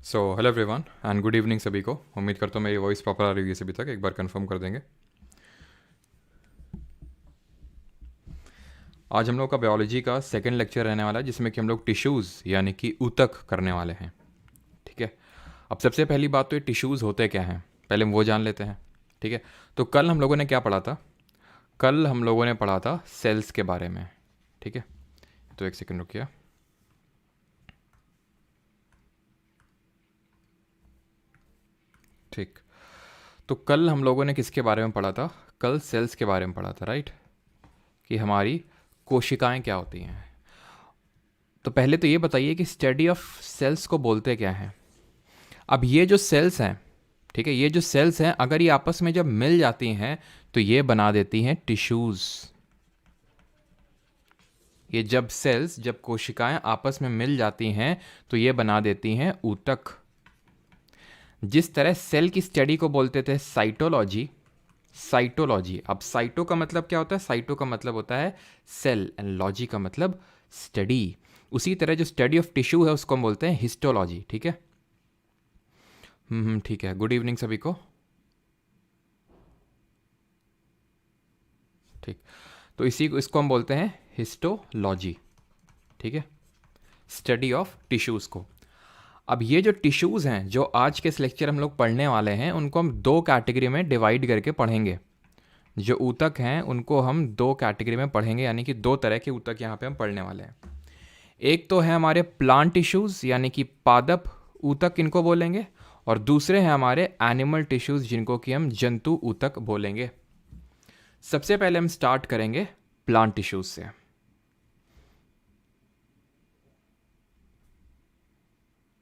So hello everyone and good evening सभी को। उम्मीद करता हूँ मेरी वॉइस प्रॉपर आ रही है सभी तक। एक बार कंफर्म कर देंगे। आज हम लोग का बायोलॉजी का सेकंड लेक्चर रहने वाला है जिसमें कि हम लोग टिश्यूज़ यानी कि ऊतक करने वाले हैं। ठीक है। अब सबसे पहली बात तो ये टिश्यूज़ होते क्या हैं, पहले हम वो जान लेते हैं। ठीक है। तो कल हम लोगों ने क्या पढ़ा था? कल हम लोगों ने पढ़ा था सेल्स के बारे में। ठीक है। तो एक सेकेंड रुकिए। ठीक। तो कल हम लोगों ने किसके बारे में पढ़ा था? कल सेल्स के बारे में पढ़ा था, राइट? कि हमारी कोशिकाएं क्या होती हैं। तो पहले तो ये बताइए कि स्टडी ऑफ सेल्स को बोलते क्या हैं। अब ये जो सेल्स हैं, ठीक है, ये जो सेल्स हैं अगर ये आपस में जब मिल जाती हैं तो ये बना देती हैं टिश्यूज़। ये जब कोशिकाएं आपस में मिल जाती हैं तो ये बना देती हैं ऊतक। जिस तरह सेल की स्टडी को बोलते थे साइटोलॉजी, साइटोलॉजी। अब साइटो का मतलब क्या होता है? साइटो का मतलब होता है सेल एंड लॉजी का मतलब स्टडी। उसी तरह जो स्टडी ऑफ टिश्यू है उसको हम बोलते हैं हिस्टोलॉजी। ठीक है। ठीक है। गुड इवनिंग सभी को। ठीक। तो इसको हम बोलते हैं हिस्टोलॉजी। ठीक है। स्टडी ऑफ टिश्यूज़ को। अब ये जो टिश्यूज़ हैं जो आज के इस लेक्चर हम लोग पढ़ने वाले हैं उनको हम दो कैटेगरी में डिवाइड करके पढ़ेंगे। जो ऊतक हैं उनको हम दो कैटेगरी में पढ़ेंगे, यानी कि दो तरह के ऊतक यहाँ पे हम पढ़ने वाले हैं। एक तो है हमारे प्लांट टिश्यूज़ यानी कि पादप ऊतक इनको बोलेंगे, और दूसरे हैं हमारे एनिमल टिश्यूज़ जिनको कि हम जंतु ऊतक बोलेंगे। सबसे पहले हम स्टार्ट करेंगे प्लांट टिश्यूज़ से।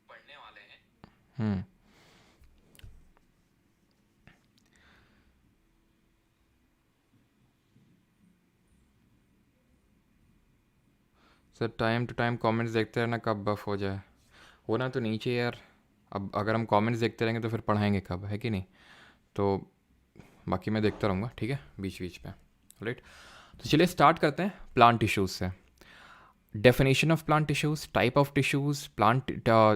पढ़ने वाले हैं। Sir time to time comments देखते रहना, कब बफ हो जाए होना तो नीचे यार। अब अगर हम कमेंट्स देखते रहेंगे तो फिर पढ़ाएंगे कब, है कि नहीं? तो बाकी मैं देखता रहूँगा, ठीक है, बीच बीच में। राइट। तो चलिए स्टार्ट करते हैं प्लांट टिश्यूज़ से। Definition of plant tissues, type of tissues, plant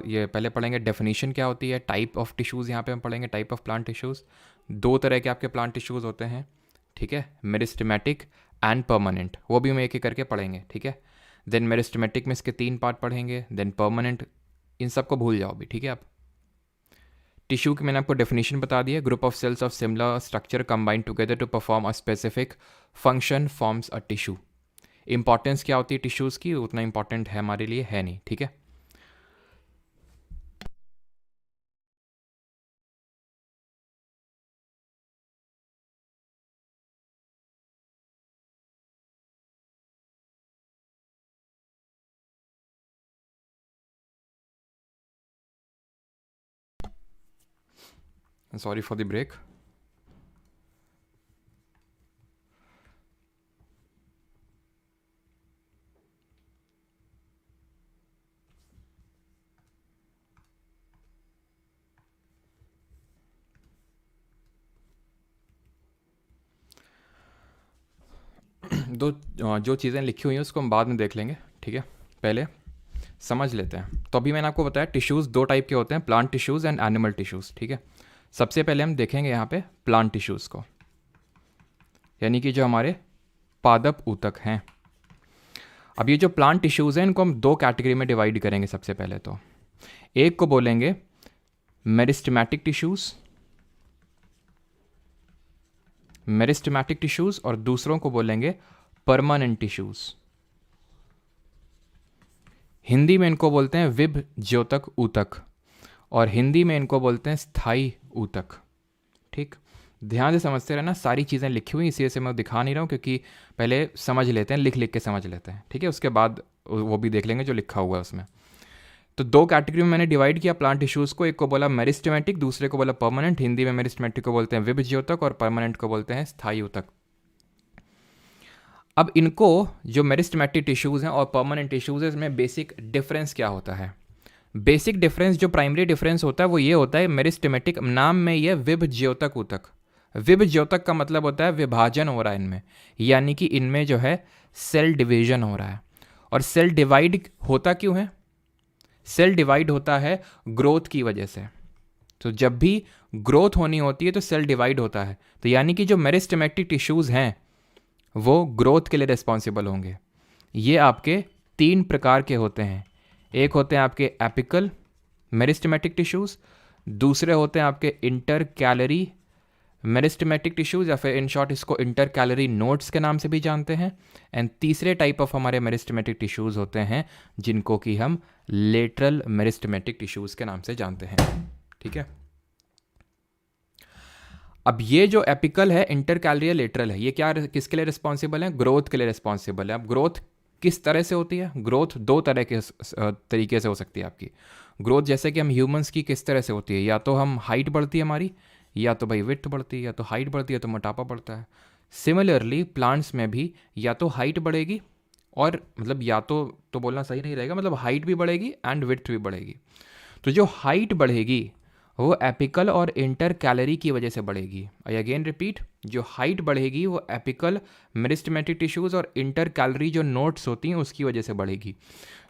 ये पहले पढ़ेंगे डेफिनेशन क्या होती है, टाइप ऑफ टिश्यूज़ यहाँ पे हम पढ़ेंगे टाइप ऑफ प्लांट टिश्यूज़। दो तरह के आपके प्लांट टिश्यूज़ होते हैं, ठीक है, मेरिस्टेमेटिक एंड परमानेंट। वो भी हम एक एक करके पढ़ेंगे, ठीक है। देन मेरिस्टेमेटिक में इसके 3 पार्ट पढ़ेंगे, देन परमानेंट। इन सबको भूल जाओ भी, ठीक है। आप टिश्यू की मैंने आपको डेफिनेशन बता दी है, group of cells of similar structure combine together to perform a specific function forms a tissue. Importance क्या होती है टिश्यूज़ की, उतना इंपॉर्टेंट है हमारे लिए है नहीं, ठीक है। Sorry for the break. दो जो चीज़ें लिखी हुई हैं उसको हम बाद में देख लेंगे, ठीक है। पहले समझ लेते हैं। तो अभी मैंने आपको बताया टिश्यूज़ दो टाइप के होते हैं, plant tissues and animal tissues, ठीक है। सबसे पहले हम देखेंगे यहाँ पे प्लांट टिश्यूज़ को, यानी कि जो हमारे पादप ऊतक हैं। अब ये जो प्लांट टिश्यूज़ हैं इनको हम दो कैटेगरी में डिवाइड करेंगे। सबसे पहले तो एक को बोलेंगे मेरिस्टेमेटिक टिश्यूज़, मेरिस्टेमेटिक टिश्यूज़, और दूसरों को बोलेंगे परमानेंट टिश्यूज़। हिंदी में इनको बोलते हैं विभ ज्योतक ऊतक, और हिंदी में इनको बोलते हैं स्थायी ऊतक। ठीक, ध्यान से समझते रहना, सारी चीज़ें लिखी हुई इसी से मैं दिखा नहीं रहा हूँ क्योंकि पहले समझ लेते हैं, लिख लिख के समझ लेते हैं, ठीक है। उसके बाद वो भी देख लेंगे जो लिखा हुआ है उसमें। तो दो कैटेगरी में मैंने डिवाइड किया प्लांट टिश्यूज़ को, एक को बोला मेरिस्टेमेटिक, दूसरे को बोला परमानेंट। हिंदी में मेरिस्टेमेटिक को बोलते हैं विभ ज्योतक और परमानेंट को बोलते हैं स्थायी ऊतक। अब इनको जो मेरिस्टेमेटिक टिश्यूज़ हैं और परमानेंट टिश्यूज़ हैं इसमें बेसिक डिफरेंस क्या होता है? बेसिक डिफरेंस, जो प्राइमरी डिफरेंस होता है वो ये होता है, मेरिस्टेमेटिक नाम में ये विभ ज्योतक ऊतक। विभ ज्योतक का मतलब होता है विभाजन हो रहा है इनमें, यानी कि इनमें जो है सेल डिवीजन हो रहा है। और सेल डिवाइड होता क्यों है? सेल डिवाइड होता है ग्रोथ की वजह से। तो जब भी ग्रोथ होनी होती है तो सेल डिवाइड होता है। तो यानी कि जो मेरिस्टेमेटिक टिश्यूज़ हैं वो ग्रोथ के लिए रिस्पॉन्सिबल होंगे। ये आपके 3 प्रकार के होते हैं। एक होते हैं आपके एपिकल मेरिस्टेमेटिक टिश्यूज़, दूसरे होते हैं आपके इंटर कैलरी मेरिस्टेमेटिक टिश्यूज़ या फिर इन शॉर्ट इसको इंटर कैलरी नोड्स के नाम से भी जानते हैं। एंड तीसरे टाइप ऑफ हमारे मेरिस्टेमेटिक टिश्यूज़ होते हैं जिनको कि हम लेटरल मेरिस्टेमेटिक टिश्यूज़ के नाम से जानते हैं। ठीक है, अब ये जो एपिकल है, इंटर कैलरी या लेटरल है, ये क्या किसके लिए रिस्पॉन्सिबल है? ग्रोथ के लिए रिस्पॉन्सिबल है। अब ग्रोथ किस तरह से होती है? ग्रोथ 2 तरह के तरीके से हो सकती है आपकी ग्रोथ। जैसे कि हम ह्यूमंस की किस तरह से होती है, या तो हम हाइट बढ़ती है हमारी, या तो भाई विड्थ बढ़ती है, या तो हाइट बढ़ती है तो मोटापा बढ़ता है। सिमिलरली प्लांट्स में भी या तो हाइट बढ़ेगी, और मतलब या तो बोलना सही नहीं रहेगा, मतलब हाइट भी बढ़ेगी एंड विड्थ भी बढ़ेगी। तो जो हाइट बढ़ेगी वो एपिकल और इंटर कैलरी की वजह से बढ़ेगी। आई अगेन रिपीट, जो हाइट बढ़ेगी वो एपिकल मेरिस्टेमेटिक टिश्यूज़ और इंटर कैलरी जो नोड्स होती हैं उसकी वजह से बढ़ेगी।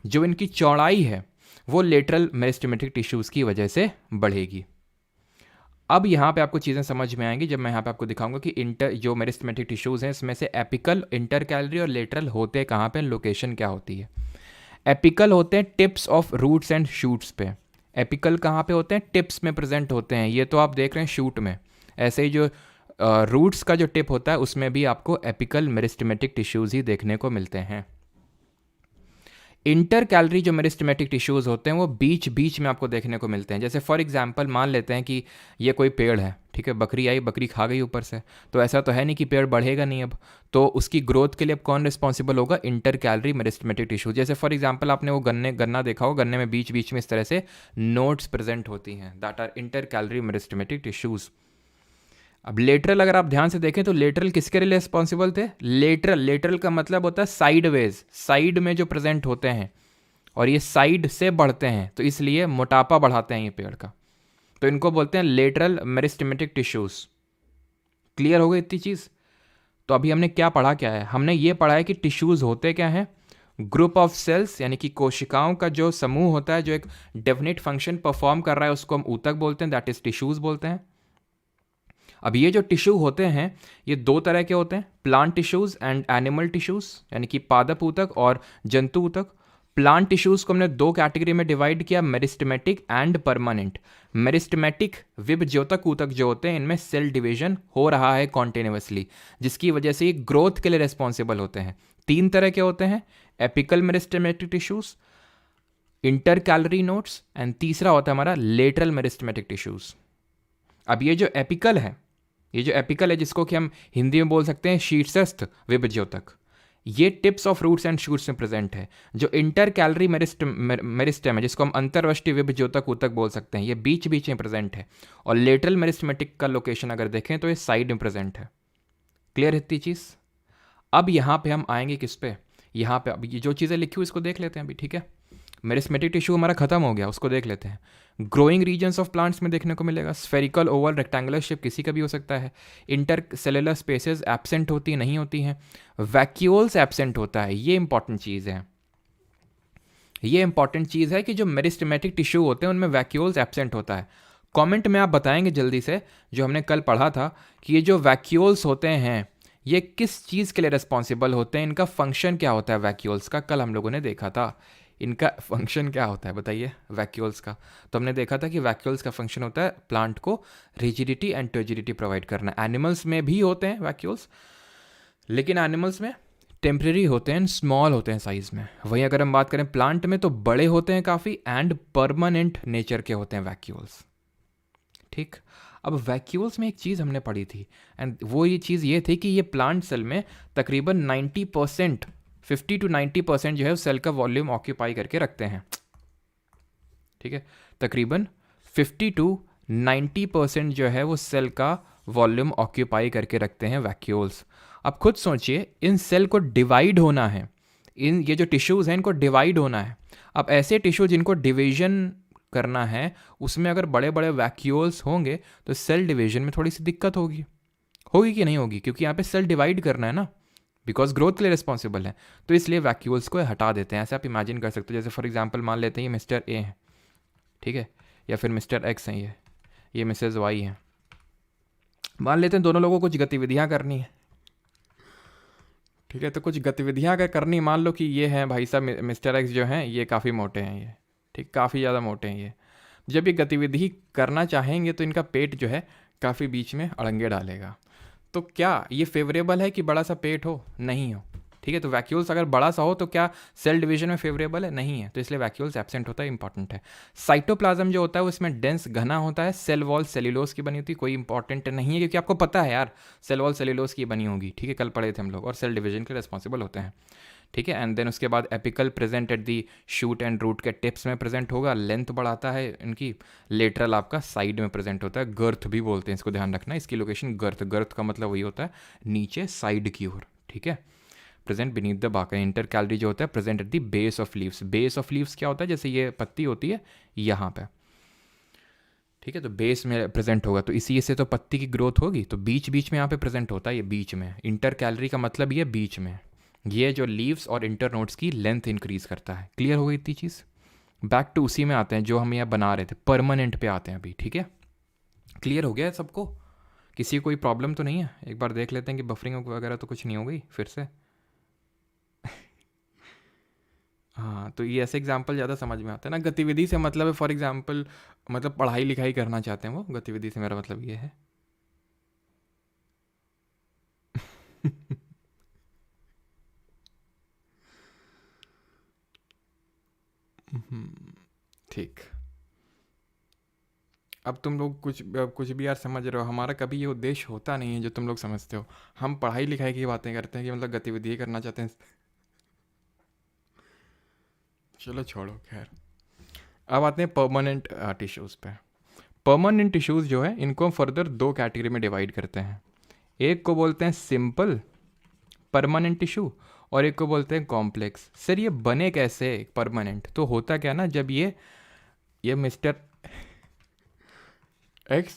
जो इनकी चौड़ाई है वो लेटरल मेरिस्टेमेटिक टिश्यूज़ की वजह से बढ़ेगी। अब यहाँ पे आपको चीज़ें समझ में आएंगी जब मैं यहाँ पे आपको दिखाऊंगा कि इंटर जो मेरिस्टेमेटिक टिश्यूज़ हैं इसमें से एपिकल, इंटर कैलरी और लेटरल होते कहाँ पे, लोकेशन क्या होती है। एपिकल होते हैं tips of roots and shoots पे। एपिकल कहाँ पे होते हैं? टिप्स में प्रेजेंट होते हैं। ये तो आप देख रहे हैं शूट में, ऐसे ही जो रूट्स का जो टिप होता है उसमें भी आपको एपिकल मेरिस्टेमेटिक टिश्यूज़ ही देखने को मिलते हैं। इंटर कैलरी जो मेरिस्टेमेटिक टिश्यूज़ होते हैं वो बीच बीच में आपको देखने को मिलते हैं। जैसे फॉर एग्जांपल मान लेते हैं कि ये कोई पेड़ है, ठीक है, बकरी आई, बकरी खा गई ऊपर से, तो ऐसा तो है नहीं कि पेड़ बढ़ेगा नहीं अब, तो उसकी ग्रोथ के लिए अब कौन रिस्पॉन्सिबल होगा? Inter calorie meristematic tissue. जैसे फॉर एग्जांपल आपने वो गन्ना देखा हो, गन्ने में बीच बीच में इस तरह से नोड्स प्रेजेंट होती हैं, that are intercalary meristematic tissues. अब लेटरल अगर आप ध्यान से देखें तो लेटरल किसके लिए रिस्पॉन्सिबल थे? लेटरल का मतलब होता है साइडवेज, साइड में जो प्रेजेंट होते हैं, और ये साइड से बढ़ते हैं तो इसलिए मोटापा बढ़ाते हैं ये पेड़ का, तो इनको बोलते हैं लेटरल मेरिस्टेमेटिक टिश्यूज। क्लियर हो गई इतनी चीज़? तो अभी हमने क्या पढ़ा, क्या है, हमने ये पढ़ा है कि टिश्यूज होते क्या हैं? ग्रुप ऑफ सेल्स, यानी कि कोशिकाओं का जो समूह होता है जो एक डेफिनेट फंक्शन परफॉर्म कर रहा है उसको हम ऊतक बोलते हैं, दैट इज टिश्यूज बोलते हैं। अब ये जो टिश्यू होते हैं ये 2 तरह के होते हैं, plant tissues and animal tissues, यानी कि पादप ऊतक और जंतु ऊतक। प्लांट टिश्यूज को हमने 2 कैटेगरी में डिवाइड किया, मेरिस्टेमेटिक एंड परमानेंट। मेरिस्टेमेटिक विभज्योतक ऊतक जो होते हैं इनमें सेल डिवीजन हो रहा है कॉन्टिन्यूसली, जिसकी वजह से ये ग्रोथ के लिए रिस्पॉन्सिबल होते हैं। 3 तरह के होते हैं, apical meristematic tissues, inter calorie nodes, and तीसरा होता है हमारा लेटरल मेरिस्टेमेटिक टिश्यूज। अब ये जो एपिकल है जिसको कि हम हिंदी में बोल सकते हैं शीर्षस्थ विभज्योतक, ये tips of roots and shoots में प्रेजेंट है। जो इंटर कैलरी मेरिस्टेम है जिसको हम अंतर्वष्टि विभज्योतक ऊतक बोल सकते हैं, ये बीच बीच में प्रेजेंट है। और लेटरल मेरिस्टेमेटिक का लोकेशन अगर देखें तो ये साइड में प्रेजेंट है। क्लियर इतनी चीज़? अब यहाँ पे हम आएंगे किस पे, यहाँ पे अब ये जो चीज़ें लिखी हुई इसको देख लेते हैं अभी, ठीक है। मेरिस्टेमेटिक टिश्यू हमारा खत्म हो गया, उसको देख लेते हैं। ग्रोइंग रीजन्स ऑफ प्लांट्स में देखने को मिलेगा, स्फेरिकल, ओवल, रेक्टेंगुलर शेप किसी का भी हो सकता है। इंटर सेलुलर स्पेसेस एब्सेंट होती नहीं होती हैं। वैक्यूल्स एब्सेंट होता है, ये इंपॉर्टेंट चीज़ है। ये इंपॉर्टेंट चीज़ है कि जो मेरिस्टेमेटिक टिश्यू होते हैं उनमें वैक्यूल्स एब्सेंट होता है। कमेंट में आप बताएंगे जल्दी से, जो हमने कल पढ़ा था कि ये जो वैक्यूल्स होते हैं ये किस चीज़ के लिए रिस्पॉन्सिबल होते हैं, इनका फंक्शन क्या होता है वैक्यूल्स का, कल हम लोगों ने देखा था। इनका फंक्शन क्या होता है बताइए वैक्यूल्स का? तो हमने देखा था कि वैक्यूल्स का फंक्शन होता है प्लांट को रिजिडिटी एंड टर्जिडिटी प्रोवाइड करना। एनिमल्स में भी होते हैं वैक्यूल्स, लेकिन एनिमल्स में टेम्परेरी होते हैं, स्मॉल होते हैं साइज में। वहीं अगर हम बात करें प्लांट में तो बड़े होते हैं काफ़ी एंड परमानेंट नेचर के होते हैं वैक्यूल्स। ठीक, अब वैक्यूल्स में एक चीज़ हमने पढ़ी थी, एंड वो ये चीज़ ये थी कि ये प्लांट सेल में तकरीबन 90% 50 to 90% जो है उस सेल का वॉल्यूम ऑक्यूपाई करके रखते हैं। ठीक है, तकरीबन 50 to 90% जो है वो सेल का वॉल्यूम ऑक्यूपाई करके रखते हैं वैक्यूल्स। अब खुद सोचिए, इन सेल को डिवाइड होना है, ये जो टिश्यूज़ हैं इनको डिवाइड होना है। अब ऐसे टिश्यू जिनको डिवीजन करना है उसमें अगर बड़े बड़े वैक्यूल्स होंगे तो सेल डिवीजन में थोड़ी सी दिक्कत होगी कि नहीं होगी? क्योंकि यहाँ पे सेल डिवाइड करना है ना, बिकॉज ग्रोथ के लिए रिस्पॉन्सिबल है, तो इसलिए वैक्यूल्स को हटा देते हैं। ऐसे आप इमेजिन कर सकते हो, जैसे फॉर एग्जाम्पल मान लेते हैं ये मिस्टर ए है, ठीक है, या फिर मिस्टर एक्स हैं, ये मिसेज वाई हैं। मान लेते हैं दोनों लोगों को कुछ गतिविधियाँ करनी है, ठीक है, तो कुछ गतिविधियाँ अगर करनी, मान लो कि ये हैं भाई साहब मिस्टर एक्स जो हैं ये काफ़ी मोटे हैं, ये ठीक काफ़ी ज़्यादा मोटे हैं। ये जब ये गतिविधि करना चाहेंगे तो इनका पेट जो है काफ़ी बीच में अड़ंगे डालेगा। तो क्या ये फेवरेबल है कि बड़ा सा पेट हो? नहीं हो, ठीक है। तो वैक्यूल्स अगर बड़ा सा हो तो क्या सेल डिवीजन में फेवरेबल है? नहीं है, तो इसलिए वैक्यूल्स एब्सेंट होता है, इंपॉर्टेंट है। साइटोप्लाज्म जो होता है उसमें डेंस घना होता है, सेल वॉल सेल्यूलोज की बनी होती है, कोई इंपॉर्टेंट नहीं है क्योंकि आपको पता है यार सेल वॉल सेल्यूलोज की बनी होगी, ठीक है, कल पढ़े थे हम लोग, और सेल डिवीजन के रिस्पॉन्सिबल होते हैं, ठीक है। एंड देन उसके बाद apical present at the shoot and root के टिप्स में प्रेजेंट होगा, लेंथ बढ़ाता है इनकी। लेटरल आपका साइड में प्रेजेंट होता है, गर्थ भी बोलते हैं इसको, ध्यान रखना इसकी लोकेशन गर्थ, गर्थ का मतलब वही होता है नीचे साइड की ओर, ठीक है। प्रेजेंट बीनीथ द बाक, इंटर कैलरी जो होता है present at the base of leaves. Base of leaves क्या होता है? जैसे ये पत्ती होती है यहाँ पे, ठीक है, तो बेस में प्रेजेंट होगा, तो इसी से तो पत्ती की ग्रोथ होगी, तो बीच बीच में यहाँ पे प्रेजेंट होता है, ये बीच में। इंटर कैलरी का मतलब ये बीच में, ये जो लीव्स और इंटर नोड्स की लेंथ इंक्रीज करता है। क्लियर हो गई इतनी चीज़? बैक टू उसी में आते हैं जो हम यहाँ बना रहे थे, परमानेंट पे आते हैं अभी, ठीक है। क्लियर हो गया है सबको? किसी को कोई प्रॉब्लम तो नहीं है? एक बार देख लेते हैं कि बफरिंग वगैरह तो कुछ नहीं हो गई फिर से। हाँ, तो ये ऐसे एग्जाम्पल ज़्यादा समझ में आते हैं ना। गतिविधि से मतलब है फॉर एग्जाम्पल, मतलब पढ़ाई लिखाई करना चाहते हैं वो, गतिविधि से मेरा मतलब ये है। ठीक, अब तुम लोग कुछ भी यार समझ रहे हो, हमारा कभी ये उद्देश्य होता नहीं है जो तुम लोग समझते हो। हम पढ़ाई लिखाई की बातें करते हैं कि मतलब गतिविधि करना चाहते हैं। चलो छोड़ो, खैर। अब आते हैं परमानेंट टिश्यूज़ पे। परमानेंट टिश्यूज़ जो है इनको हम फर्दर दो कैटेगरी में डिवाइड करते हैं। एक को बोलते हैं सिंपल परमानेंट टिश्यू और एक को बोलते हैं कॉम्प्लेक्स। सर ये बने कैसे परमानेंट? तो होता क्या ना, जब ये मिस्टर एक्स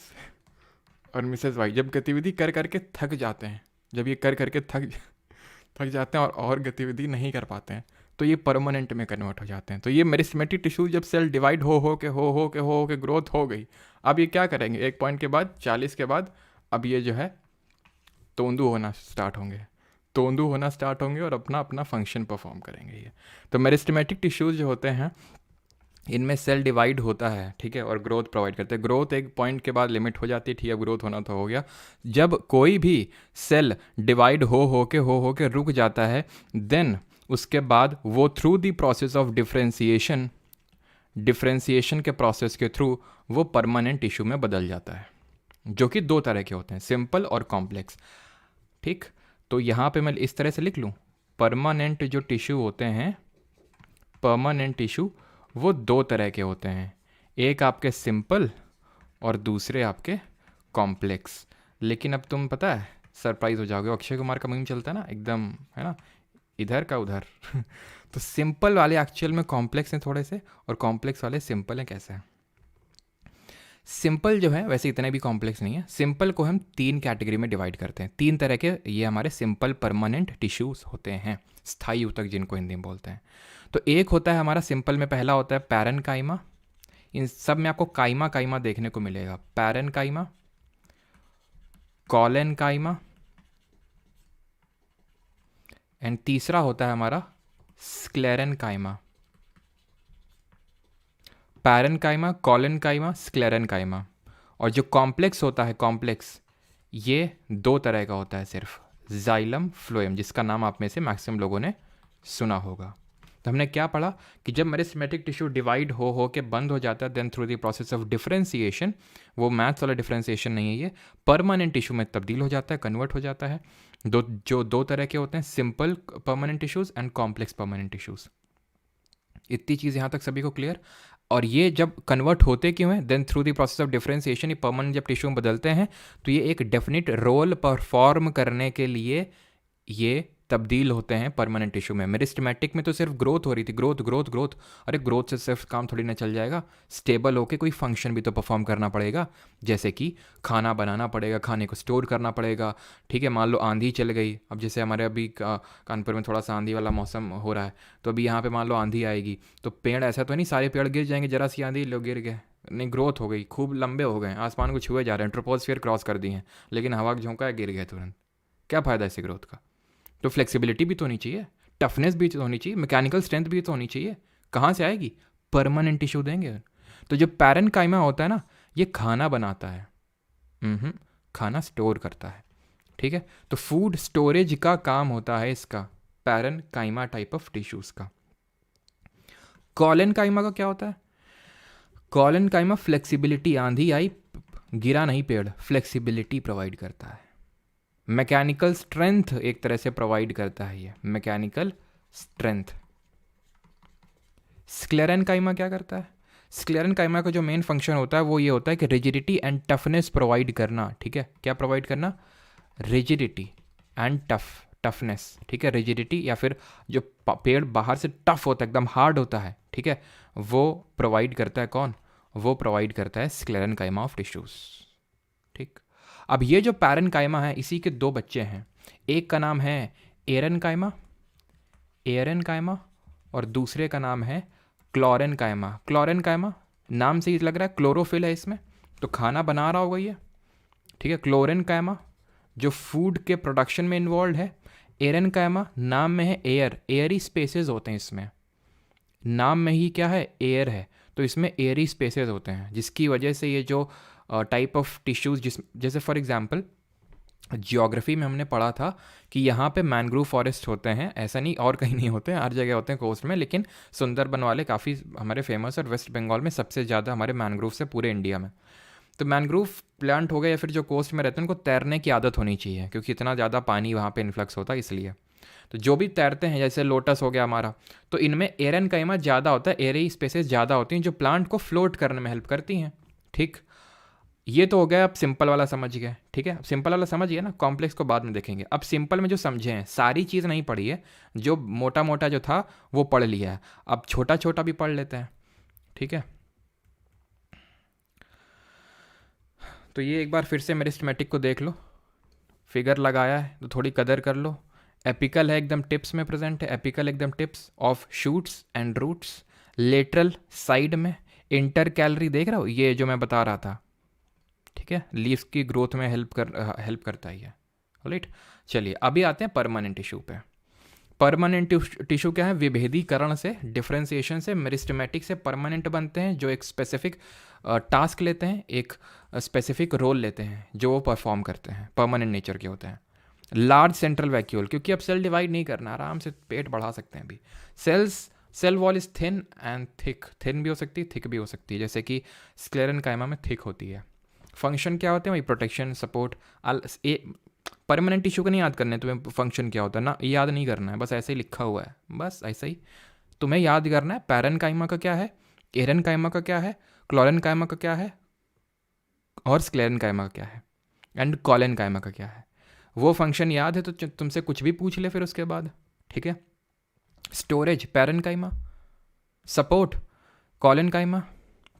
और मिसेस वाई जब गतिविधि कर करके थक जाते हैं, जब ये कर करके थक जाते हैं और गतिविधि नहीं कर पाते हैं, तो ये परमानेंट में कन्वर्ट हो जाते हैं। तो ये मेरिस्टेमेटिक टिश्यू जब सेल डिवाइड हो के ग्रोथ हो गई, अब ये क्या करेंगे, एक पॉइंट के बाद 40 के बाद अब ये जो है तोंदू होना स्टार्ट होंगे और अपना अपना फंक्शन परफॉर्म करेंगे ये। तो मेरिस्टेमेटिक टिश्यूज़ जो होते हैं इनमें सेल डिवाइड होता है, ठीक है, और ग्रोथ प्रोवाइड करते हैं। ग्रोथ एक पॉइंट के बाद लिमिट हो जाती है, ठीक है, ग्रोथ होना तो हो गया। जब कोई भी सेल डिवाइड हो के रुक जाता है, देन उसके बाद वो through the process of differentiation के प्रोसेस के थ्रू वो परमानेंट टिश्यू में बदल जाता है, जो कि दो तरह के होते हैं, सिंपल और कॉम्प्लेक्स, ठीक। तो यहाँ पे मैं इस तरह से लिख लूँ, परमानेंट जो टिश्यू होते हैं, परमानेंट टिश्यू वो दो तरह के होते हैं, एक आपके सिंपल और दूसरे आपके कॉम्प्लेक्स। लेकिन अब तुम पता है सरप्राइज हो जाओगे, अक्षय कुमार का मीम चलता है ना एकदम, है ना, इधर का उधर। तो सिंपल वाले एक्चुअल में कॉम्प्लेक्स हैं थोड़े से, और कॉम्प्लेक्स वाले सिंपल हैं। कैसे हैं? सिंपल जो है वैसे इतने भी कॉम्प्लेक्स नहीं है। सिंपल को हम तीन कैटेगरी में डिवाइड करते हैं, तीन तरह के ये हमारे सिंपल परमानेंट टिश्यूज होते हैं, स्थायी ऊतक जिनको हिंदी में बोलते हैं। तो एक होता है हमारा सिंपल में, पहला होता है पैरेनकाइमा। इन सब में आपको काइमा देखने को मिलेगा, पैरेनकाइमा, कॉलेनकाइमा, एंड तीसरा होता है हमारा स्क्लेरेनकाइमा। Parenchyma, collenchyma, sclerenchyma. और जो कॉम्प्लेक्स होता है, कॉम्प्लेक्स ये दो तरह का होता है सिर्फ, जाइलम फ्लोएम, जिसका नाम आप में से मैक्सिमम लोगों ने सुना होगा। तो हमने क्या पढ़ा कि जब मेरिस्टेमेटिक टिश्यू डिवाइड हो के बंद हो जाता है, then through the process of differentiation, वो मैथ्स वाला डिफरेंशिएशन नहीं है, ये परमानेंट टिश्यू में तब्दील हो जाता है, कन्वर्ट हो जाता है। दो तरह के होते हैं, simple permanent tissues and complex permanent tissues. इतनी चीज़ यहाँ तक सभी को क्लियर? और ये जब कन्वर्ट होते क्यों हैं, then through the process of differentiation, ये परमानेंट जब टिश्यू में बदलते हैं तो ये एक डेफिनेट रोल परफॉर्म करने के लिए ये तब्दील होते हैं परमानेंट टिश्यू में। मेरिस्टेमेटिक में तो सिर्फ ग्रोथ हो रही थी, ग्रोथ ग्रोथ ग्रोथ। अरे ग्रोथ से सिर्फ काम थोड़ी ना चल जाएगा, स्टेबल होके कोई फंक्शन भी तो परफॉर्म करना पड़ेगा, जैसे कि खाना बनाना पड़ेगा, खाने को स्टोर करना पड़ेगा। ठीक है, मान लो आंधी चल गई, अब जैसे हमारे अभी कानपुर में थोड़ा सा आंधी वाला मौसम हो रहा है, तो अभी यहाँ पे मान लो आंधी आएगी, तो पेड़ ऐसा तो नहीं सारे पेड़ गिर जाएंगे, जरा सी आंधी लो गिर गए, नहीं ग्रोथ हो गई, खूब लंबे हो गए, आसमान को छुए जा रहे हैं, ट्रोपोस्फियर क्रॉस कर दिए हैं, लेकिन हवा का झोंका है, गिर गए तुरंत। क्या फ़ायदा इससे ग्रोथ का? तो फ्लेक्सिबिलिटी भी तो होनी चाहिए, टफनेस भी तो होनी चाहिए, मैकेनिकल स्ट्रेंथ भी तो होनी चाहिए। कहाँ से आएगी? परमानेंट टिश्यू देंगे। तो जो पैरेन्काइमा होता है ना, ये खाना बनाता है, खाना स्टोर करता है। ठीक है, तो फूड स्टोरेज का काम होता है इसका, पैरेन्काइमा टाइप ऑफ टिश्यूज का। कॉलेनकाइमा का क्या होता है? कॉलेनकाइमा फ्लेक्सिबिलिटी, आंधी आई गिरा नहीं पेड़, फ्लेक्सिबिलिटी प्रोवाइड करता है, मैकेनिकल स्ट्रेंथ एक तरह से प्रोवाइड करता है ये, मैकेनिकल स्ट्रेंथ। स्क्लेरेनकाइमा क्या करता है? स्क्लेरेनकाइमा का जो मेन फंक्शन होता है वो ये होता है कि रिजिडिटी एंड टफनेस प्रोवाइड करना। ठीक है, क्या प्रोवाइड करना? Rigidity and toughness. ठीक है, रिजिडिटी या फिर जो पेड़ बाहर से टफ होता है, एकदम हार्ड होता है, ठीक है, वो प्रोवाइड करता है कौन? वो प्रोवाइड करता है स्क्लेरेनकाइमा ऑफ टिश्यूज। ठीक, अब ये जो पैरेन्काइमा है, इसी के दो बच्चे हैं, एक का नाम है एरेनकाइमा, एरेनकाइमा, और दूसरे का नाम है क्लोरेनकाइमा। क्लोरेनकाइमा नाम से ही लग रहा है क्लोरोफिल है इसमें, तो खाना बना रहा होगा ये। ठीक है, क्लोरेनकाइमा जो फूड के प्रोडक्शन में इन्वॉल्व है, एरेनकाइमा नाम में है एयर, एयरी स्पेसेस होते हैं इसमें, नाम में ही क्या है? एयर है, तो इसमें एयरी स्पेसेस होते हैं, जिसकी वजह से ये जो टाइप ऑफ टिश्यूज, जैसे फॉर एग्जांपल जियोग्राफी में हमने पढ़ा था कि यहाँ पे मैंग्रोव फॉरेस्ट होते हैं, ऐसा नहीं और कहीं नहीं होते हैं, हर जगह होते हैं कोस्ट में, लेकिन सुंदरबन वाले काफ़ी हमारे फेमस, और वेस्ट बंगाल में सबसे ज़्यादा हमारे मैंग्रोव से पूरे इंडिया में। तो मैंग्रोव प्लांट हो गए या फिर जो कोस्ट में रहते हैं, उनको तैरने की आदत होनी चाहिए, क्योंकि इतना ज़्यादा पानी वहाँ पे इन्फ्लक्स होता है इसलिए। तो जो भी तैरते हैं, जैसे लोटस हो गया हमारा, तो इनमें एरेनकाइमा ज़्यादा होता है, एयरी स्पेसेस ज़्यादा होती हैं जो प्लांट को फ्लोट करने में हेल्प करती हैं। ठीक, ये तो हो गया, अब सिंपल वाला समझ गए। ठीक है, अब सिंपल वाला समझ गया ना, कॉम्प्लेक्स को बाद में देखेंगे। अब सिंपल में जो समझे हैं, सारी चीज़ नहीं पढ़ी है, जो मोटा मोटा जो था वो पढ़ लिया है, अब छोटा छोटा भी पढ़ लेते हैं। ठीक है, तो ये एक बार फिर से मेरिस्टेमेटिक को देख लो, फिगर लगाया है तो थोड़ी कदर कर लो। एपिकल है, एकदम टिप्स में प्रेजेंट है, एपिकल एकदम tips of shoots and roots, lateral side में, इंटर कैलरी देख रहा हो, ये जो मैं बता रहा था। ठीक है, लीव्स की ग्रोथ में हेल्प करता है ये। राइट, चलिए अभी आते हैं परमानेंट टिश्यू पे। परमानेंट टिश्यू क्या है? विभेदीकरण से, डिफ्रेंसिएशन से मेरिस्टेमेटिक से परमानेंट बनते हैं, जो एक स्पेसिफिक टास्क लेते हैं, एक स्पेसिफिक रोल लेते हैं, जो वो परफॉर्म करते हैं, परमानेंट नेचर के होते हैं। लार्ज सेंट्रल वैक्यूल, क्योंकि अब सेल डिवाइड नहीं करना, आराम से पेट बढ़ा सकते हैं अभी। Cell wall is thin and thick, thin भी हो सकती है, थिक भी हो सकती है, जैसे कि स्क्लेरेनकाइमा में थिक होती है। फंक्शन क्या होते हैं भाई? Protection, support. परमानेंट टिश्यू का नहीं याद करना है तुम्हें फंक्शन क्या होता है ना, याद नहीं करना है, बस ऐसे ही लिखा हुआ है, बस ऐसा ही तुम्हें याद करना है। पैरेन्काइमा का क्या है, एरेनकाइमा का क्या है, क्लोरेनकाइमा का क्या है, और स्क्लेरेनकाइमा का क्या है, एंड कॉलेनकाइमा का क्या है। वो फंक्शन याद है तो तुमसे कुछ भी पूछ ले फिर उसके बाद। ठीक है, storage parenchyma, support collenchyma,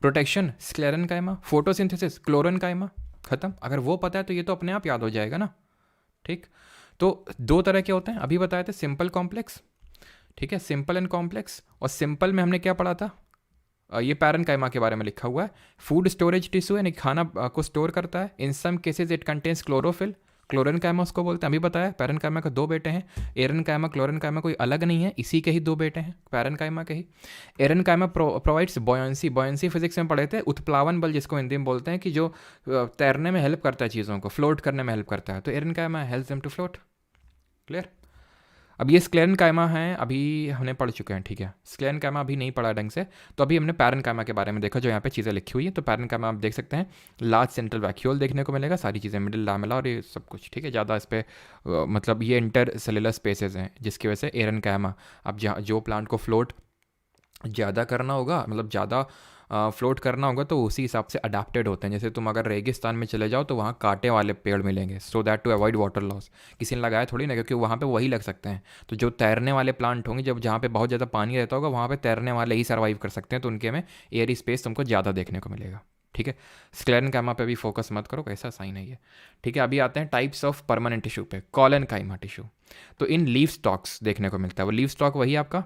protection sclerenchyma, photosynthesis chlorenchyma, खत्म। अगर वो पता है तो ये तो अपने आप याद हो जाएगा ना। ठीक, तो दो तरह के होते हैं, अभी बताए थे, सिंपल कॉम्प्लेक्स। ठीक है, सिंपल एंड कॉम्प्लेक्स। और सिंपल में हमने क्या पढ़ा था? ये पैरेन्काइमा के बारे में लिखा हुआ है, फूड स्टोरेज टिश्यू, यानी खाना को स्टोर करता है। In some cases it contains chlorophyll, chlorenchyma उसको बोलते हैं, अभी बताया। पैरेन्काइमा के दो बेटे हैं, एरेनकाइमा क्लोरेनकाइमा कोई अलग नहीं है, इसी के ही दो बेटे हैं, पैरेन्काइमा के ही। Aerenchyma provides buoyancy, buoyancy physics में पढ़े थे, उत्प्लावन बल जिसको हिंदी में बोलते हैं, कि जो तैरने में हेल्प करता है, चीज़ों को फ्लोट करने में हेल्प करता है, तो aerenchyma helps them to float. Clear? अब ये स्क्लेरेनकाइमा है, अभी हमने पढ़ चुके हैं। ठीक है, स्क्लेरेनकाइमा अभी नहीं पढ़ा ढंग से, तो अभी हमने पैरेन्काइमा के बारे में देखा, जो यहाँ पे चीज़ें लिखी हुई है। तो पैरेन्काइमा आप देख सकते हैं, लार्ज सेंट्रल वैक्यूल देखने को मिलेगा, सारी चीज़ें, मिडिल लैमेला और ये सब कुछ। ठीक है, ज़्यादा इस पर मतलब ये इंटर सेलुलर स्पेसेस हैं, जिसकी वजह से एरेनकाइमा, अब जो प्लांट को फ्लोट ज़्यादा करना होगा, मतलब ज़्यादा फ्लोट करना होगा तो उसी हिसाब से अडाप्टेड होते हैं। जैसे तुम अगर रेगिस्तान में चले जाओ तो वहाँ कांटे वाले पेड़ मिलेंगे, so that to avoid water loss. किसी ने लगाया थोड़ी ना, क्योंकि वहाँ पे वही लग सकते हैं। तो जो तैरने वाले प्लांट होंगे, जब जहाँ पे बहुत ज़्यादा पानी रहता होगा वहाँ पे तैरने वाले ही सर्वाइव कर सकते हैं, तो उनके में एयर स्पेस तुमको ज़्यादा देखने को मिलेगा। ठीक है, स्क्लेरेनकाइमा पे भी फोकस मत करो, कैसा साइन है ये। ठीक है, अभी आते हैं टाइप्स ऑफ परमानेंट टिश्यू पे, कॉलेनकाइमा टिश्यू। तो इन लीफ स्टॉक्स देखने को मिलता है। वो लीफ स्टॉक वही आपका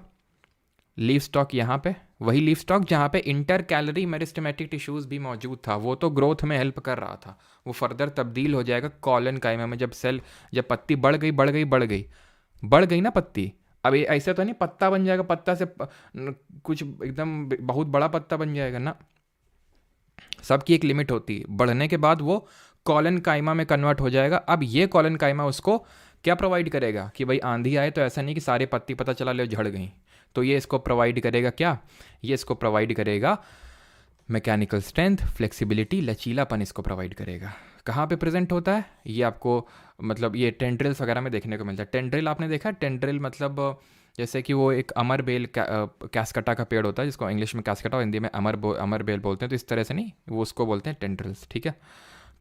लीफ स्टॉक यहाँ पे, वही लीफ स्टॉक जहाँ पे इंटर कैलरी मेरिस्टेमेटिक टिश्यूज भी मौजूद था, वो तो ग्रोथ में हेल्प कर रहा था, वो फर्दर तब्दील हो जाएगा कॉलेनकाइमा में। जब पत्ती बढ़ गई ना पत्ती, अब ये ऐसा तो नहीं पत्ता बन जाएगा, पत्ता से कुछ एकदम बहुत बड़ा पत्ता बन जाएगा ना। सबकी एक लिमिट होती है, बढ़ने के बाद वो कॉलेनकाइमा में कन्वर्ट हो जाएगा। अब ये कॉलेनकाइमा उसको क्या प्रोवाइड करेगा कि भाई आंधी आए तो ऐसा नहीं कि सारे पत्ती पता चला ले झड़ गई, तो ये इसको प्रोवाइड करेगा क्या, ये इसको प्रोवाइड करेगा मैकेनिकल स्ट्रेंथ, फ्लेक्सिबिलिटी, लचीलापन इसको प्रोवाइड करेगा। कहाँ पे प्रेजेंट होता है ये आपको, मतलब ये टेंड्रिल्स वगैरह में देखने को मिलता है। टेंड्रिल आपने देखा, टेंड्रिल मतलब जैसे कि वो एक अमर बेल कैस्कटा का पेड़ होता है, जिसको इंग्लिश में कैस्कटा और हिंदी में अमर बेल बोलते हैं, तो इस तरह से नहीं, वो उसको बोलते हैं टेंड्रिल्स। ठीक है,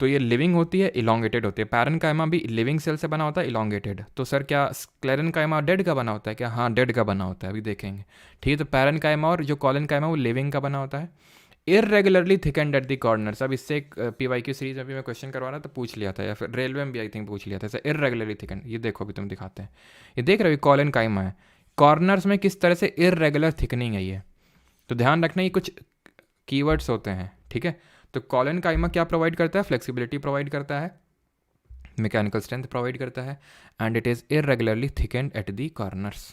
तो ये लिविंग होती है, इलोंगेटेड होती है। पैरेन्काइमा भी लिविंग सेल से बना होता है, इलोंगेटेड। तो सर क्या स्क्लेरेन्काइमा डेड का बना होता है क्या? हाँ, डेड का बना होता है, अभी देखेंगे। ठीक है, तो पैरेन्काइमा और जो कॉलेनकाइमा वो लिविंग का बना होता है। Irregularly thickened at the corners. अब इससे एक PYQ सीरीज में भी मैं क्वेश्चन करवा रहा था, पूछ लिया था, या फिर रेलवे में भी आई थिंक पूछ लिया था। ऐसे इरेगुलरली थिकेंड, ये देखो अभी तुम दिखाते हैं, ये देख रहे हो कॉलेनकाइमा है, कॉर्नर्स में किस तरह से इरेगुलर थिकनिंग है ये। तो ध्यान रखना, ये कुछ कीवर्ड्स होते हैं। ठीक है, तो कॉलेनकाइमा क्या प्रोवाइड करता है? फ्लेक्सिबिलिटी प्रोवाइड करता है, मैकेनिकल स्ट्रेंथ प्रोवाइड करता है, and it is irregularly thickened at the corners.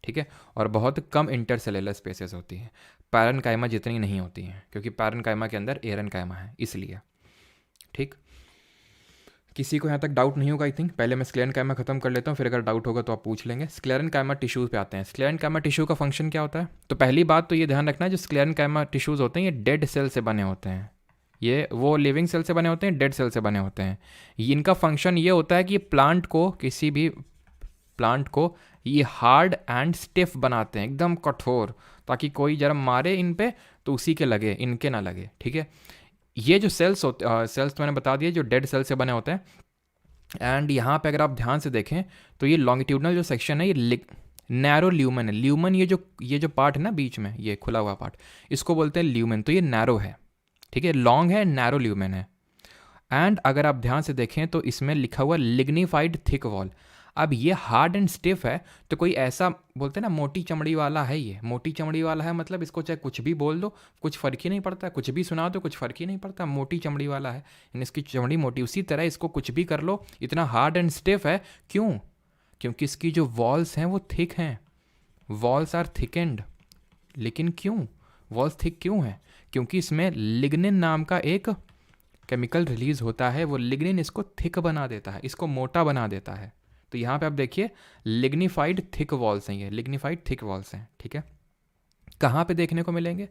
ठीक है, और बहुत कम इंटरसेलुलर स्पेसेस होती हैं, पैरेन्काइमा जितनी नहीं होती हैं, क्योंकि पैरेन्काइमा के अंदर एरेन्काइमा है इसलिए। ठीक, किसी को यहाँ तक डाउट नहीं होगा आई थिंक। पहले मैं स्क्लेरेन्काइमा खत्म कर लेता हूँ, फिर अगर डाउट होगा तो आप पूछ लेंगे। स्क्लेरेन्काइमा टिश्यूज़ पे आते हैं। स्क्लेरेन्काइमा टिश्यू का फंक्शन क्या होता है? तो पहली बात तो ये ध्यान रखना है, जो स्क्लेरेन्काइमा टिश्यूज़ होते हैं ये डेड सेल से बने होते हैं। ये वो लिविंग सेल से बने होते हैं, डेड सेल से बने होते हैं। इनका फंक्शन ये होता है कि प्लांट को, किसी भी प्लांट को ये हार्ड एंड स्टिफ बनाते हैं, एकदम कठोर, ताकि कोई जरा मारे इन पे तो उसी के लगे, इनके ना लगे। ठीक है, ये जो सेल्स होते सेल्स तो मैंने बता दिए जो डेड सेल से बने होते हैं। एंड यहाँ पे अगर आप ध्यान से देखें तो ये लॉन्गिट्यूडनल जो सेक्शन है ये नैरो ल्यूमन है। ल्यूमन ये जो पार्ट है ना बीच में, ये खुला हुआ पार्ट, इसको बोलते हैं ल्यूमन। तो ये नैरो है, ठीक है, लॉन्ग है, नैरो ल्यूमन है। एंड अगर आप ध्यान से देखें तो इसमें लिखा हुआ लिग्निफाइड थिक वॉल। अब ये हार्ड एंड स्टिफ है, तो कोई ऐसा बोलते हैं ना मोटी चमड़ी वाला है, ये मोटी चमड़ी वाला है, मतलब इसको चाहे कुछ भी बोल दो कुछ फ़र्क ही नहीं पड़ता, कुछ भी सुना दो कुछ फ़र्क ही नहीं पड़ता, मोटी चमड़ी वाला है, यानी इसकी चमड़ी मोटी। उसी तरह इसको कुछ भी कर लो, इतना हार्ड एंड स्टिफ है। क्यों? क्योंकि इसकी जो वॉल्स हैं वो थिक हैं, वॉल्स आर थिकेंड। लेकिन क्यों वॉल्स थिक क्यों है? क्योंकि इसमें लिग्निन नाम का एक केमिकल रिलीज होता है, वो लिग्निन इसको थिक बना देता है, इसको मोटा बना देता है। तो यहाँ पे आप देखिए लिग्निफाइड थिक वॉल्स हैं, ये लिग्निफाइड थिक वॉल्स हैं। ठीक है, कहाँ पे देखने को मिलेंगे?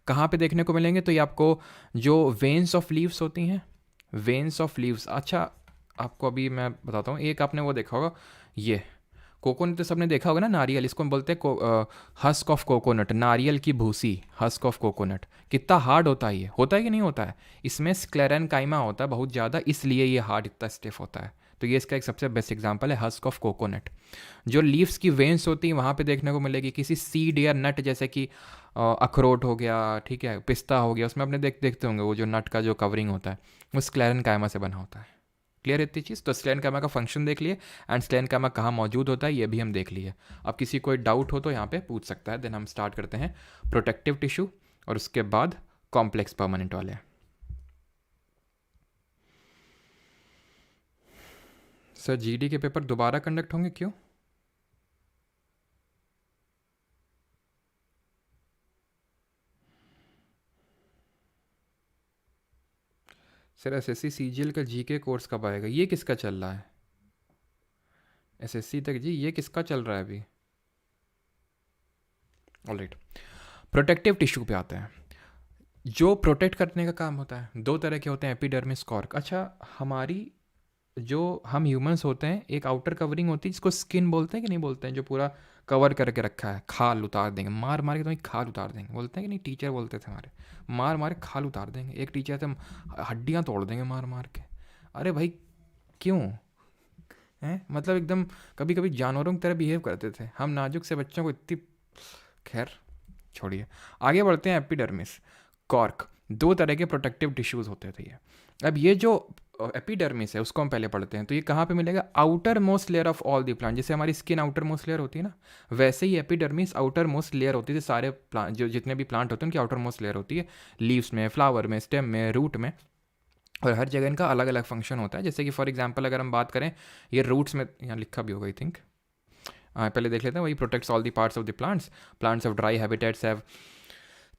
कहाँ पे देखने को मिलेंगे? तो ये आपको जो वेन्स ऑफ लीव्स होती हैं, वेन्स ऑफ लीव्स। अच्छा, आपको अभी मैं बताता हूँ, एक आपने वो देखा होगा, ये कोकोनट तो सबने देखा होगा ना, नारियल, इसको हम बोलते हैं हस्क ऑफ कोकोनट, नारियल की भूसी, हस्क ऑफ कोकोनट। कितना हार्ड होता है ये, होता है कि नहीं होता है? इसमें स्क्लेरेन्काइमा होता है बहुत ज़्यादा, इसलिए ये हार्ड इतना स्टिफ होता है। तो ये इसका एक सबसे बेस्ट एग्जांपल है हस्क ऑफ कोकोनट। जो लीव्स की वेन्स होती हैं वहाँ पे देखने को मिलेगी। किसी सीड या नट, जैसे कि अखरोट हो गया, ठीक है, पिस्ता हो गया, उसमें अपने देखते होंगे वो जो नट का जो कवरिंग होता है वो स्क्लेरेन्काइमा से बना होता है। क्लियर है इतनी चीज़? तो स्क्लेरेन्काइमा का फंक्शन देख लिए, एंड स्क्लेरेन्काइमा कहाँ मौजूद होता है ये भी हम देख लिए। अब किसी कोई डाउट हो तो यहाँ पे पूछ सकता है। देन हम स्टार्ट करते हैं प्रोटेक्टिव टिश्यू और उसके बाद कॉम्प्लेक्स परमानेंट वाले। सर GD के पेपर दोबारा कंडक्ट होंगे, क्यों? सर SSC CGL का GK कोर्स कब आएगा? ये किसका चल रहा है? SSC तक जी, ये किसका चल रहा है अभी? ऑलराइट, प्रोटेक्टिव टिश्यू पे आते हैं। जो प्रोटेक्ट करने का काम होता है, दो तरह के होते हैं, एपिडर्मिस, कॉर्क। अच्छा, हमारी जो हम ह्यूमंस होते हैं एक आउटर कवरिंग होती है जिसको स्किन बोलते हैं कि नहीं बोलते हैं, जो पूरा कवर करके रखा है, खाल उतार देंगे, मार मार के तुम्हें खाल उतार देंगे। बोलते हैं कि नहीं, टीचर बोलते थे हमारे, मार मार के खाल उतार देंगे। एक टीचर थे, हड्डियाँ तोड़ देंगे मार मार के। अरे भाई क्यों हैं, मतलब एकदम कभी कभी जानवरों की तरह बिहेव करते थे हम, नाजुक से बच्चों को इतनी। खैर छोड़िए, आगे बढ़ते हैं। एपिडर्मिस, कॉर्क, दो तरह के प्रोटेक्टिव टिश्यूज़ होते थे ये। अब ये जो एपिडर्मिस है उसको हम पहले पढ़ते हैं। तो ये कहाँ पे मिलेगा? Outer most layer of all the plant. जैसे हमारी स्किन आउटर मोस्ट लेयर होती है ना, वैसे ही एपिडर्मिस आउटर मोस्ट लेयर होती है। सारे प्लांट, जो जितने भी प्लांट होते हैं उनकी आउटर मोस्ट लेयर होती है, लीव्स में, फ्लावर में, स्टेम में, रूट में, और हर जगह इनका अलग अलग फंक्शन होता है। जैसे कि फॉर एग्जांपल अगर हम बात करें, ये रूट्स में, यहाँ लिखा भी होगा आई थिंक, पहले देख लेते हैं। वही protects all the parts of the plants. Plants of dry habitats have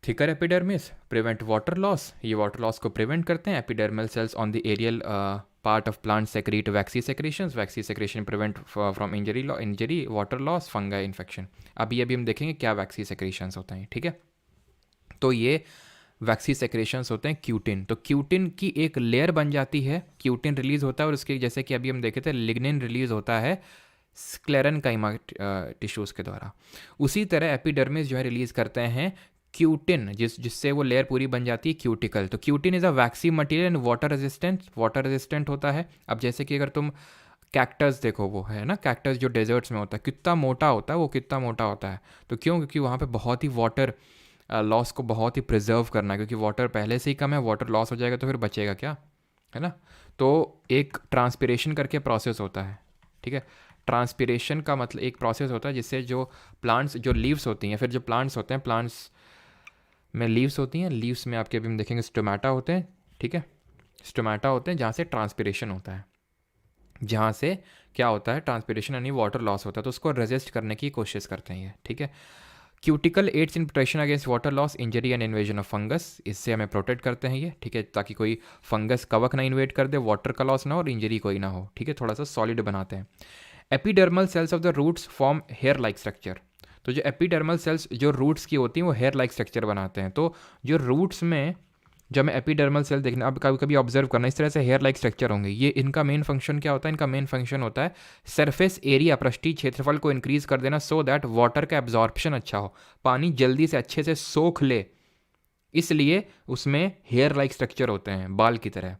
thicker epidermis, prevent water loss, ये वाटर लॉस को प्रिवेंट करते हैं। Epidermal cells on the aerial part of plant secrete waxy secretions, waxy secretion prevent from injury, water loss, fungi infection. अभी हम देखेंगे क्या वैक्सी secretions होते हैं, ठीक है। तो ये वैक्सी सेक्रेशंस होते हैं क्यूटिन। तो क्यूटिन की एक लेयर बन जाती है, क्यूटिन रिलीज होता है, और उसके जैसे कि अभी हम देखे थे लिग्निन रिलीज होता है स्क्लेरेनकाइमा टिश्यूज़ के द्वारा। उसी तरह एपिडर्मिस जो है रिलीज करते हैं क्यूटिन, जिससे वो लेयर पूरी बन जाती है क्यूटिकल। तो cutin is a vaccine material and water resistant होता है। अब जैसे कि अगर तुम कैक्टस देखो, वो है ना, कैक्टस जो डेजर्ट्स में होता है, कितना मोटा होता है वो, कितना मोटा होता है। तो क्यों? क्योंकि वहाँ पे बहुत ही वाटर लॉस को बहुत ही प्रिजर्व करना है, क्योंकि वाटर पहले से ही कम है, वाटर लॉस हो जाएगा तो फिर बचेगा क्या, है ना। तो एक ट्रांसपिरेशन करके प्रोसेस होता है, ठीक है। ट्रांसपिरेशन का मतलब एक प्रोसेस होता है जिससे जो प्लांट्स, जो लीव्स होती हैं, फिर जो प्लांट्स होते हैं, प्लांट्स में लीव्स होती हैं, लीव्स में आपके अभी हम देखेंगे स्टोमेटा होते हैं, ठीक है। स्टोमेटा होते हैं जहाँ से ट्रांसपिरेशन होता है, जहाँ से क्या होता है, ट्रांसपिरेशन यानी वाटर लॉस होता है, तो उसको रेजिस्ट करने की कोशिश करते हैं ये, ठीक है। Cuticle aids in protection against water loss, injury and invasion of fungus, इससे हमें प्रोटेक्ट करते हैं ये, ठीक है, ताकि कोई फंगस कवक ना इन्वेट कर दे, वाटर का लॉस ना हो और इंजरी कोई ना हो, ठीक है, थोड़ा सा सॉलिड बनाते हैं। Epidermal cells of the roots form hair like structure. तो जो एपिडर्मल सेल्स जो रूट्स की होती हैं वो हेयर लाइक स्ट्रक्चर बनाते हैं। तो जो रूट्स में जब हमें एपिडर्मल सेल देखना, अब कभी कभी ऑब्जर्व करना, इस तरह से हेयर लाइक स्ट्रक्चर होंगे। ये इनका मेन फंक्शन क्या होता है? इनका मेन फंक्शन होता है सरफेस एरिया, पृष्ठीय क्षेत्रफल को इंक्रीज कर देना, सो दैट वाटर का एब्जॉर्प्शन अच्छा हो, पानी जल्दी से अच्छे से सोख ले, इसलिए उसमें हेयर लाइक स्ट्रक्चर होते हैं, बाल की तरह,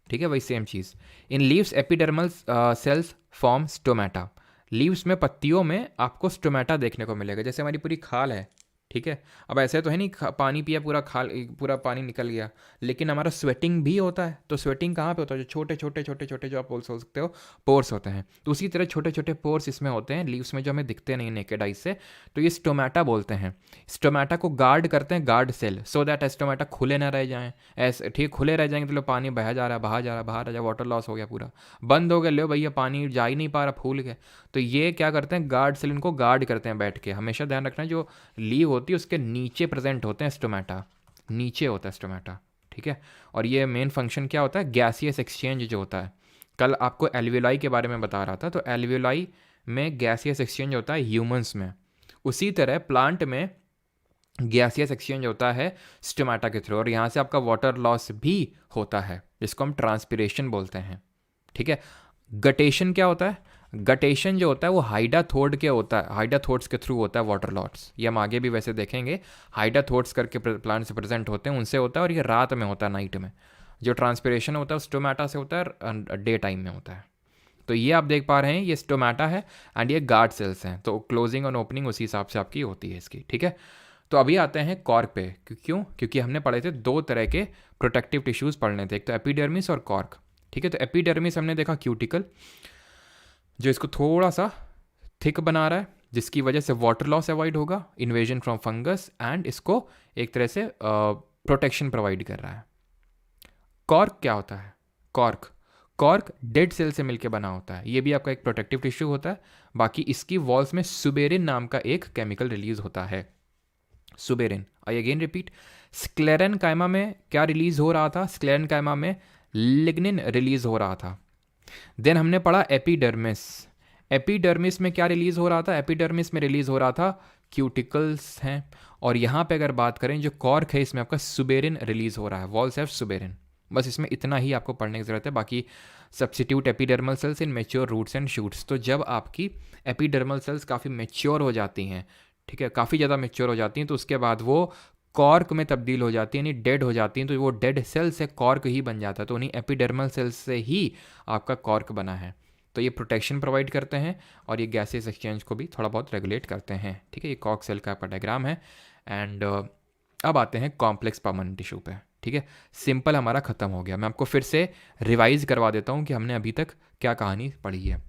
ठीक है। वही same cheese. In leaves epidermal cells form stomata. Leaves में, पत्तियों में आपको स्टोमेटा देखने को मिलेगा। जैसे हमारी पूरी खाल है, ठीक है। अब ऐसे तो है नहीं पानी पिया पूरा खाल, पूरा पानी निकल गया, लेकिन हमारा स्वेटिंग भी होता है। तो स्वेटिंग कहाँ पे होता है? जो छोटे छोटे छोटे छोटे जो आप बोल सकते हो पोर्स होते हैं, तो उसी तरह छोटे छोटे पोर्स इसमें होते हैं लीव्स में, जो हमें दिखते नहीं नेकेड आई से। तो ये स्टोमेटा बोलते हैं। स्टोमेटा को गार्ड करते हैं guard cell, so that stomata खुले ना रह जाएं। ऐसे ठीक खुले रह जाएंगे तो लो पानी बह जा रहा है, बहा जा रहा है, बाहर आ जाए, वाटर लॉस हो गया, पूरा बंद हो गया, लो भैया पानी जा ही नहीं पा रहा, फूल गए। तो ये क्या करते हैं? गार्ड सेल इनको गार्ड करते हैं बैठ के। हमेशा ध्यान रखना, जो लीव होती है उसके नीचे प्रेजेंट होते हैं स्टोमेटा, नीचे होता है स्टोमेटा, ठीक है। और ये मेन फंक्शन क्या होता है? गैसियस एक्सचेंज जो होता है, कल आपको एल्वियोलाई के बारे में बता रहा था, तो एल्वियोलाई में गैसियस एक्सचेंज होता है ह्यूमंस में, उसी तरह प्लांट में गैसियस एक्सचेंज होता है स्टोमेटा के थ्रू, और यहाँ से आपका वाटर लॉस भी होता है, जिसको हम ट्रांसपिरेशन बोलते हैं, ठीक है। गटेशन क्या होता है? गटेशन जो होता है वो हाइडाथोड के होता है, हाइडाथोड्स के थ्रू होता है वाटर लॉस। ये हम आगे भी वैसे देखेंगे, हाइडाथोड्स करके प्लांट से प्रेजेंट होते हैं, उनसे होता है, और ये रात में होता है, नाइट में। जो ट्रांसपिरेशन होता है स्टोमेटा से होता है, डे टाइम में होता है। तो ये आप देख पा रहे हैं, ये स्टोमेटा है एंड ये गार्ड सेल्स हैं। तो क्लोजिंग और ओपनिंग उसी हिसाब से आपकी होती है इसकी, ठीक है। तो अभी आते हैं कॉर्क पे। क्यों? क्योंकि हमने पढ़े थे दो तरह के प्रोटेक्टिव टिश्यूज़ पढ़ने थे, एक तो एपिडर्मिस और कॉर्क, ठीक है। तो एपिडर्मिस हमने देखा क्यूटिकल, जो इसको थोड़ा सा थिक बना रहा है, जिसकी वजह से वाटर लॉस अवॉइड होगा, इन्वेजन फ्रॉम फंगस, एंड इसको एक तरह से प्रोटेक्शन प्रोवाइड कर रहा है। कॉर्क क्या होता है? कॉर्क डेड सेल से मिलकर बना होता है, ये भी आपका एक प्रोटेक्टिव टिश्यू होता है। बाकी इसकी वॉल्स में सुबेरिन नाम का एक केमिकल रिलीज होता है, suberin. I again repeat, sclerenchyma में क्या रिलीज हो रहा था? स्क्लेरेनकाइमा में लिग्निन रिलीज हो रहा था। देन हमने पढ़ा एपिडर्मिस। एपिडर्मिस में क्या रिलीज हो रहा था? एपिडर्मिस में रिलीज हो रहा था क्यूटिकल्स हैं। और यहाँ पे अगर बात करें जो कॉर्क है, इसमें आपका सुबेरिन रिलीज हो रहा है, वॉल्स हैव सुबेरिन, बस इसमें इतना ही आपको पढ़ने की ज़रूरत है। बाकी substitute epidermal cells in mature roots and shoots, तो जब आपकी एपिडर्मल सेल्स काफ़ी मेच्योर हो जाती हैं, ठीक है, काफ़ी ज़्यादा मेच्योर हो जाती हैं, तो उसके बाद वो कॉर्क में तब्दील हो जाती हैं, यानी डेड हो जाती हैं, तो वो डेड सेल से कॉर्क ही बन जाता है। तो उन्हीं एपिडर्मल सेल्स से ही आपका कॉर्क बना है। तो ये प्रोटेक्शन प्रोवाइड करते हैं और ये गैसेस एक्सचेंज को भी थोड़ा बहुत रेगुलेट करते हैं, ठीक है। ये कॉर्क सेल का आपका डायग्राम है। एंड अब आते हैं कॉम्प्लेक्स परमानेंट टिश्यू पे, ठीक है। सिंपल हमारा ख़त्म हो गया। मैं आपको फिर से रिवाइज करवा देता हूँ कि हमने अभी तक क्या कहानी पढ़ी है।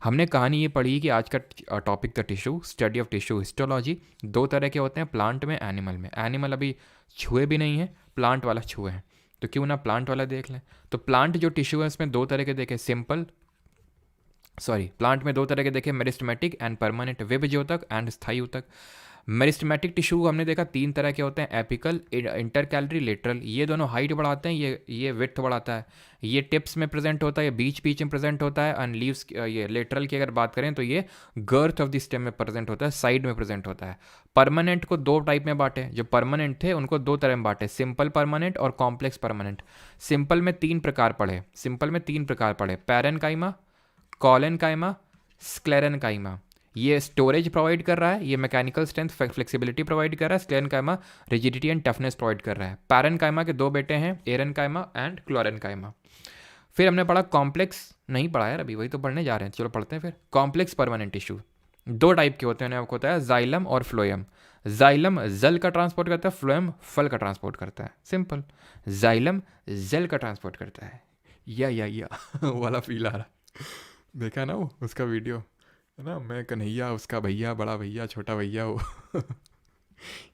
हमने कहानी ये पढ़ी कि आज का टॉपिक था tissue, study of tissue histology. दो तरह के होते हैं, प्लांट में, एनिमल में। एनिमल अभी छुए भी नहीं है, प्लांट वाला छुए हैं, तो क्यों ना प्लांट वाला देख लें। तो प्लांट जो टिश्यू है उसमें दो तरह के देखे, प्लांट में दो तरह के देखे, मेरिस्टेमेटिक एंड परमानेंट, विभज्योतक एंड स्थायी ऊतक। मेरिस्टेमेटिक टिश्यू हमने देखा तीन तरह के होते हैं, एपिकल, इंटरकैलरी, लेटरल। ये दोनों हाइट बढ़ाते हैं, ये विड्थ बढ़ाता है। ये टिप्स में प्रेजेंट होता है, ये बीच बीच में प्रेजेंट होता है। एंड लीव्स, ये लेटरल की अगर बात करें तो ये गर्थ ऑफ द स्टेम में प्रेजेंट होता है, साइड में प्रेजेंट होता है। परमानेंट को दो टाइप में बांटे, जो परमानेंट थे उनको दो तरह में बांटे, सिंपल परमानेंट और कॉम्प्लेक्स परमानेंट। सिंपल में तीन प्रकार पढ़े, पैरेनकाइमा, कॉलेनकाइमा, स्क्लेरेनकाइमा। ये स्टोरेज प्रोवाइड कर रहा है, ये मैकेनिकल स्ट्रेंथ फ्लेक्सिबिलिटी प्रोवाइड कर रहा है। Sclerenchyma rigidity and toughness provide कर रहा है। पैरेनकाइमा के दो बेटे हैं, एरेनकाइमा एंड क्लोरेनकाइमा। फिर हमने पढ़ा कॉम्प्लेक्स, नहीं पढ़ा यार अभी, वही तो पढ़ने जा रहे हैं, चलो पढ़ते हैं फिर। कॉम्प्लेक्स परमानेंट टिश्यू दो टाइप के होते हैं, आपको होता है जाइलम और फ्लोएम। जाइलम जल का ट्रांसपोर्ट करता है, फ्लोएम फल का ट्रांसपोर्ट करता है। सिंपल, जाइलम जल का ट्रांसपोर्ट करता है, या वाला फील आ रहा। देखा ना वो उसका वीडियो, है ना, मैं कन्हैया, उसका भैया, बड़ा भैया, छोटा भैया, वो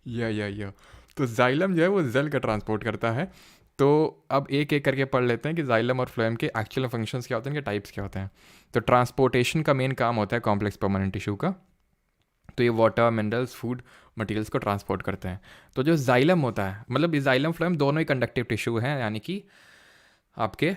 या तो जाइलम जो है वो जल का ट्रांसपोर्ट करता है। तो अब एक एक करके पढ़ लेते हैं कि जाइलम और फ्लोएम के एक्चुअल फंक्शंस क्या होते हैं, इनके टाइप्स क्या होते हैं। तो ट्रांसपोर्टेशन का मेन काम होता है कॉम्प्लेक्स परमानेंट टिश्यू का। तो ये वाटर, मिनरल्स, फूड मटेरियल्स को ट्रांसपोर्ट करते हैं। तो जो जाइलम होता है, मतलब ये जाइलम फ्लोएम दोनों ही कंडक्टिव टिश्यू हैं, यानी कि आपके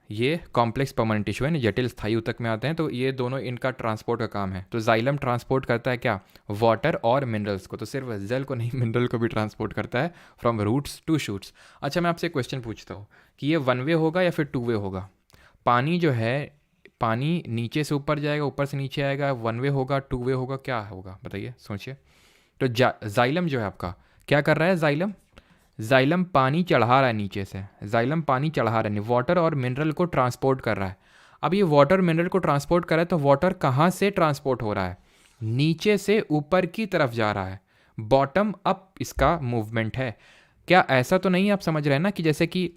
ये कॉम्प्लेक्स परमानेंट टिश्यू है, जटिल स्थायी ऊतक में आते हैं। तो ये दोनों इनका ट्रांसपोर्ट का काम है। तो जाइलम ट्रांसपोर्ट करता है क्या, वाटर और मिनरल्स को, तो सिर्फ जल को नहीं, मिनरल को भी ट्रांसपोर्ट करता है फ्रॉम रूट्स टू शूट्स। अच्छा, मैं आपसे एक क्वेश्चन पूछता हूँ कि ये वन वे होगा या फिर टू वे होगा। पानी जो है, पानी नीचे से ऊपर जाएगा, ऊपर से नीचे आएगा, वन वे होगा, टू वे होगा, क्या होगा बताइए, सोचिए। तो जाइलम जो है आपका क्या कर रहा है, जाइलम पानी चढ़ा रहा है नीचे से, जाइलम पानी चढ़ा रहा है, वाटर और मिनरल को ट्रांसपोर्ट कर रहा है। अब ये वाटर मिनरल को ट्रांसपोर्ट कर रहा है, तो वाटर कहाँ से ट्रांसपोर्ट हो रहा है, नीचे से ऊपर की तरफ जा रहा है, बॉटम अप इसका मूवमेंट है। क्या ऐसा तो नहीं आप समझ रहे हैं ना कि जैसे कि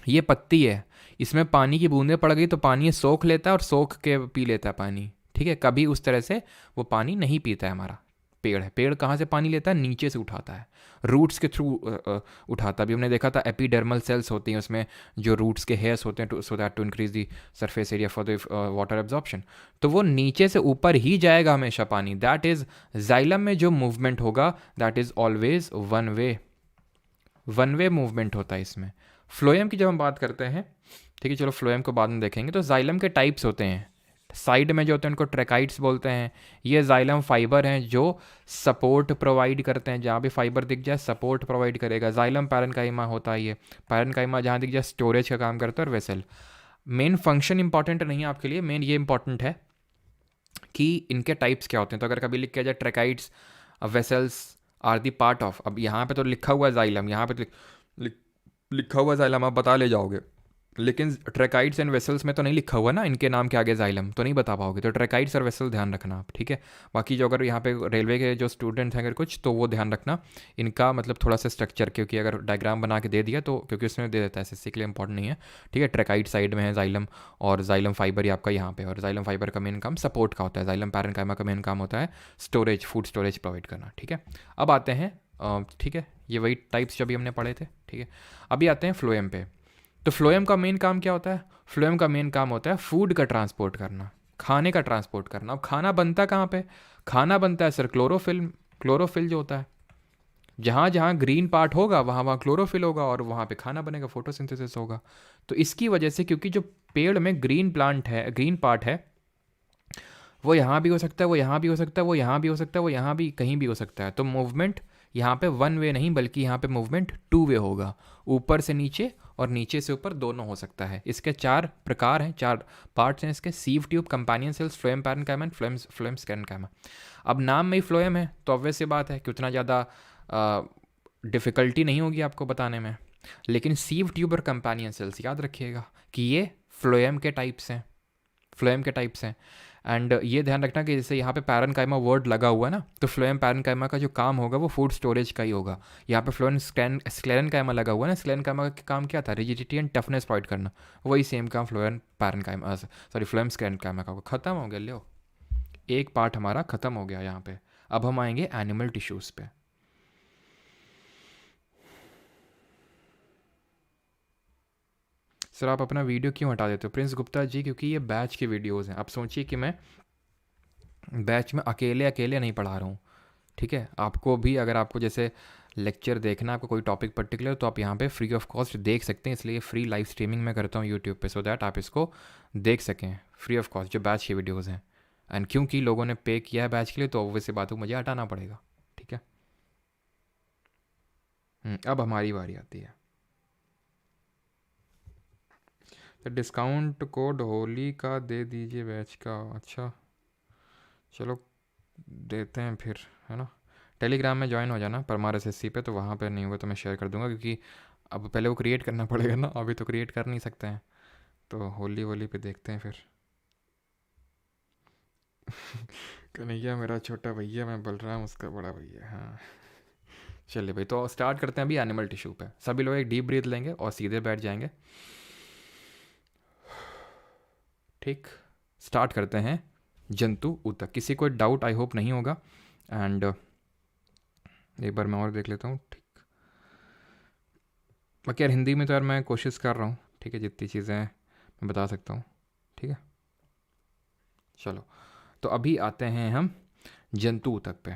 ये पत्ती है, इसमें पानी की बूंदें पड़ गई तो पानी ये सोख लेता है और सोख के पी लेता है पानी, ठीक है। कभी उस तरह से वो पानी नहीं पीता है। हमारा पेड़ है, पेड़ कहाँ से पानी लेता है, नीचे से उठाता है, रूट्स के थ्रू उठाता है। अभी हमने देखा था एपिडर्मल सेल्स होती हैं, उसमें जो रूट्स के हेयर्स होते हैं, so that to increase the surface area for the water absorption. तो वो नीचे से ऊपर ही जाएगा हमेशा पानी। दैट इज जाइलम में जो मूवमेंट होगा that is always one way movement होता है इसमें। फ्लोएम की जब हम बात करते हैं, ठीक है, चलो फ्लोएम को बाद में देखेंगे। तो जाइलम के टाइप्स होते हैं, साइड में जो होते हैं उनको ट्रैकाइड्स बोलते हैं। ये जाइलम फाइबर हैं जो सपोर्ट प्रोवाइड करते हैं, जहाँ भी फाइबर दिख जाए सपोर्ट प्रोवाइड करेगा। जाइलम पैरेनकाइमा होता है, ये पैरेनकाइमा जहाँ दिख जाए स्टोरेज का काम करता है। और वेसल, मेन फंक्शन इंपॉर्टेंट नहीं है आपके लिए, मेन ये इंपॉर्टेंट है कि इनके टाइप्स क्या होते हैं। तो अगर कभी लिख के जाए tracheids vessels are the part of, अब यहाँ पे तो लिखा हुआ है जाइलम, यहाँ पे तो लिखा हुआ जाइलम, आप बता ले जाओगे, लेकिन ट्रैकाइड्स एंड वेसल्स में तो नहीं लिखा हुआ ना, इनके नाम के आगे जाइलम, तो नहीं बता पाओगे। तो ट्रैकाइड्स और वेसल ध्यान रखना आप, ठीक है। बाकी जो अगर यहाँ पे रेलवे के जो स्टूडेंट हैं अगर कुछ, तो वो ध्यान रखना इनका मतलब थोड़ा सा स्ट्रक्चर, क्योंकि अगर डायग्राम बना के दे दिया तो, क्योंकि उसमें दे देता है, एसएससी के लिए इंपॉर्टेंट नहीं है, ठीक है। ट्रैकाइड साइड में है जाइलम, और जाइलम फाइबर आपका यहाँ पे, और जाइलम फाइबर का मेन काम सपोर्ट का होता है। जाइलम पैरेनकाइमा का मेन काम होता है स्टोरेज, फूड स्टोरेज प्रोवाइड करना, ठीक है। अब आते हैं ठीक है, ये वही टाइप्स जो अभी हमने पढ़े थे, ठीक है। अभी आते हैं फ्लोएम पे। तो फ्लोएम का मेन काम क्या होता है, फ्लोएम का मेन काम होता है फूड का ट्रांसपोर्ट करना, खाने का ट्रांसपोर्ट करना। अब खाना बनता कहाँ पे, खाना बनता है सर क्लोरोफिल जो होता है, जहाँ जहाँ ग्रीन पार्ट होगा वहाँ वहाँ क्लोरोफिल होगा, और वहाँ पे खाना बनेगा, फोटोसिंथेसिस होगा। तो इसकी वजह से, क्योंकि जो पेड़ में ग्रीन पार्ट है, वो यहाँ भी हो सकता है, वो यहाँ भी हो सकता है, वो यहाँ भी हो सकता है, वो यहाँ भी कहीं भी हो सकता है। तो मूवमेंट यहाँ पे वन वे नहीं, बल्कि यहाँ पे मूवमेंट टू वे होगा, ऊपर से नीचे और नीचे से ऊपर दोनों हो सकता है। इसके 4 प्रकार हैं, 4 पार्ट्स हैं इसके, sieve tube, companion cells, phloem parenchyma and phloem sclerenchyma. अब नाम में ही फ्लोएम है तो ऑब्वियस सी बात है कि उतना ज़्यादा डिफ़िकल्टी नहीं होगी आपको बताने में। लेकिन सीव ट्यूब और कंपेनियन सेल्स याद रखिएगा कि ये फ्लोएम के टाइप्स हैं, फ्लोएम के टाइप्स हैं। एंड ये ध्यान रखना कि जैसे यहाँ पे पैरेन्काइमा वर्ड लगा हुआ है ना, तो फ्लोएम पैरेन्काइमा का जो काम होगा वो फूड स्टोरेज का ही होगा। यहाँ पे फ्लोएम स्क्लेरेन्काइमा लगा हुआ है ना, स्क्लेरेन्काइमा का काम क्या था, रिजिडिटी एंड टफनेस प्रोवाइड करना, वही सेम काम phloem parenchyma sorry phloem sclerenchyma का होगा। खत्म हो गया, लो एक पार्ट हमारा खत्म हो गया यहाँ पे। अब हम आएंगे एनिमल टिश्यूज़ पे। सर आप अपना वीडियो क्यों हटा देते हो प्रिंस गुप्ता जी? क्योंकि ये बैच के वीडियोस हैं। आप सोचिए कि मैं बैच में अकेले अकेले नहीं पढ़ा रहा हूँ, ठीक है। आपको भी अगर आपको जैसे लेक्चर देखना, आपको कोई टॉपिक पर्टिकुलर, तो आप यहाँ पे फ्री ऑफ कॉस्ट देख सकते हैं। इसलिए फ्री लाइव स्ट्रीमिंग मैं करता हूँ यूट्यूब पे, सो दैट आप इसको देख सकें फ्री ऑफ कॉस्ट, जो बैच के वीडियोज़ हैं। एंड क्योंकि लोगों ने पे किया है बैच के लिए, तो वैसे बात को मुझे हटाना पड़ेगा, ठीक है। अब हमारी बारी आती है। तो डिस्काउंट कोड होली का दे दीजिए बैच का। अच्छा चलो देते हैं फिर, है ना। टेलीग्राम में ज्वाइन हो जाना परमार SSC पे, तो वहाँ पे नहीं होगा तो मैं शेयर कर दूंगा, क्योंकि अब पहले वो क्रिएट करना पड़ेगा ना, अभी तो क्रिएट कर नहीं सकते हैं। तो होली वोली पे देखते हैं फिर। कन्हैया मेरा छोटा भैया, मैं बलराम उसका बड़ा भैया। हाँ चलिए भाई, तो स्टार्ट करते हैं अभी एनिमल टिश्यू पे। सभी लोग एक डीप ब्रीथ लेंगे और सीधे बैठ जाएंगे। ठीक, स्टार्ट करते हैं जंतु ऊतक। किसी को डाउट आई होप नहीं होगा। एंड एक बार मैं और देख लेता हूँ, ठीक। बाकी यार हिंदी में तो यार मैं कोशिश कर रहा हूँ, ठीक है, जितनी चीज़ें मैं बता सकता हूँ, ठीक है। चलो तो अभी आते हैं हम जंतु ऊतक पे,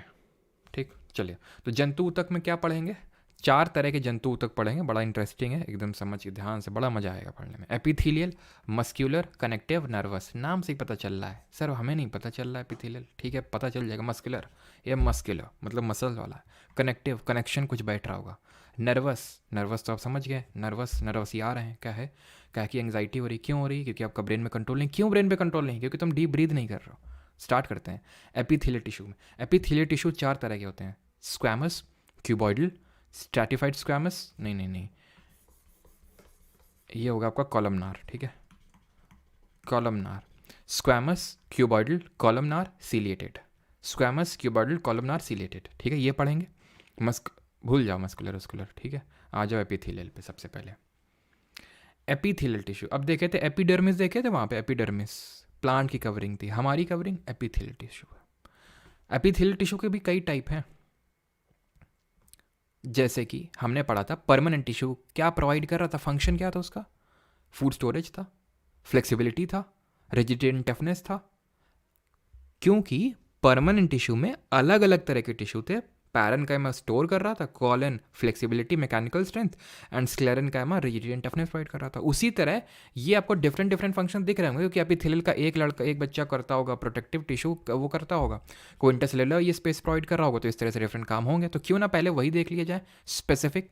ठीक। चलिए, तो जंतु ऊतक में क्या पढ़ेंगे? 4 तरह के जंतु ऊतक पढ़ेंगे। बड़ा इंटरेस्टिंग है, एकदम समझिए ध्यान से, बड़ा मजा आएगा पढ़ने में। Epithelial, muscular, connective, nervous. नाम से ही पता चल रहा है सर, हमें नहीं पता चल रहा है एपिथेलियल, ठीक है, पता चल जाएगा। मस्कुलर, ये मस्कुलर मतलब मसल वाला है। कनेक्टिव, कनेक्शन कुछ बैठ रहा होगा। नर्वस, नर्वस तो आप समझ गए, नर्वस नर्वस ही आ रहे हैं, क्या है, क्या की एंग्जाइटी हो रही, क्यों हो रही है? क्योंकि आपका ब्रेन में कंट्रोल नहीं। क्यों ब्रेन पे कंट्रोल नहीं? क्योंकि तुम डीप ब्रीथ नहीं कर रहे हो। स्टार्ट करते हैं एपिथेलियल टिश्यू में। एपिथेलियल टिश्यू 4 तरह के होते हैं, स्क्वैमस, क्यूबॉइडल, स्ट्रैटिफाइड स्क्वैमस, नहीं, ये होगा आपका कॉलमनार, ठीक है, columnar. Squamous, cuboidal, columnar, ciliated. Squamous, cuboidal, columnar, ciliated, ठीक है, ये पढ़ेंगे। भूल जाओ मस्कुलर अस्कुलर, ठीक है। आ जाओ एपिथेलियल पे। सबसे पहले एपिथेलियल टिश्यू, अब देखे थे एपिडर्मिस, देखे थे वहाँ पे एपिडर्मिस प्लांट की कवरिंग थी, हमारी कवरिंग एपिथेलियल टिश्यू है। एपिथेलियल टिश्यू के भी कई टाइप हैं, जैसे कि हमने पढ़ा था परमानेंट टिश्यू क्या प्रोवाइड कर रहा था, फंक्शन क्या था उसका? फूड स्टोरेज था, फ्लेक्सिबिलिटी था, रिजिडिटी एंड टफनेस था। क्योंकि परमानेंट टिश्यू में अलग अलग तरह के टिश्यू थे। पैरेन्काइमा स्टोर कर रहा था, colon flexibility mechanical strength, and sclerenchyma rigidity and toughness provide कर रहा था। उसी तरह ये आपको डिफरेंट डिफरेंट फंक्शन दिख रहे होंगे, क्योंकि एपिथेलियल का एक लड़का एक बच्चा करता होगा, प्रोटेक्टिव टिश्यू वो करता होगा, कोई इंटरसेलुलर ये स्पेस प्रोवाइड कर रहा होगा, तो इस तरह से डिफरेंट काम होंगे। तो क्यों ना पहले वही देख लिया जाए स्पेसिफिक।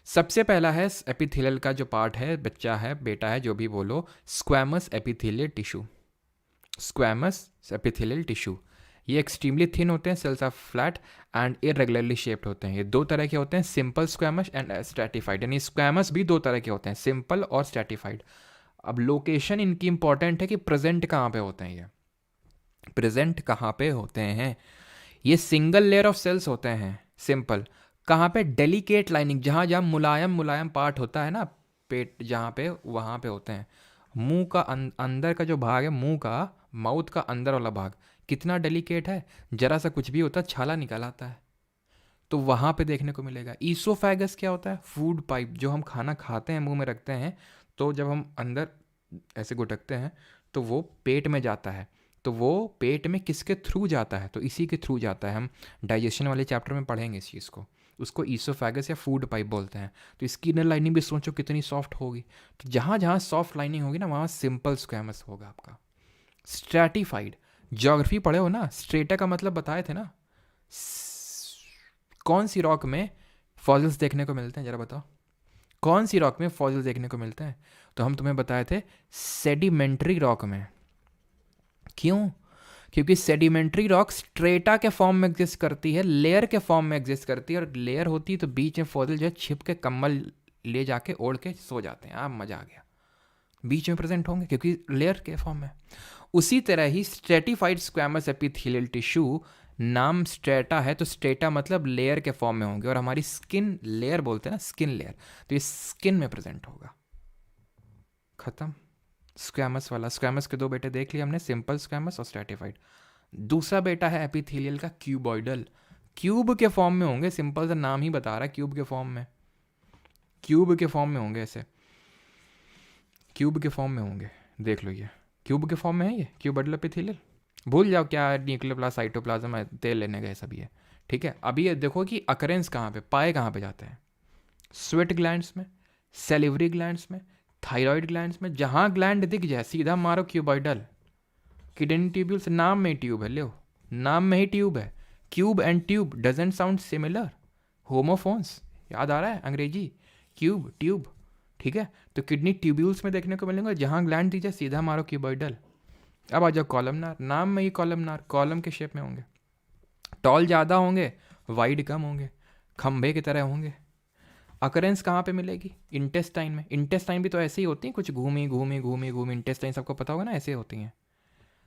सबसे पहला है एपिथेलियल का जो पार्ट है, बच्चा है, बेटा है, जो भी बोलो, squamous epithelial tissue. Squamous epithelial tissue, ये एक्सट्रीमली थिन होते हैं, cells are flat and irregularly shaped होते हैं। ये 2 तरह के होते हैं, सिंपल स्क्वैमस एंड स्ट्रैटिफाइड। यानी स्क्वैमस भी 2 तरह के होते हैं, सिंपल और स्ट्रैटिफाइड। अब लोकेशन इनकी इंपॉर्टेंट है कि प्रेजेंट कहाँ पे होते हैं, ये प्रेजेंट कहाँ पे होते हैं। ये सिंगल लेयर ऑफ सेल्स होते हैं, सिंपल। कहाँ पे? डेलिकेट लाइनिंग, जहाँ जहाँ मुलायम मुलायम पार्ट होता है ना, पेट जहाँ पे, वहाँ पे होते हैं। मुंह का अंदर का जो भाग है, मुंह का, माउथ का अंदर वाला भाग कितना डेलिकेट है, जरा सा कुछ भी होता है छाला निकल आता है, तो वहाँ पे देखने को मिलेगा। ईसोफेगस क्या होता है? फूड पाइप, जो हम खाना खाते हैं मुंह में रखते हैं, तो जब हम अंदर ऐसे घुटकते हैं तो वो पेट में जाता है। तो वो पेट में किसके थ्रू जाता है? तो इसी के थ्रू जाता है। हम डाइजेशन वाले चैप्टर में पढ़ेंगे इस चीज़ को। उसको ईसोफेगस या फूड पाइप बोलते हैं। तो इसकी इनर लाइनिंग भी सोचो कितनी सॉफ्ट होगी। तो जहाँ जहाँ सॉफ्ट लाइनिंग होगी ना, वहाँ सिंपल स्क्वैमस होगा आपका। स्ट्रैटिफाइड, ज्योग्राफी पढ़े हो ना, स्ट्रेटा का मतलब बताए थे ना, कौन सी रॉक में फॉसिल्स देखने को मिलते हैं, जरा बताओ। कौन सी रॉक में फॉसिल देखने को मिलते हैं? तो हम तुम्हें बताए थे सेडिमेंट्री रॉक में। क्यों? क्योंकि सेडिमेंट्री रॉक स्ट्रेटा के फॉर्म में एग्जिस्ट करती है, लेयर के फॉर्म में एग्जिस्ट करती है, और लेयर होती है तो बीच में फॉसिल जो है छिप के कंबल ले जाके ओढ़ के सो जाते हैं। मजा आ गया, बीच में प्रेजेंट होंगे क्योंकि लेयर के फॉर्म में। उसी तरह ही स्ट्रेटिफाइड स्क्वैमस एपिथेलियल टिश्यू, नाम स्ट्रेटा है तो स्ट्रेटा मतलब लेयर के फॉर्म में होंगे, और हमारी स्किन लेयर बोलते हैं ना, स्किन लेयर, तो ये स्किन में प्रेजेंट होगा। खत्म। स्क्वैमस वाला, स्क्वैमस के दो बेटे देख लिए हमने, सिंपल स्क्वैमस और स्ट्रेटिफाइड। दूसरा बेटा है एपिथेलियल का क्यूबॉइडल, क्यूब के फॉर्म में होंगे, सिंपल सा नाम ही बता रहा है क्यूब के फॉर्म में, क्यूब के फॉर्म में होंगे, ऐसे क्यूब के फॉर्म में होंगे। देख लो ये क्यूब के फॉर्म में है, ये क्यूबॉइडल एपिथेलियल। भूल जाओ क्या न्यूक्लियोप्लास्ट, साइटोप्लाज्म, तेल लेने गए सब ये, ठीक है। अभी ये देखो कि अकरेंस कहाँ पे, पाए कहाँ पे जाते हैं? स्वेट ग्लैंड्स में, सेलिवरी ग्लैंड्स में, थायराइड ग्लैंड्स में, जहाँ ग्लैंड दिख जाए सीधा मारो क्यूबॉइडल। किडनी ट्यूब्यूल्स, नाम में ही ट्यूब है, लो नाम में ही ट्यूब है। Cube and tube doesn't sound similar, homophones, याद आ रहा है अंग्रेजी, क्यूब ट्यूब, ठीक है। तो किडनी ट्यूब्यूल्स में देखने को मिलेंगे, जहाँ ग्लैंड दिख जाए सीधा मारो क्यूबॉइडल। अब आ जाओ कॉलमनार, नाम में ही कॉलमनार, कॉलम के शेप में होंगे, टॉल ज़्यादा होंगे, वाइड कम होंगे, खंभे की तरह होंगे। अकरेंस कहाँ पे मिलेगी? इंटेस्टाइन में। इंटेस्टाइन भी तो ऐसे ही होती हैं, कुछ घूमी घूमी घूमी घूमी, इंटेस्टाइन सबको पता होगा ना, ऐसे होती हैं।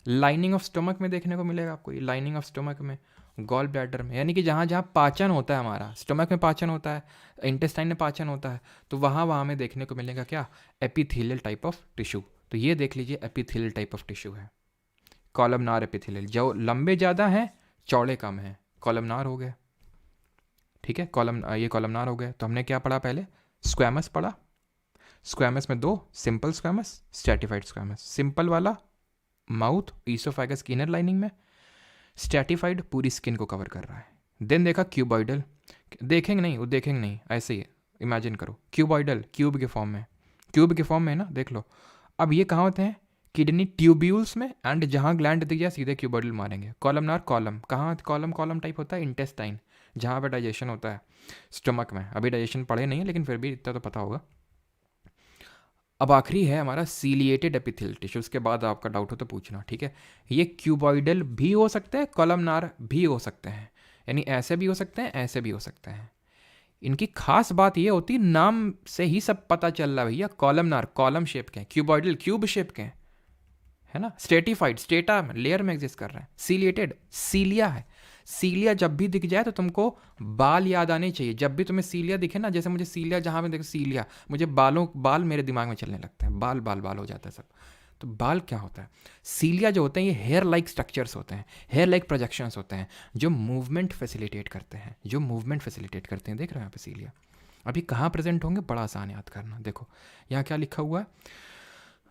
लाइनिंग ऑफ स्टमक में देखने को मिलेगा आपको, ये लाइनिंग ऑफ स्टमक में, गॉल ब्लैडर में, यानी कि जहाँ जहाँ पाचन होता है हमारा, स्टमक में पाचन होता है, इंटेस्टाइन में पाचन होता है, तो वहाँ वहाँ में देखने को मिलेगा क्या? Epithelial type of tissue. तो ये देख लीजिए एपिथेलियल टाइप ऑफ टिश्यू है, कॉलमनार एपिथेलियल। जो लंबे ज़्यादा हैं, चौड़े कम हैं, कॉलमनार हो गए, ठीक है। ये कॉलमनार हो गए। तो हमने क्या पढ़ा पहले? स्क्वैमस पढ़ा। स्क्वैमस में दो, simple squamous, stratified squamous. Simple वाला माउथ, ईसोफेगस की इनर लाइनिंग में, स्ट्रैटिफाइड पूरी स्किन को कवर कर रहा है। देन देखा क्यूबॉइडल, देखेंगे नहीं, वो देखेंगे नहीं, ऐसे ही इमेजिन करो, क्यूबॉइडल क्यूब के फॉर्म में, क्यूब के फॉर्म में है ना, देख लो। अब ये कहाँ होते हैं? किडनी ट्यूब्यूल्स में, एंड जहाँ ग्लैंड दिख जाए सीधे क्यूबॉइडल मारेंगे। कॉलमनार, कॉलम कहाँ, कॉलम कॉलम टाइप होता है इंटेस्टाइन, जहाँ पे डाइजेशन होता है, स्टमक में। अभी डाइजेशन पढ़े नहीं है लेकिन फिर भी इतना तो पता होगा। अब आखिरी है हमारा सीलिएटेड एपिथेलियल टिश्यू, उसके बाद आपका डाउट हो तो पूछना, ठीक है। ये क्यूबॉइडल भी हो सकते हैं, कॉलमनार भी हो सकते हैं, यानी ऐसे भी हो सकते हैं, ऐसे भी हो सकते हैं। इनकी खास बात ये होती है, नाम से ही सब पता चल रहा है भैया, कॉलमनार कॉलम शेप के हैं, क्यूबॉइडल क्यूब शेप के हैं, है ना। स्ट्रेटिफाइड स्ट्रेटा लेयर में एग्जिस्ट कर रहा है, सीलिएटेड सीलिया है। सीलिया जब भी दिख जाए तो तुमको बाल याद आने चाहिए। जब भी तुम्हें सीलिया दिखे ना, जैसे मुझे सीलिया, जहाँ में देखो सीलिया, मुझे बाल मेरे दिमाग में चलने लगते हैं, बाल बाल बाल हो जाता है सब। तो बाल क्या होता है? सीलिया जो होते हैं ये हेयर लाइक स्ट्रक्चर्स होते हैं, हेयर लाइक प्रोजेक्शंस होते हैं, जो मूवमेंट फैसिलिटेट करते हैं, जो मूवमेंट फैसिलिटेट करते हैं। देख रहे हो यहाँ पे सीलिया अभी कहाँ प्रेजेंट होंगे? बड़ा आसान याद करना। देखो यहाँ क्या लिखा हुआ है,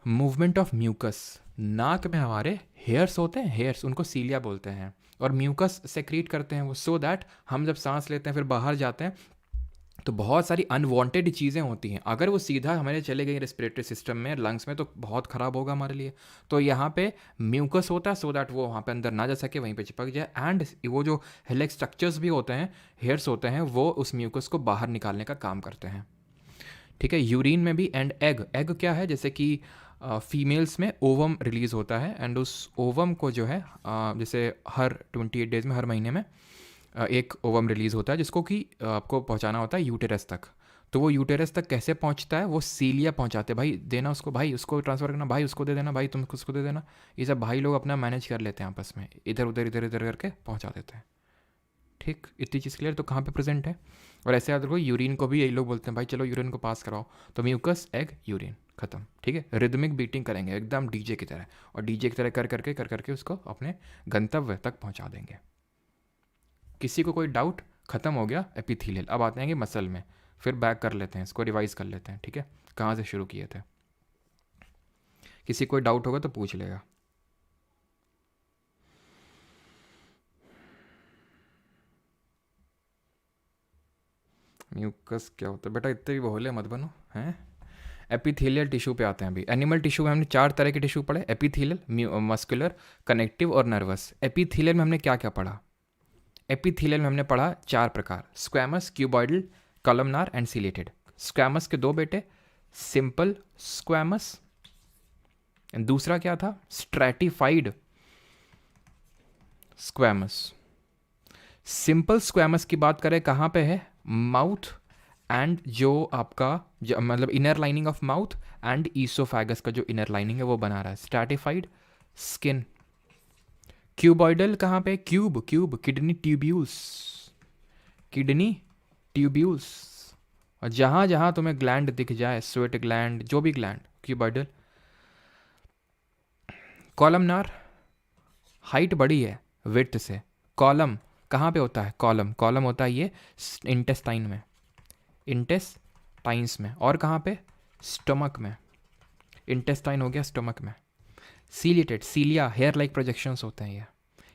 मूवमेंट ऑफ म्यूकस। नाक में हमारे हेयर्स होते हैं, हेयर्स, उनको सीलिया बोलते हैं, और म्यूकस सेक्रीट करते हैं वो, सो दैट हम जब सांस लेते हैं फिर बाहर जाते हैं तो बहुत सारी अनवांटेड चीज़ें होती हैं। अगर वो सीधा हमारे चले गई रेस्पिरेटरी सिस्टम में, लंग्स में, तो बहुत ख़राब होगा हमारे लिए। तो यहाँ पे म्यूकस होता है, सो दैट वो वहाँ पे अंदर ना जा सके, वहीं पे चिपक जाए। एंड वो जो हेलेक स्ट्रक्चर्स भी होते हैं, हेयर्स होते हैं, वो उस म्यूकस को बाहर निकालने का काम करते हैं, ठीक है। यूरिन में भी। एंड एग, एग क्या है? जैसे कि फीमेल्स में ओवम रिलीज़ होता है, एंड उस ओवम को जो है जैसे हर 28 डेज़ में, हर महीने में एक ओवम रिलीज़ होता है, जिसको कि आपको पहुंचाना होता है यूटेरस तक। तो वो यूटेरस तक कैसे पहुंचता है? वो सीलिया पहुंचाते हैं, भाई देना उसको, भाई उसको ट्रांसफ़र करना, भाई उसको दे देना, भाई तुम उसको दे देना। ये सब भाई लोग अपना मैनेज कर लेते हैं आपस में, इधर उधर इधर इधर करके पहुँचा देते हैं, ठीक। इतनी चीज़ क्लियर? तो कहाँ पे प्रेजेंट है? और ऐसे याद रखो, यूरिन को भी यही लोग बोलते हैं, भाई चलो यूरिन को पास कराओ, तो म्यूकस, एग, यूरिन, खत्म, ठीक है। रिदमिक बीटिंग करेंगे एकदम डीजे की तरह, और डीजे की तरह कर करके उसको अपने गंतव्य तक पहुंचा देंगे। किसी को कोई डाउट? खत्म हो गया एपिथेलियल। अब आते हैं कि मसल में, फिर बैक कर लेते हैं, इसको रिवाइज कर लेते हैं, ठीक है, कहाँ से शुरू किए थे। किसी कोई डाउट होगा तो पूछ लेगा। म्यूकस क्या होता है बेटा? इतने भी भोले मत बनो, हैं। एपिथेलियल टिश्यू पे आते हैं अभी। एनिमल टिश्यू में हमने 4 तरह के टिश्यू पढ़े, एपिथेलियल, मस्कुलर, कनेक्टिव और नर्वस। एपिथेलियल में हमने क्या क्या पढ़ा? एपिथेलियल में हमने पढ़ा 4 प्रकार, squamous, cuboidal, columnar and ciliated. Squamous के दो बेटे, सिंपल स्क्वैमस, दूसरा क्या था, स्ट्रैटिफाइड स्क्वैमस। सिंपल स्क्वैमस की बात करें कहाँ पे है, माउथ एंड जो आपका मतलब inner lining of mouth and oesophagus का जो इनर लाइनिंग है वो बना रहा है। Stratified skin. क्यूबॉइडल कहाँ पे, cube cube kidney tubules, kidney tubules. और जहाँ जहाँ तुम्हें ग्लैंड दिख जाए, स्वेट ग्लैंड, जो भी ग्लैंड, क्यूबॉइडल। कॉलमनार, हाइट बड़ी है विड्थ से। कॉलम कहाँ पे होता है, कॉलम, कॉलम होता है ये इंटेस्टाइन में, इंटेस्टाइन्स में। और कहाँ पे, स्टमक में। इंटेस्टाइन हो गया स्टमक में। सीलिएटेड, सीलिया हेयर लाइक प्रोजेक्शंस होते हैं, ये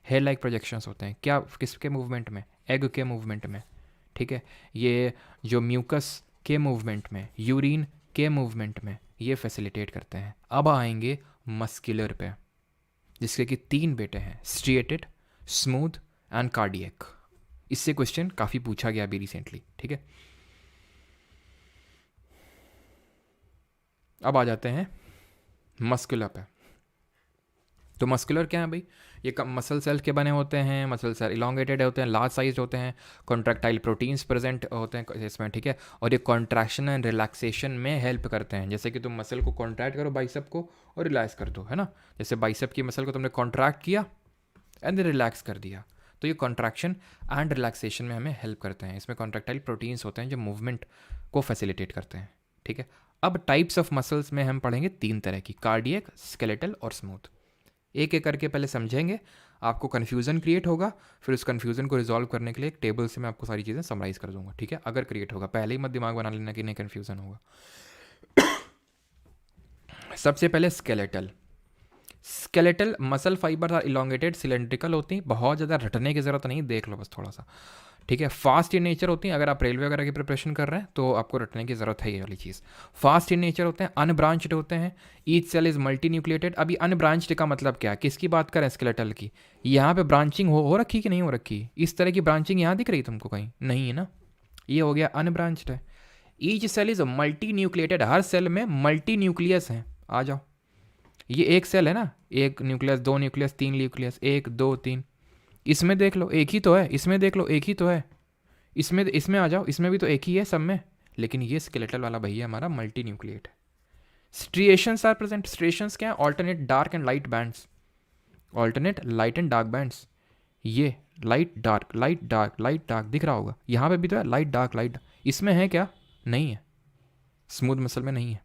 हेयर लाइक प्रोजेक्शंस होते हैं। क्या, किसके मूवमेंट में, एग के मूवमेंट में, ठीक है। ये जो म्यूकस के मूवमेंट में, यूरिन के मूवमेंट में ये फैसिलिटेट करते हैं। अब आएंगे मस्कुलर पे, जिसके कि 3 बेटे हैं, स्ट्रिएटेड, स्मूथ एंड कार्डियक। इससे क्वेश्चन काफ़ी पूछा गया अभी रिसेंटली, ठीक है। अब आ जाते हैं मस्कुलर पे। तो मस्कुलर क्या है भाई, ये मसल सेल के बने होते हैं, मसल सेल इलोंगेटेड होते हैं, लार्ज साइज होते हैं, कॉन्ट्रैक्टाइल प्रोटीन्स प्रेजेंट होते हैं इसमें, ठीक है। और ये कॉन्ट्रैक्शन एंड रिलैक्सेशन में हेल्प करते हैं। जैसे कि तुम मसल को कॉन्ट्रैक्ट करो, बाइसेप को, और रिलैक्स कर दो, है ना। जैसे बाइसेप की मसल को तुमने कॉन्ट्रैक्ट किया एंड रिलैक्स कर दिया, तो ये कॉन्ट्रैक्शन एंड रिलैक्सेशन में हमें हेल्प करते हैं। इसमें कॉन्ट्रैक्टाइल प्रोटीन्स होते हैं जो मूवमेंट को फैसिलिटेट करते हैं, ठीक है। अब टाइप्स ऑफ मसल्स में हम पढ़ेंगे 3 तरह की, कार्डियक, स्केलेटल और स्मूथ। एक एक करके पहले समझेंगे, आपको कन्फ्यूज़न क्रिएट होगा, फिर उस कन्फ्यूज़न को रिजॉल्व करने के लिए एक टेबल से मैं आपको सारी चीज़ें समराइज कर दूंगा, ठीक है। अगर क्रिएट होगा, पहले ही मत दिमाग बना लेना कि नहीं कन्फ्यूज़न होगा। सबसे पहले skeletal. Skeletal muscle fibre are elongated cylindrical होती हैं, बहुत ज़्यादा रटने की ज़रूरत नहीं, देख लो बस थोड़ा सा, ठीक है। फास्ट इन नेचर होती हैं, अगर आप रेलवे वगैरह की प्रिपरेशन कर रहे हैं तो आपको रटने की ज़रूरत है ये वाली चीज़। फास्ट इन नेचर होते हैं, अनब्रांच्ड होते हैं, each cell is multinucleated. अभी अनब्रांच्ड का मतलब क्या है, किसकी बात करें, स्केलेटल की। यहाँ पे ब्रांचिंग हो रखी कि नहीं हो रखी, इस तरह की ब्रांचिंग यहाँ दिख रही तुमको कहीं, नहीं है ना, ये हो गया अनब्रांच्ड है। Each cell is multinucleated, हर सेल में मल्टी न्यूक्लियस है। आ जाओ, ये एक सेल है ना, एक न्यूक्लियस, 2 न्यूक्लियस, 3 न्यूक्लियस, 1 2 3, इसमें देख लो एक ही तो है, इसमें देख लो एक ही तो है, इसमें आ जाओ, इसमें भी तो एक ही है सब में। लेकिन ये स्केलेटल वाला भैया हमारा मल्टी न्यूक्लिएट है। Striations are present. स्ट्रिएशंस क्या है, alternate dark and light bands, alternate light and dark bands. ये light dark light dark light dark दिख रहा होगा, यहाँ पे भी तो है लाइट डार्क लाइट। इसमें है क्या, नहीं है, स्मूथ मसल में नहीं है।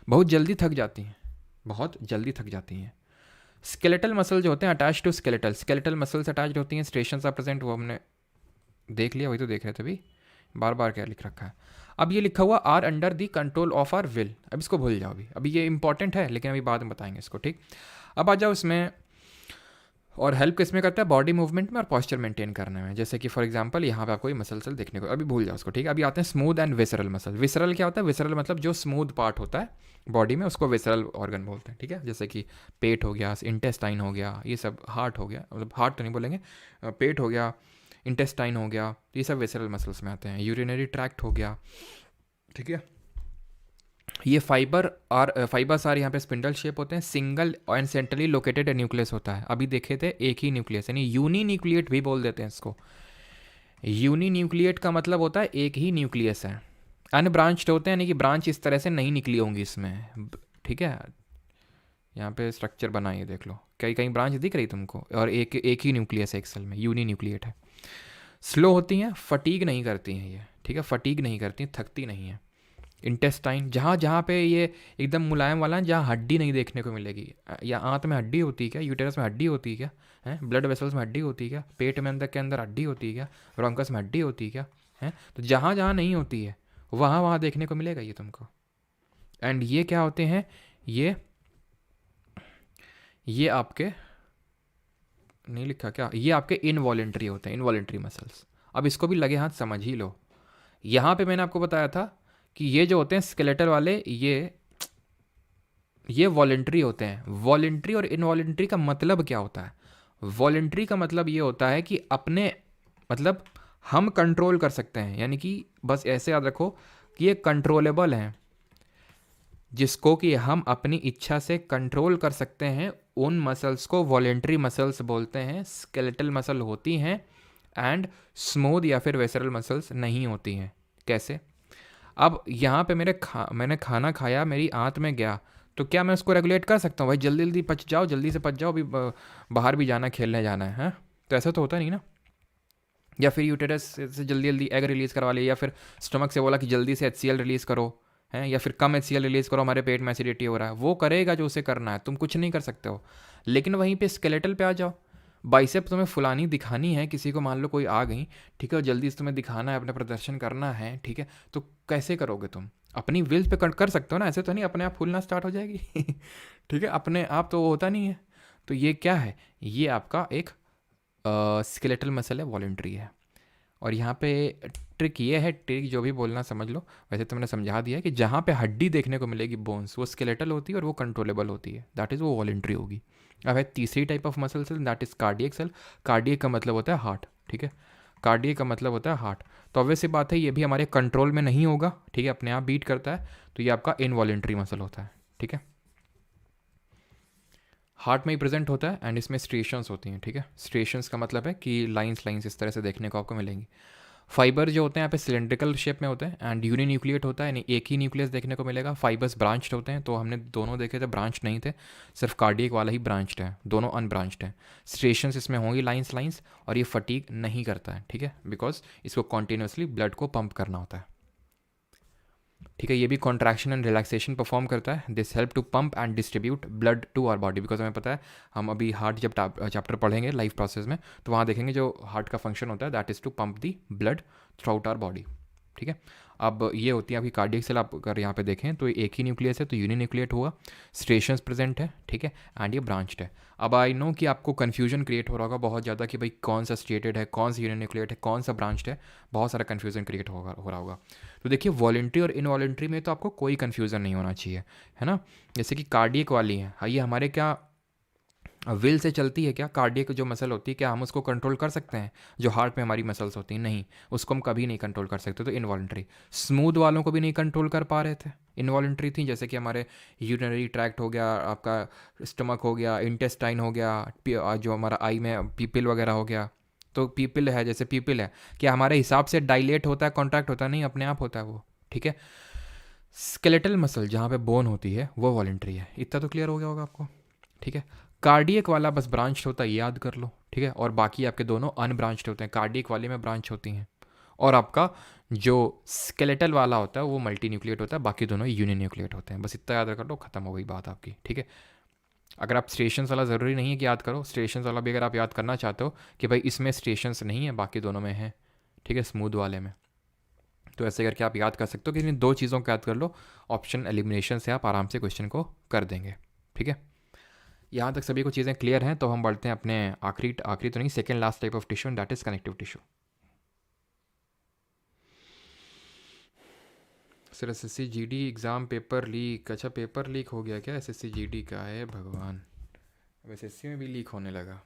बहुत जल्दी थक जाती हैं, बहुत जल्दी थक जाती हैं। स्केलेटल मसल जो होते हैं attach to skeletal, skeletal muscles attach होती हैं, स्ट्रिएशंस आर प्रेजेंट, वो हमने देख लिया, वही तो देख रहे थे अभी, बार बार क्या लिख रखा है। अब ये लिखा हुआ are under the control of our will, अब इसको भूल जाओ, अभी ये इंपॉर्टेंट है लेकिन अभी बाद में बताएंगे इसको, ठीक। अब आ जाओ इसमें, और हेल्प किसमें करता है, बॉडी मूवमेंट में और पॉस्चर मेंटेन करने में। जैसे कि फॉर एग्जांपल यहाँ पे आपको ये मसल सेल देखने को, अभी भूल जाओ उसको, ठीक है। अभी आते हैं smooth and visceral muscle. Visceral क्या होता है, विसरल मतलब जो स्मूथ पार्ट होता है बॉडी में, उसको विसरल ऑर्गन बोलते हैं, ठीक है। जैसे कि पेट हो गया, इंटेस्टाइन हो गया, ये सब, हार्ट हो गया, मतलब हार्ट तो नहीं बोलेंगे, पेट हो गया, इंटेस्टाइन हो गया, ये सब विसरल मसल्स में आते हैं। यूरिनरी ट्रैक्ट हो गया, ठीक है। ये फाइबर्स आर यहाँ पे स्पिंडल शेप होते हैं, single and centrally located nucleus होता है। अभी देखे थे एक ही न्यूक्लियस, यानी यूनी न्यूक्लिएट भी बोल देते हैं इसको। यूनी न्यूक्लिएट का मतलब होता है एक ही न्यूक्लियस है। अनब्रांच्ड होते हैं, यानी कि ब्रांच इस तरह से नहीं निकली होंगी इसमें, ठीक है। यहाँ पे स्ट्रक्चर बनाइए, देख लो कई कई ब्रांच दिख रही तुमको, और एक ही न्यूक्लियस है एक सेल में, यूनी न्यूक्लिएट है। स्लो होती हैं, फटीग नहीं करती हैं ये, ठीक है, फटीग नहीं करती, थकती नहीं है। इंटेस्टाइन, जहाँ जहाँ पे ये एकदम मुलायम वाला है, जहाँ हड्डी नहीं देखने को मिलेगी, या आंत में हड्डी होती है क्या, यूटेरस में हड्डी होती है क्या, है ब्लड वेसल्स में हड्डी होती है क्या, पेट में अंदर के अंदर हड्डी होती है क्या, ब्रोंकस में हड्डी होती है क्या, है। तो जहाँ जहाँ नहीं होती है वहाँ वहाँ देखने को मिलेगा ये तुमको। एंड ये क्या होते हैं, ये आपके नहीं लिखा क्या, ये आपके इनवॉलेंट्री होते हैं, इनवॉलेंट्री मसल्स। अब इसको भी लगे हाथ समझ ही लो। यहाँ पे मैंने आपको बताया था कि ये जो होते हैं स्केलेटल वाले, ये वॉलेंट्री होते हैं। वॉलेंट्री और इनवॉलेंट्री का मतलब क्या होता है, वॉलेंट्री का मतलब ये होता है कि अपने, मतलब हम कंट्रोल कर सकते हैं, यानी कि बस ऐसे याद रखो कि ये कंट्रोलेबल हैं, जिसको कि हम अपनी इच्छा से कंट्रोल कर सकते हैं। उन मसल्स को वॉलेंट्री मसल्स बोलते हैं। स्केलेटल मसल होती हैं एंड स्मूथ या फिर वेसरल मसल्स नहीं होती हैं। कैसे? अब यहाँ पे मैंने खाना खाया, मेरी आंत में गया, तो क्या मैं उसको रेगुलेट कर सकता हूँ? भाई जल्दी जल्दी पच जाओ, जल्दी से पच जाओ, अभी बाहर भी जाना है, खेलने जाना है, हैं? तो ऐसा तो होता नहीं ना। या फिर यूटेरस से जल्दी जल्दी एग रिलीज़ करवा लिया, या फिर स्टमक से बोला कि जल्दी से HCl रिलीज़ करो, हैं? या फिर कम HCl रिलीज़ करो, हमारे पेट में एसिडिटी हो रहा है। वो करेगा जो उसे करना है, तुम कुछ नहीं कर सकते हो। लेकिन वहीं पे स्केलेटल पे आ जाओ, बाइसेप तुम्हें फुलानी दिखानी है किसी को, मान लो कोई आ गई, ठीक है, और जल्दी से तुम्हें दिखाना है, अपना प्रदर्शन करना है, ठीक है, तो कैसे करोगे तुम? अपनी विल पे कर सकते हो ना, ऐसे तो नहीं अपने आप फूलना स्टार्ट हो जाएगी। ठीक है, अपने आप तो वो होता नहीं है। तो ये क्या है? ये आपका एक स्केलेटल मसल है, वॉलेंट्री है। और यहाँ पे ट्रिक ये है, ट्रिक जो भी बोलना समझ लो, वैसे तो मैंने समझा दिया है कि जहाँ पे हड्डी देखने को मिलेगी, बोन्स, वो स्केलेटल होती है और वो कंट्रोलेबल होती है, दैट इज़ वो वॉलेंट्री होगी। अब है तीसरी type of muscle cell, that is cardiac cell. Cardiac का मतलब होता है हार्ट, ठीक है, कार्डियक का मतलब होता है हार्ट। तो ऑब्वियस सी बात है, ये भी हमारे कंट्रोल में नहीं होगा, ठीक है, अपने आप बीट करता है, तो ये आपका इनवॉलेंट्री मसल होता है, ठीक है। हार्ट में ही प्रेजेंट होता है एंड इसमें स्ट्रेशंस होती हैं, ठीक है। स्ट्रेशंस का मतलब है कि लाइंस लाइंस इस तरह से देखने को आपको मिलेंगी। फाइबर जो होते हैं यहाँ पे सिलेंड्रिकल शेप में होते हैं एंड यूनिन्यूक्लिएट होता है, यानी एक ही न्यूक्लियस देखने को मिलेगा। फाइबर्स ब्रांच्ड होते हैं, तो हमने दोनों देखे थे ब्रांच नहीं थे, सिर्फ कार्डियक वाला ही ब्रांच्ड है, दोनों अनब्रांच्ड हैं। स्ट्रेशंस इसमें होंगी लाइंस लाइंस, और ये फटीग नहीं करता है, ठीक है, बिकॉज इसको कॉन्टिन्यूसली ब्लड को पंप करना होता है, ठीक है। ये भी कॉन्ट्रैक्शन एंड रिलैक्सेशन परफॉर्म करता है। This help to pump and distribute blood to our body, because हमें पता है, हम अभी हार्ट जब चैप्टर पढ़ेंगे लाइफ प्रोसेस में, तो वहाँ देखेंगे जो हार्ट का फंक्शन होता है, that is to pump the blood throughout our body, ठीक है। अब ये होती है आपकी कार्डियक सेल। आप अगर यहाँ पे देखें तो एक ही न्यूक्लियस है, तो यूनिन्यूक्लिएट हुआ, स्ट्रेशंस प्रेजेंट है, ठीक है, एंड ये ब्रांच्ड है। अब आई नो कि आपको कन्फ्यूजन क्रिएट हो रहा होगा बहुत ज़्यादा कि भाई कौन सा स्टेटेड है, कौन सा यूनिन्यूक्लिएट है, कौन सा ब्रांच्ड है, बहुत सारा कन्फ्यूजन क्रिएट हो रहा होगा। तो देखिए, वॉलेंट्री और इनवॉलेंट्री में तो आपको कोई कन्फ्यूज़न नहीं होना चाहिए, है ना। जैसे कि कार्डियक वाली है, ये हमारे क्या विल से चलती है क्या? कार्डियक जो मसल होती है, क्या हम उसको कंट्रोल कर सकते हैं? जो हार्ट में हमारी मसल्स होती हैं, नहीं, उसको हम कभी नहीं कंट्रोल कर सकते, तो इनवॉलेंट्री। स्मूथ वालों को भी नहीं कंट्रोल कर पा रहे थे, इनवॉलेंट्री थी। जैसे कि हमारे यूरिनरी ट्रैक्ट हो गया, आपका स्टमक हो गया, इंटेस्टाइन हो गया, जो हमारा आई में पीपिल वगैरह हो गया। तो पीपिल है, जैसे पीपिल है, क्या हमारे हिसाब से डायलेट होता है, कॉन्ट्रैक्ट होता है? नहीं, अपने आप होता है वो, ठीक है। स्केलेटल मसल जहाँ पे बोन होती है वो वॉलेंट्री है। इतना तो क्लियर हो गया होगा आपको, ठीक है। कार्डियक वाला बस ब्रांच होता है, ये याद कर लो, ठीक है, और बाकी आपके दोनों अनब्रांच्ड होते हैं। कार्डियक वाले में ब्रांच होती हैं, और आपका जो स्केलेटल वाला होता है वो मल्टी न्यूक्लिएट होता है, बाकी दोनों यूनिन्यूक्लिएट होते हैं। बस इतना याद रख लो, खत्म हो गई बात आपकी, ठीक है। अगर आप स्टेशंस वाला ज़रूरी नहीं है कि याद करो, स्टेशंस वाला भी अगर आप याद करना चाहते हो कि भाई इसमें स्टेशंस नहीं है, बाकी दोनों में है, ठीक है, स्मूथ वाले में, तो ऐसे करके आप याद कर सकते हो कि इन दो चीज़ों को याद कर लो। ऑप्शन एलिमिनेशन से आप आराम से क्वेश्चन को कर देंगे, ठीक है। यहाँ तक सभी को चीज़ें क्लियर हैं, तो हम बढ़ते हैं अपने आखिरी आखिरी तो नहीं, second last type of tissue, that is connective tissue. Sir SSC GD exam paper leak, अच्छा पेपर लीक हो गया क्या SSC GD का? है भगवान, अब SSC में भी लीक होने लगा।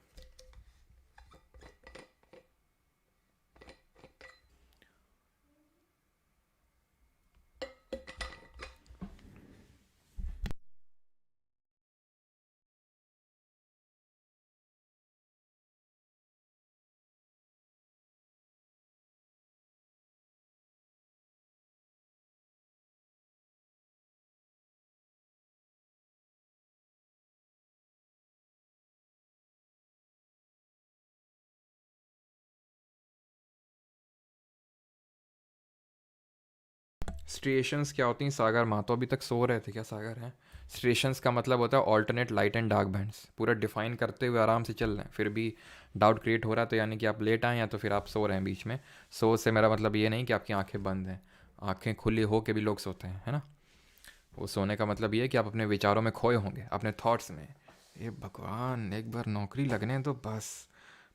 स्ट्रेशंस क्या होती हैं सागर? माँ तो अभी तक सो रहे थे क्या सागर? हैं, स्ट्रेशंस का मतलब होता है alternate light and dark bands. पूरा डिफाइन करते हुए आराम से चल रहे हैं, फिर भी डाउट क्रिएट हो रहा है, तो यानी कि आप लेट आए या तो फिर आप सो रहे हैं बीच में। सो से मेरा मतलब ये नहीं कि आपकी आंखें बंद हैं, आंखें खुली हो के भी लोग सोते हैं, है ना। वो सोने का मतलब ये है कि आप अपने विचारों में खोए होंगे, अपने थॉट्स में। ये भगवान, एक बार नौकरी लगने तो बस,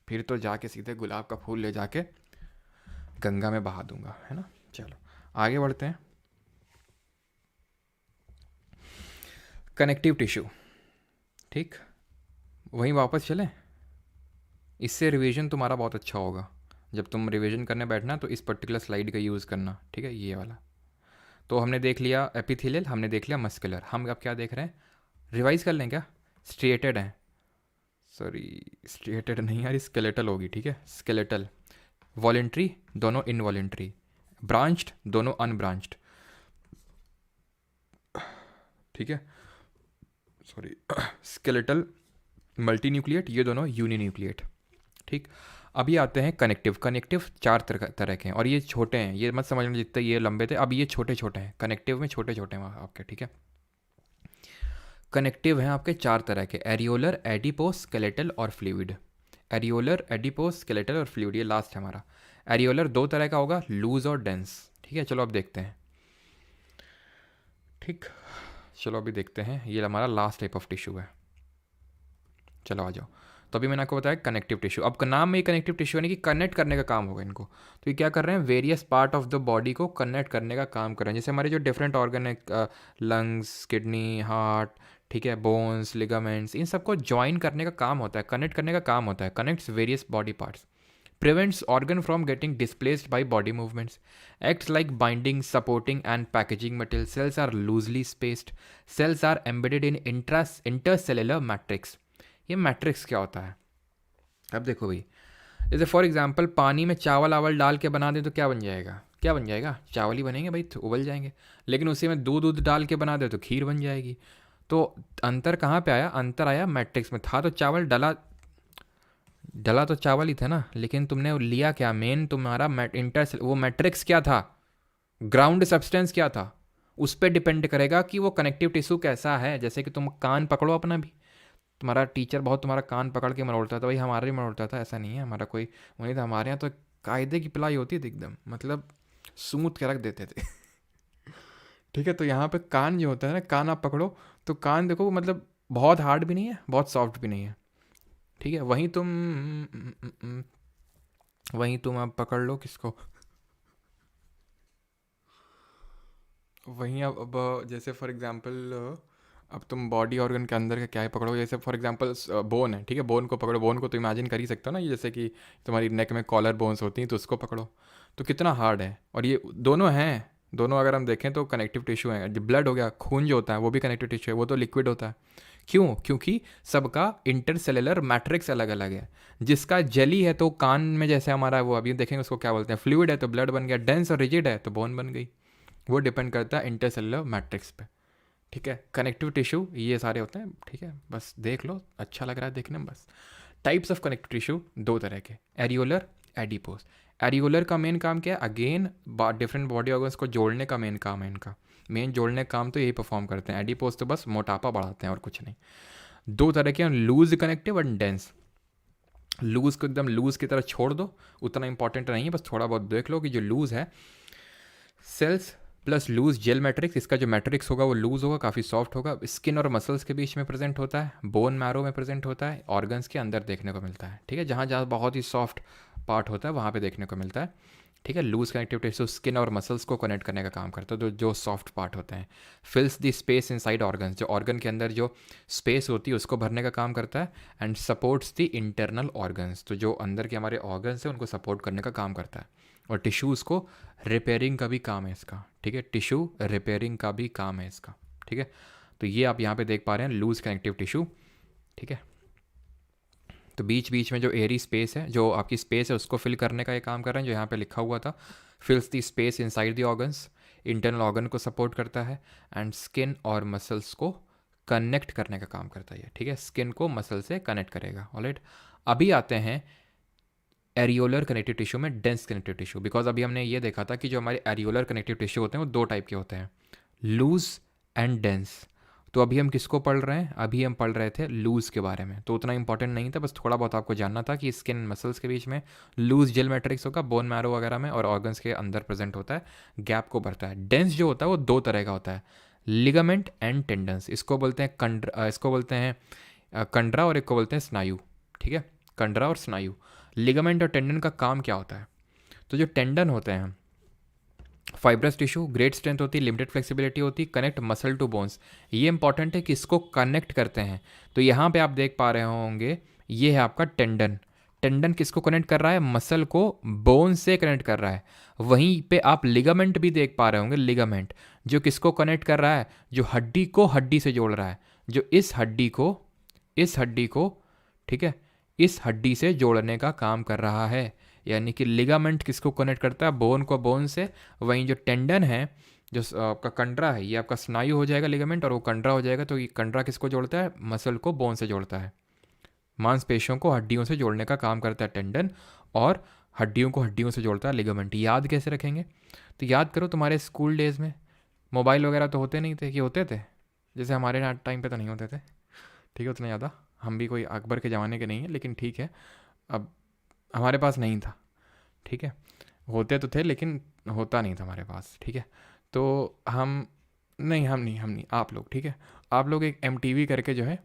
फिर तो जाके सीधे गुलाब का फूल ले जाके गंगा में बहा दूंगा, है ना। चलो आगे बढ़ते हैं। कनेक्टिव टिश्यू, ठीक, वहीं वापस चलें। इससे रिवीजन तुम्हारा बहुत अच्छा होगा। जब तुम रिवीजन करने बैठना तो इस पर्टिकुलर स्लाइड का यूज़ करना, ठीक है, ये वाला। तो हमने देख लिया एपिथेलियल, हमने देख लिया मस्कुलर, हम अब क्या देख रहे हैं, रिवाइज कर लें क्या? स्ट्रिएटेड हैं, सॉरी स्ट्रिएटेड नहीं यार, स्केलेटल होगी, ठीक है, स्केलेटल, वॉलेंट्री दोनों इनवॉलेंट्री, ब्रांच्ड दोनों अनब्रांच्ड, ठीक है, सॉरी स्केलेटल मल्टी न्यूक्लिएट, ये दोनों यूनी न्यूक्लिएट, ठीक। अभी आते हैं कनेक्टिव। कनेक्टिव चार तरह के हैं और ये छोटे हैं, ये मत समझना जितने ये लंबे थे, अब ये छोटे छोटे हैं, कनेक्टिव में छोटे छोटे हैं आपके, ठीक है। कनेक्टिव हैं आपके चार तरह के, एरियोलर, एडिपोस, स्केलेटल और फ्लूइड। एरियोलर, एडिपोस, स्केलेटल और फ्लूइड, ये लास्ट है हमारा। एरियोलर दो तरह का होगा, लूज और डेंस, ठीक है। चलो अब देखते हैं, ठीक, चलो अभी देखते हैं, ये हमारा लास्ट टाइप ऑफ टिश्यू है। चलो आ जाओ। तो अभी मैंने आपको बताया कनेक्टिव टिश्यू, अब का नाम में कनेक्टिव टिश्यू यानी कि कनेक्ट करने का काम होगा इनको। तो ये क्या कर रहे हैं, various part of the body को कनेक्ट करने का काम कर रहे हैं। जैसे हमारे जो डिफरेंट ऑर्गन है, लंग्स, किडनी, हार्ट, ठीक है, बोन्स, लिगामेंट्स, इन सबको ज्वाइन करने का काम होता है, कनेक्ट करने का काम होता है, connects various body parts, prevents organ from getting displaced by body movements, acts like binding, supporting and packaging material. Cells are loosely spaced, cells are embedded in intercellular matrix. ये मैट्रिक्स क्या होता है? अब देखो भाई, जैसे फॉर एग्जांपल पानी में चावल आवल डाल के बना दें तो क्या बन जाएगा, क्या बन जाएगा, चावल ही बनेंगे भाई, तो उबल जाएंगे। लेकिन उसी में दूध डाल के बना दे तो खीर बन जाएगी। तो अंतर कहाँ पे आया, अंतर आया मैट्रिक्स में। था तो चावल डला तो चावल ही था ना, लेकिन तुमने लिया क्या, मेन तुम्हारा वो मैट्रिक्स क्या था, ग्राउंड सब्सटेंस क्या था, उस पर डिपेंड करेगा कि वो कनेक्टिव टिश्यू कैसा है। जैसे कि तुम कान पकड़ो अपना भी, तुम्हारा टीचर बहुत तुम्हारा कान पकड़ के मरोड़ता था, भाई हमारा भी मरोड़ता था, ऐसा नहीं है, हमारा कोई वो नहीं था। हमारे यहाँ तो कायदे की पिलाई होती थी एकदम, मतलब सूत के रख देते थे ठीक है। तो यहाँ पे कान जो होता है ना, कान आप पकड़ो तो कान देखो, मतलब बहुत हार्ड भी नहीं है, बहुत सॉफ्ट भी नहीं है, ठीक है। वहीं तुम अब पकड़ लो किसको वहीं अब जैसे फॉर एग्जांपल अब तुम बॉडी ऑर्गन के अंदर का क्या है पकड़ो, जैसे फॉर एग्जांपल बोन है, ठीक है, बोन को पकड़ो, बोन को तो इमेजिन कर ही सकते हो ना, ये जैसे कि तुम्हारी नेक में कॉलर बोन्स होती हैं, तो उसको पकड़ो तो कितना हार्ड है। और ये दोनों हैं, दोनों अगर हम देखें तो कनेक्टिव टिश्यू है। जो ब्लड हो गया, खून जो होता है वो भी कनेक्टिव टिश्यू है, वो तो लिक्विड होता है। क्यों? क्योंकि सबका इंटरसेलुलर मैट्रिक्स अलग अलग है। जिसका जेली है तो कान में जैसे हमारा वो अभी देखेंगे उसको क्या बोलते हैं, फ्लूइड है तो ब्लड बन गया, डेंस और रिजिड है तो बोन बन गई। वो डिपेंड करता है इंटरसेलुलर मैट्रिक्स पे, ठीक है। कनेक्टिव टिश्यू ये सारे होते हैं, ठीक है, बस देख लो, अच्छा लग रहा है देखने में बस। टाइप्स ऑफ कनेक्टिव टिश्यू दो तरह के, एरियोलर, एडिपोस। एरियोलर का मेन काम क्या है, अगेन डिफरेंट बॉडी ऑर्गन्स को जोड़ने का मेन काम है इनका, मेन जोड़ने का काम तो यही परफॉर्म करते हैं। एडिपोस तो बस मोटापा बढ़ाते हैं और कुछ नहीं। दो तरह के, लूज कनेक्टिव और डेंस। लूज को एकदम लूज की तरह छोड़ दो, उतना इंपॉर्टेंट नहीं है, बस थोड़ा बहुत देख लो कि जो लूज है, cells plus loose gel matrix, इसका जो मैट्रिक्स होगा वो लूज होगा, काफ़ी सॉफ्ट होगा, स्किन और मसल्स के बीच में प्रेजेंट होता है, बोन मैरो में प्रेजेंट होता है, ऑर्गन्स के अंदर देखने को मिलता है, ठीक है, जहाँ जहाँ बहुत ही सॉफ्ट पार्ट होता है वहाँ पे देखने को मिलता है, ठीक है। लूज कनेक्टिव टिश्यू स्किन और मसल्स को कनेक्ट करने का काम करता है, जो सॉफ्ट पार्ट होते हैं। फिल्स द स्पेस इनसाइड ऑर्गन्स, जो ऑर्गन के अंदर जो स्पेस होती है उसको भरने का काम करता है। And supports the internal organs, तो जो अंदर के हमारे ऑर्गन्स हैं उनको सपोर्ट करने का काम करता है। और टिश्यूज़ को रिपेयरिंग का भी काम है इसका, ठीक है, टिश्यू रिपेयरिंग का भी काम है इसका, ठीक है। तो ये आप यहाँ पे देख पा रहे हैं लूज कनेक्टिव टिश्यू, ठीक है। तो बीच बीच में जो एयरी स्पेस है, जो आपकी स्पेस है, उसको फिल करने का ये काम कर रहे हैं, जो यहाँ पे लिखा हुआ था, फिल्स the space inside the organs, internal organ को सपोर्ट करता है, एंड स्किन और मसल्स को कनेक्ट करने का काम करता है, ठीक है, स्किन को मसल से कनेक्ट करेगा। ऑलराइट, अभी आते हैं एरियोलर कनेक्टिव टिश्यू में डेंस कनेक्टिव टिश्यू। बिकॉज अभी हमने ये देखा था कि जो हमारे एरियोलर कनेक्टिव टिश्यू होते हैं वो दो टाइप के होते हैं, लूज एंड डेंस। तो अभी हम किसको पढ़ रहे हैं, अभी हम पढ़ रहे थे लूज के बारे में, तो उतना इंपॉर्टेंट नहीं था, बस थोड़ा बहुत आपको जानना था कि स्किन मसल्स के बीच में लूज जेल मैट्रिक्स होगा, बोन मैरो वगैरह में, और ऑर्गन्स के अंदर प्रेजेंट होता है, गैप को भरता है। डेंस जो होता है वो दो तरह का होता है, लिगामेंट एंड टेंडन्स। इसको बोलते हैं कंडरा और एक को बोलते हैं स्नायु, ठीक है, कंडरा और स्नायु। लिगामेंट और टेंडन का काम क्या होता है, तो जो टेंडन होते हैं, फाइब्रस टिश्यू, ग्रेट स्ट्रेंथ होती है, लिमिटेड फ्लेक्सिबिलिटी होती है, कनेक्ट मसल टू बोन्स। ये इंपॉर्टेंट है कि इसको कनेक्ट करते हैं। तो यहाँ पे आप देख पा रहे होंगे, ये है आपका टेंडन। टेंडन किसको कनेक्ट कर रहा है? मसल को बोन से कनेक्ट कर रहा है। वहीं पे आप लिगामेंट भी देख पा रहे होंगे, लिगामेंट जो किसको कनेक्ट कर रहा है? जो हड्डी को हड्डी से जोड़ रहा है, जो इस हड्डी को, ठीक है, इस हड्डी से जोड़ने का काम कर रहा है। यानी कि लिगामेंट किसको कनेक्ट करता है? बोन को बोन से। वहीं जो टेंडन है, जो आपका कंडरा है, ये आपका स्नायु हो जाएगा लिगामेंट, और वो कंडरा हो जाएगा। तो ये कंडरा किसको जोड़ता है? मसल को बोन से जोड़ता है। मांसपेशियों को हड्डियों से जोड़ने का काम करता है टेंडन, और हड्डियों को हड्डियों से जोड़ता है लिगामेंट। याद कैसे रखेंगे? तो याद करो, तुम्हारे स्कूल डेज में मोबाइल वगैरह तो होते नहीं थे, कि होते थे? जैसे हमारे टाइम पे तो नहीं होते थे, ठीक है, उतना ज़्यादा। हम भी कोई अकबर के ज़माने के नहीं हैं, लेकिन ठीक है, अब हमारे पास नहीं था, ठीक है। होते तो थे लेकिन होता नहीं था हमारे पास, ठीक है। तो हम नहीं, आप लोग, ठीक है, आप लोग एक MTV करके जो है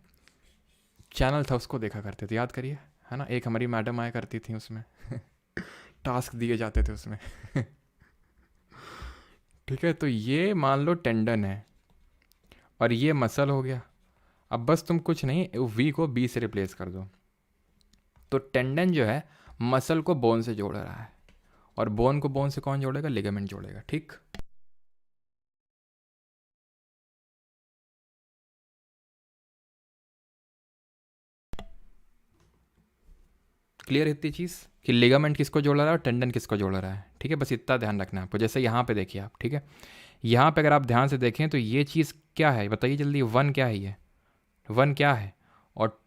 चैनल था, उसको देखा करते थे, याद करिए, है ना। एक हमारी मैडम आया करती थी उसमें टास्क दिए जाते थे उसमें ठीक है। तो ये मान लो टेंडन है और ये मसल हो गया। अब बस तुम कुछ नहीं, V को B से रिप्लेस कर दो। तो टेंडन जो है मसल को बोन से जोड़ रहा है, और बोन को बोन से कौन जोड़ेगा? लिगामेंट जोड़ेगा, ठीक। क्लियर इतनी चीज़ कि लिगामेंट किसको जोड़ रहा है और टेंडन किसको जोड़ रहा है, ठीक है। बस इतना ध्यान रखना है आपको। जैसे यहाँ पे देखिए आप, ठीक है, यहाँ पे अगर आप ध्यान से देखें तो ये चीज़ क्या है बताइए जल्दी। 1 क्या है? ये 1 क्या है? और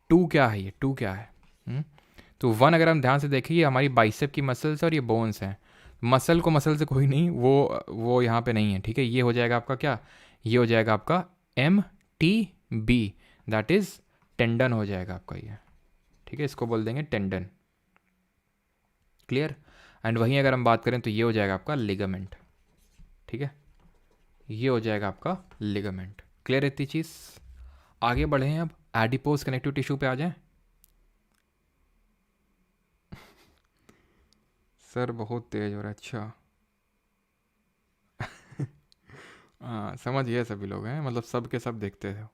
2 क्या है? ये 2 क्या है? तो 1 अगर हम ध्यान से देखें, ये हमारी बाइसेप की मसल्स और ये बोन्स हैं। मसल को मसल से कोई नहीं, वो यहाँ पे नहीं है, ठीक है। ये हो जाएगा आपका क्या? ये हो जाएगा आपका MTB, दैट इज़ टेंडन हो जाएगा आपका ये, ठीक है। इसको बोल देंगे टेंडन, क्लियर। एंड वहीं अगर हम बात करें तो ये हो जाएगा आपका लिगामेंट, ठीक है। ये हो जाएगा आपका लिगामेंट। क्लियर इतनी चीज़? आगे बढ़े हैं, अब एडिपोज कनेक्टिव टिश्यू पे आ जाएं। सर बहुत तेज हो रहा है, अच्छा हाँ समझ गए, सभी लोग हैं, मतलब सब के सब देखते थे।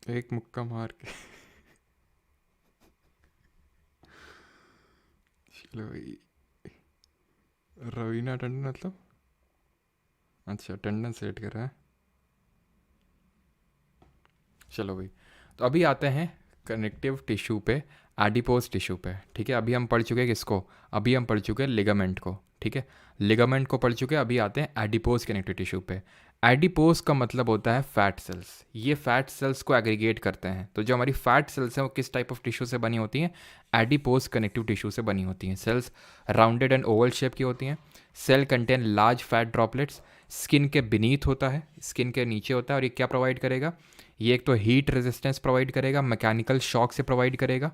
एक मुक्का मार के चलो भाई, रवीना टंडन मतलब, अच्छा टंडन सेलेक्ट कर रहा है। चलो भाई, तो अभी आते हैं कनेक्टिव टिश्यू पे, एडिपोज टिश्यू पे, ठीक है। अभी हम पढ़ चुके हैं किसको? अभी हम पढ़ चुके हैं लिगामेंट को, ठीक है। लिगामेंट को पढ़ चुके हैं, अभी आते हैं एडिपोज कनेक्टिव टिश्यू पे। एडिपोज का मतलब होता है फैट सेल्स। ये फैट सेल्स को एग्रीगेट करते हैं। तो जो हमारी फैट सेल्स हैं वो किस टाइप ऑफ टिश्यू से बनी होती हैं? एडिपोज कनेक्टिव टिश्यू से बनी होती हैं। Cells rounded and oval shape की होती हैं। Cell contain large fat droplets. Skin के बीनीथ होता है, स्किन के नीचे होता है। और ये क्या प्रोवाइड करेगा? ये एक तो हीट रेजिस्टेंस प्रोवाइड करेगा, मैकेनिकल शॉक से प्रोवाइड करेगा,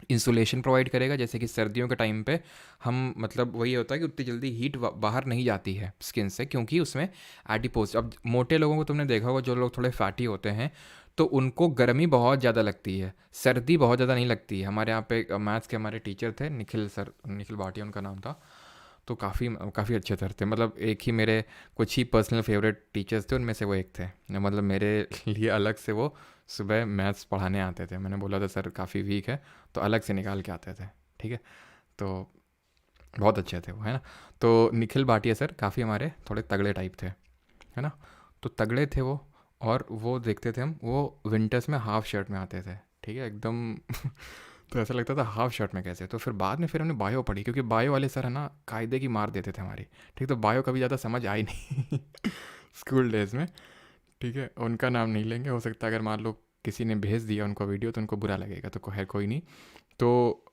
इंसुलेशन प्रोवाइड करेगा। जैसे कि सर्दियों के टाइम पे हम, मतलब वही होता है कि उतनी जल्दी हीट बाहर नहीं जाती है स्किन से, क्योंकि उसमें एडिपोज। अब मोटे लोगों को तुमने देखा होगा, जो लोग थोड़े फैटी होते हैं तो उनको गर्मी बहुत ज़्यादा लगती है, सर्दी बहुत ज़्यादा नहीं लगती है। हमारे यहाँ पे मैथ्स के हमारे टीचर थे, निखिल सर, निखिल भाटिया उनका नाम था। तो काफ़ी अच्छे सर थे, मतलब एक ही मेरे कुछ ही पर्सनल फेवरेट टीचर्स थे, उनमें से वो एक थे। मतलब मेरे लिए अलग से वो सुबह मैथ्स पढ़ाने आते थे। मैंने बोला था सर काफ़ी वीक है, तो अलग से निकाल के आते थे, ठीक है। तो बहुत अच्छे थे वो, है ना। तो निखिल भाटिया सर काफ़ी हमारे थोड़े तगड़े टाइप थे, है ना। तो तगड़े थे वो, और वो देखते थे हम, वो विंटर्स में हाफ शर्ट में आते थे, ठीक है, एकदम तो ऐसा लगता था हाफ शर्ट में कैसे। तो फिर बाद में फिर हमने बायो पढ़ी, क्योंकि बायो वाले सर है ना कायदे की मार देते थे हमारी, ठीक। तो बायो कभी ज़्यादा समझ आई नहीं स्कूल डेज में, ठीक है। उनका नाम नहीं लेंगे, हो सकता है अगर मान लो किसी ने भेज दिया उनको वीडियो तो उनको बुरा लगेगा, तो है कोई नहीं। तो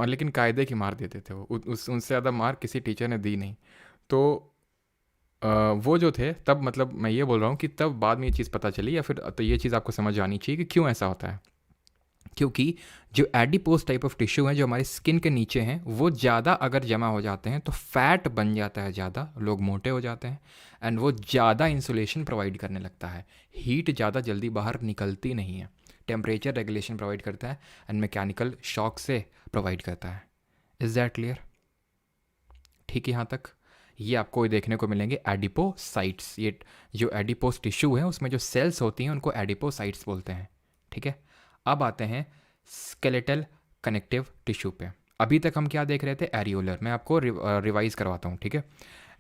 लेकिन कायदे की मार देते थे वो, उनसे ज़्यादा मार किसी टीचर ने दी नहीं। तो वो जो थे तब, मतलब मैं ये बोल रहा हूँ कि तब बाद में ये चीज़ पता चली, या फिर तो ये चीज़ आपको समझ आनी चाहिए कि क्यों ऐसा होता है। क्योंकि जो एडिपोज टाइप ऑफ टिश्यू हैं जो हमारे स्किन के नीचे हैं, वो ज़्यादा अगर जमा हो जाते हैं तो फैट बन जाता है ज़्यादा, लोग मोटे हो जाते हैं। एंड वो ज़्यादा इंसुलेशन प्रोवाइड करने लगता है, हीट ज़्यादा जल्दी बाहर निकलती नहीं है, टेम्परेचर रेगुलेशन प्रोवाइड करता है, एंड मैकेनिकल शॉक से प्रोवाइड करता है। Is that clear? ठीक है यहाँ तक? ये आपको देखने को मिलेंगे एडिपोसाइट्स। ये जो एडिपोस टिश्यू है उसमें जो सेल्स होती हैं उनको एडिपोसाइट्स बोलते हैं, ठीक है। अब आते हैं स्केलेटल कनेक्टिव टिश्यू पे। अभी तक हम क्या देख रहे थे, एरियोलर। मैं आपको रिवाइज करवाता हूँ, ठीक है।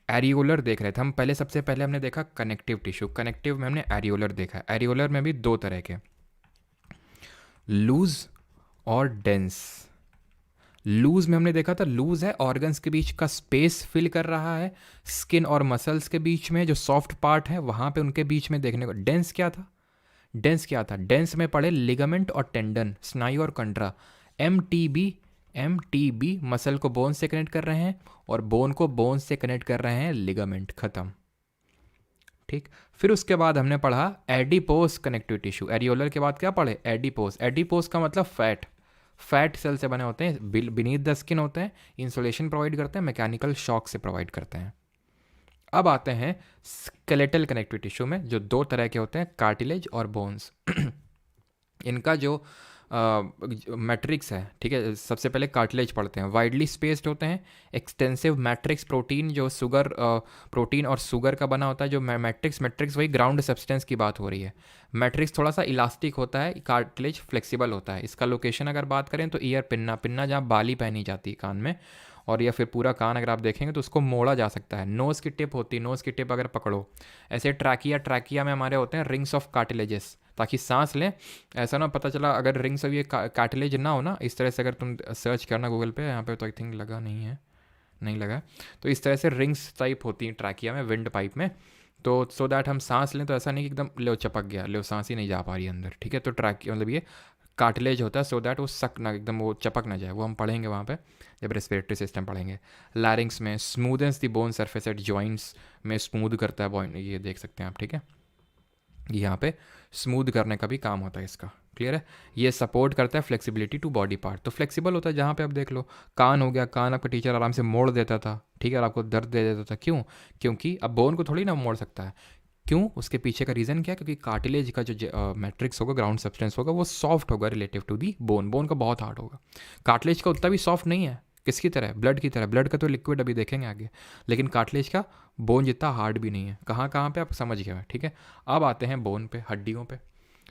एरियोलर देख रहे थे हम पहले, सबसे पहले हमने देखा कनेक्टिव टिश्यू, कनेक्टिव में हमने एरियोलर देखा। एरियोलर में भी दो तरह के, लूज और डेंस। लूज में हमने देखा था, लूज है ऑर्गन्स के बीच का स्पेस फिल कर रहा है, स्किन और मसल्स के बीच में जो सॉफ्ट पार्ट है वहाँ पे उनके बीच में देखने को। डेंस क्या था, डेंस क्या था, डेंस में पड़े लिगामेंट और टेंडन, स्नायु और कंडरा। एम टी बी मसल को बोन से कनेक्ट कर रहे हैं और बोन को बोन से कनेक्ट कर रहे हैं लिगामेंट, खत्म, ठीक। फिर उसके बाद हमने पढ़ा एडिपोस कनेक्टिव टिश्यू। एरियोलर के बाद क्या पढ़े, एडिपोस। एडिपोस का मतलब फैट, फैट सेल से बने होते हैं, बीनीथ द स्किन होते हैं, इंसुलेशन प्रोवाइड करते हैं, मैकेनिकल शॉक से प्रोवाइड करते हैं। अब आते हैं स्केलेटल कनेक्टिव टिश्यू में, जो दो तरह के होते हैं, कार्टिलेज और बोन्स। इनका जो मैट्रिक्स है, ठीक है, सबसे पहले कार्टिलेज पढ़ते हैं। वाइडली स्पेस्ड होते हैं, एक्सटेंसिव मैट्रिक्स प्रोटीन, जो शुगर प्रोटीन और शुगर का बना होता है। जो मैट्रिक्स वही ग्राउंड सब्सटेंस की बात हो रही है। मैट्रिक्स थोड़ा सा इलास्टिक होता है, कार्टिलेज फ्लेक्सिबल होता है। इसका लोकेशन अगर बात करें तो ईयर, पिन्ना, पिन्ना जहाँ बाली पहनी जाती है कान में, और या फिर पूरा कान अगर आप देखेंगे तो उसको मोड़ा जा सकता है। नोज़ की टिप होती है, नोज़ की टिप अगर पकड़ो, ऐसे ट्रैकिया में हमारे होते हैं रिंग्स ऑफ कार्टिलेजेस, ताकि सांस लें। ऐसा ना पता चला अगर रिंग्स ऑफ ये कार्टिलेज ना हो ना, इस तरह से अगर तुम सर्च करना गूगल पे, यहाँ पे तो आई थिंक लगा नहीं है, नहीं लगा। तो इस तरह से रिंग्स टाइप होती हैं ट्रैकिया में, विंड पाइप में। तो सो दैट हम सांस लें तो ऐसा नहीं कि एकदम ले चपक गया, ले सांस ही नहीं जा पा रही अंदर, ठीक है। तो ट्रैकिया मतलब ये कार्टिलेज होता है, सो दैट वो सक ना, एकदम वो चपक ना जाए। वो हम पढ़ेंगे वहाँ पे जब रेस्पिरेटरी सिस्टम पढ़ेंगे। लैरिंग्स में smoothens the bone surface at joints में स्मूद करता है बॉइन, ये देख सकते हैं आप, ठीक है। यहाँ पे स्मूद करने का भी काम होता है इसका, क्लियर है। ये सपोर्ट करता है फ्लेक्सिबिलिटी टू बॉडी पार्ट, तो फ्लेक्सिबल होता है। जहाँ पे आप देख लो, कान हो गया, कान आपका टीचर आराम से मोड़ देता था, ठीक है, और आपको दर्द दे देता था। क्यों, क्योंकि अब बोन को थोड़ी ना मोड़ सकता है। क्यों, उसके पीछे का रीज़न क्या है, क्योंकि कार्टिलेज का जो मैट्रिक्स होगा, ग्राउंड सब्सटेंस होगा, वो सॉफ्ट होगा relative to the bone. Bone का बहुत हार्ड होगा, कार्टिलेज का उतना भी सॉफ्ट नहीं है। किसकी तरह, ब्लड की तरह। ब्लड का तो लिक्विड अभी देखेंगे आगे, लेकिन कार्टिलेज का बोन जितना हार्ड भी नहीं है। कहाँ कहाँ पे आप समझ गए, ठीक है। अब आते हैं बोन पे, हड्डियों पे।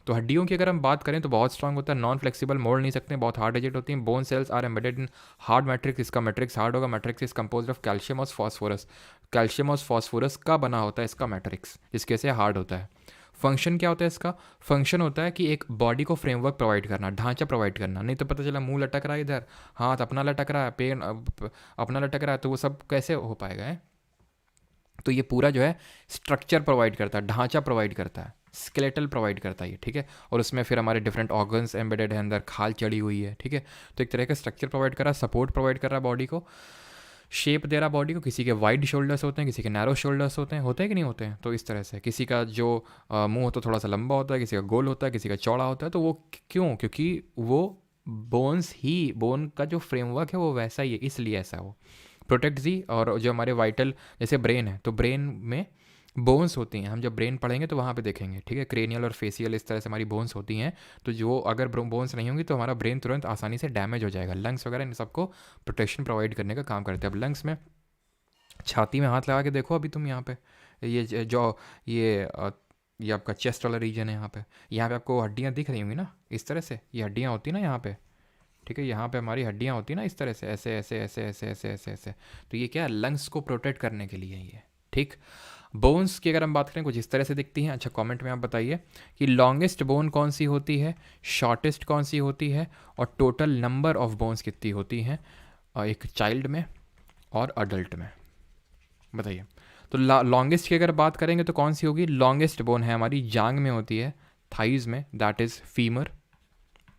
तो हड्डियों की अगर हम बात करें तो बहुत स्ट्रांग होता है, नॉन फ्लेक्सिबल, मोड़ नहीं सकते, बहुत हार्ड एजेड होती हैं। Bone cells are embedded in hard matrix. इसका मैट्रिक्स हार्ड होगा। Matrix is compose of calcium और फॉस्फोरस। कैल्शियम और फॉस्फोरस का बना होता है इसका मैट्रिक्स, जिसके से हार्ड होता है। फंक्शन क्या होता है इसका, फंक्शन होता है कि एक बॉडी को फ्रेमवर्क प्रोवाइड करना, ढांचा प्रोवाइड करना। नहीं तो पता चला मुंह लटक रहा है इधर, हाथ अपना लटक रहा है, पेन अपना लटक रहा है, तो वो सब कैसे हो पाएगा है? तो ये पूरा जो है स्ट्रक्चर प्रोवाइड करता है, ढांचा प्रोवाइड करता है, स्केलेटल प्रोवाइड करता है ये, ठीक है। और उसमें फिर हमारे डिफरेंट ऑर्गन्स एम्बेडेड है अंदर, खाल चढ़ी हुई है, ठीक है। तो एक तरह का स्ट्रक्चर प्रोवाइड कर रहा है, सपोर्ट प्रोवाइड कर रहा है बॉडी को, शेप दे रहा बॉडी को। किसी के वाइड शोल्डर्स होते हैं, किसी के नैरो शोल्डर्स होते हैं कि नहीं होते हैं। तो इस तरह से किसी का जो मुंह होता है थोड़ा सा लंबा होता है, किसी का गोल होता है, किसी का चौड़ा होता है। तो वो क्यों, क्योंकि वो बोन्स ही, बोन का जो फ्रेमवर्क है वो वैसा ही है, इसलिए ऐसा वो प्रोटेक्ट दी। और जो हमारे वाइटल, जैसे ब्रेन है, तो ब्रेन में बोन्स होती हैं। हम जब ब्रेन पढ़ेंगे तो वहाँ पे देखेंगे, ठीक है। क्रेनियल और फेसियल इस तरह से हमारी बोन्स होती हैं। तो जो अगर बोन्स नहीं होंगी तो हमारा ब्रेन तुरंत आसानी से डैमेज हो जाएगा। लंग्स वगैरह इन सबको प्रोटेक्शन प्रोवाइड करने का काम करते हैं। अब लंग्स में, छाती में हाथ लगा के देखो अभी तुम यहाँ पे, ये जो ये आपका चेस्ट वाला रीजन है, यहाँ पे आपको हड्डियाँ दिख रही होंगी ना, इस तरह से ये हड्डियाँ होती ना यहाँ पे, ठीक है। यहाँ पे हमारी हड्डियाँ होती ना इस तरह से, ऐसे ऐसे ऐसे ऐसे ऐसे ऐसे ऐसे। तो ये क्या है, लंग्स को प्रोटेक्ट करने के लिए ये, ठीक। बोन्स की अगर हम बात करें कुछ इस तरह से दिखती हैं। अच्छा, कमेंट में आप बताइए कि लॉन्गेस्ट बोन कौन सी होती है, शॉर्टेस्ट कौन सी होती है, और टोटल नंबर ऑफ बोन्स कितनी होती हैं एक चाइल्ड में और अडल्ट में, बताइए। तो लॉन्गेस्ट की अगर बात करेंगे तो कौन सी होगी, लॉन्गेस्ट बोन है हमारी जांग में होती है, थाइज में, दैट इज़ फीमर,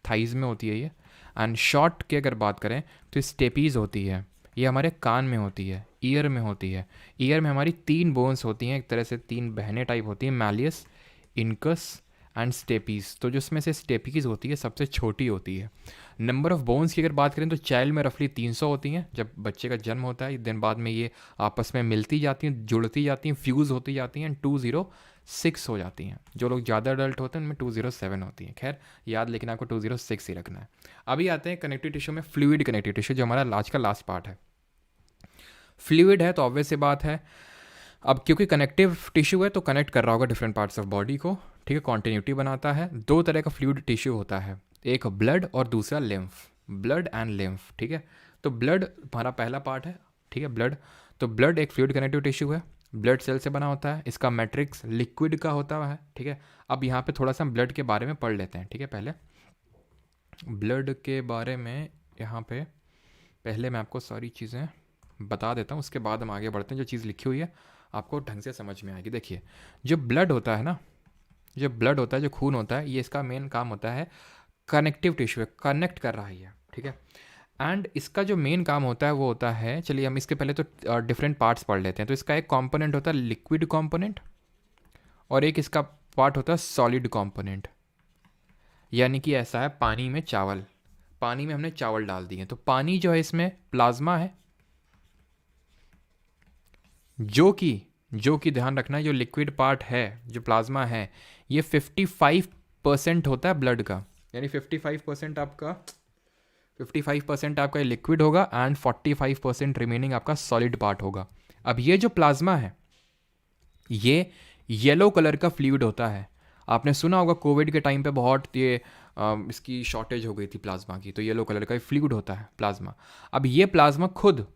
थाइज में होती है ये। एंड शॉर्ट की अगर बात करें तो स्टेपीज़ होती है, ये हमारे कान में होती है, ईयर में होती है। ईयर में हमारी 3 बोन्स होती हैं, एक तरह से 3 बहनें टाइप होती हैं, मैलियस, इनकस एंड स्टेपीज़। तो जो उसमें से स्टेपीज़ होती है सबसे छोटी होती है। नंबर ऑफ बोन्स की अगर बात करें तो चाइल्ड में रफली 300 होती हैं। जब बच्चे का जन्म होता है दिन बाद में ये आपस में मिलती जाती हैं, जुड़ती जाती हैं, फ्यूज़ होती जाती हैं, 206 हो जाती हैं। जो लोग ज़्यादा अडल्ट होते हैं उनमें 207 होती हैं। खैर याद, लेकिन आपको 206 ही रखना है। अभी आते हैं कनेक्टिव टिश्यू में, फ्लूइड कनेक्टिव टिश्यू, जो हमारा आज का लास्ट पार्ट है। फ्लूइड है तो ऑब्वियस सी बात है, अब क्योंकि कनेक्टिव टिश्यू है तो कनेक्ट कर रहा होगा डिफरेंट पार्ट्स ऑफ बॉडी को, ठीक है, कॉन्टिन्यूटी बनाता है। दो तरह का फ्लूइड टिश्यू होता है, एक ब्लड और दूसरा लिम्फ, ब्लड एंड लिम्फ, ठीक है। तो ब्लड हमारा पहला पार्ट है, ठीक है, ब्लड। तो ब्लड एक फ्लूइड कनेक्टिव टिश्यू है, ब्लड सेल से बना होता है, इसका मैट्रिक्स लिक्विड का होता है, ठीक है। अब यहाँ पे थोड़ा सा हम ब्लड के बारे में पढ़ लेते हैं, ठीक है। पहले ब्लड के बारे में यहाँ पे पहले मैं आपको सारी चीज़ें बता देता हूँ, उसके बाद हम आगे बढ़ते हैं। जो चीज़ लिखी हुई है आपको ढंग से समझ में आएगी। देखिए, जो ब्लड होता है ना, जो ब्लड होता है, जो खून होता है, ये इसका मेन काम होता है कनेक्टिव टिश्यू है, कनेक्ट कर रहा है ये, ठीक है। एंड इसका जो मेन काम होता है वो होता है, चलिए हम इसके पहले तो डिफरेंट पार्ट्स पढ़ लेते हैं। तो इसका एक कंपोनेंट होता है लिक्विड कंपोनेंट और एक इसका पार्ट होता है सॉलिड कंपोनेंट। यानी कि ऐसा है, पानी में चावल, पानी में हमने चावल डाल दिए, तो पानी जो है इसमें प्लाज्मा है, जो कि ध्यान रखना है, जो लिक्विड पार्ट है, जो प्लाज्मा है, ये 55% होता है ब्लड का। यानी 55% आपका लिक्विड होगा एंड 45% रिमेनिंग आपका सॉलिड पार्ट होगा। अब ये जो प्लाज्मा है ये येलो कलर का फ्लूइड होता है। आपने सुना होगा कोविड के टाइम पे बहुत ये इसकी शॉर्टेज हो गई थी प्लाज्मा की, तो येलो कलर का फ्लूइड होता है प्लाज्मा। अब ये प्लाज्मा खुद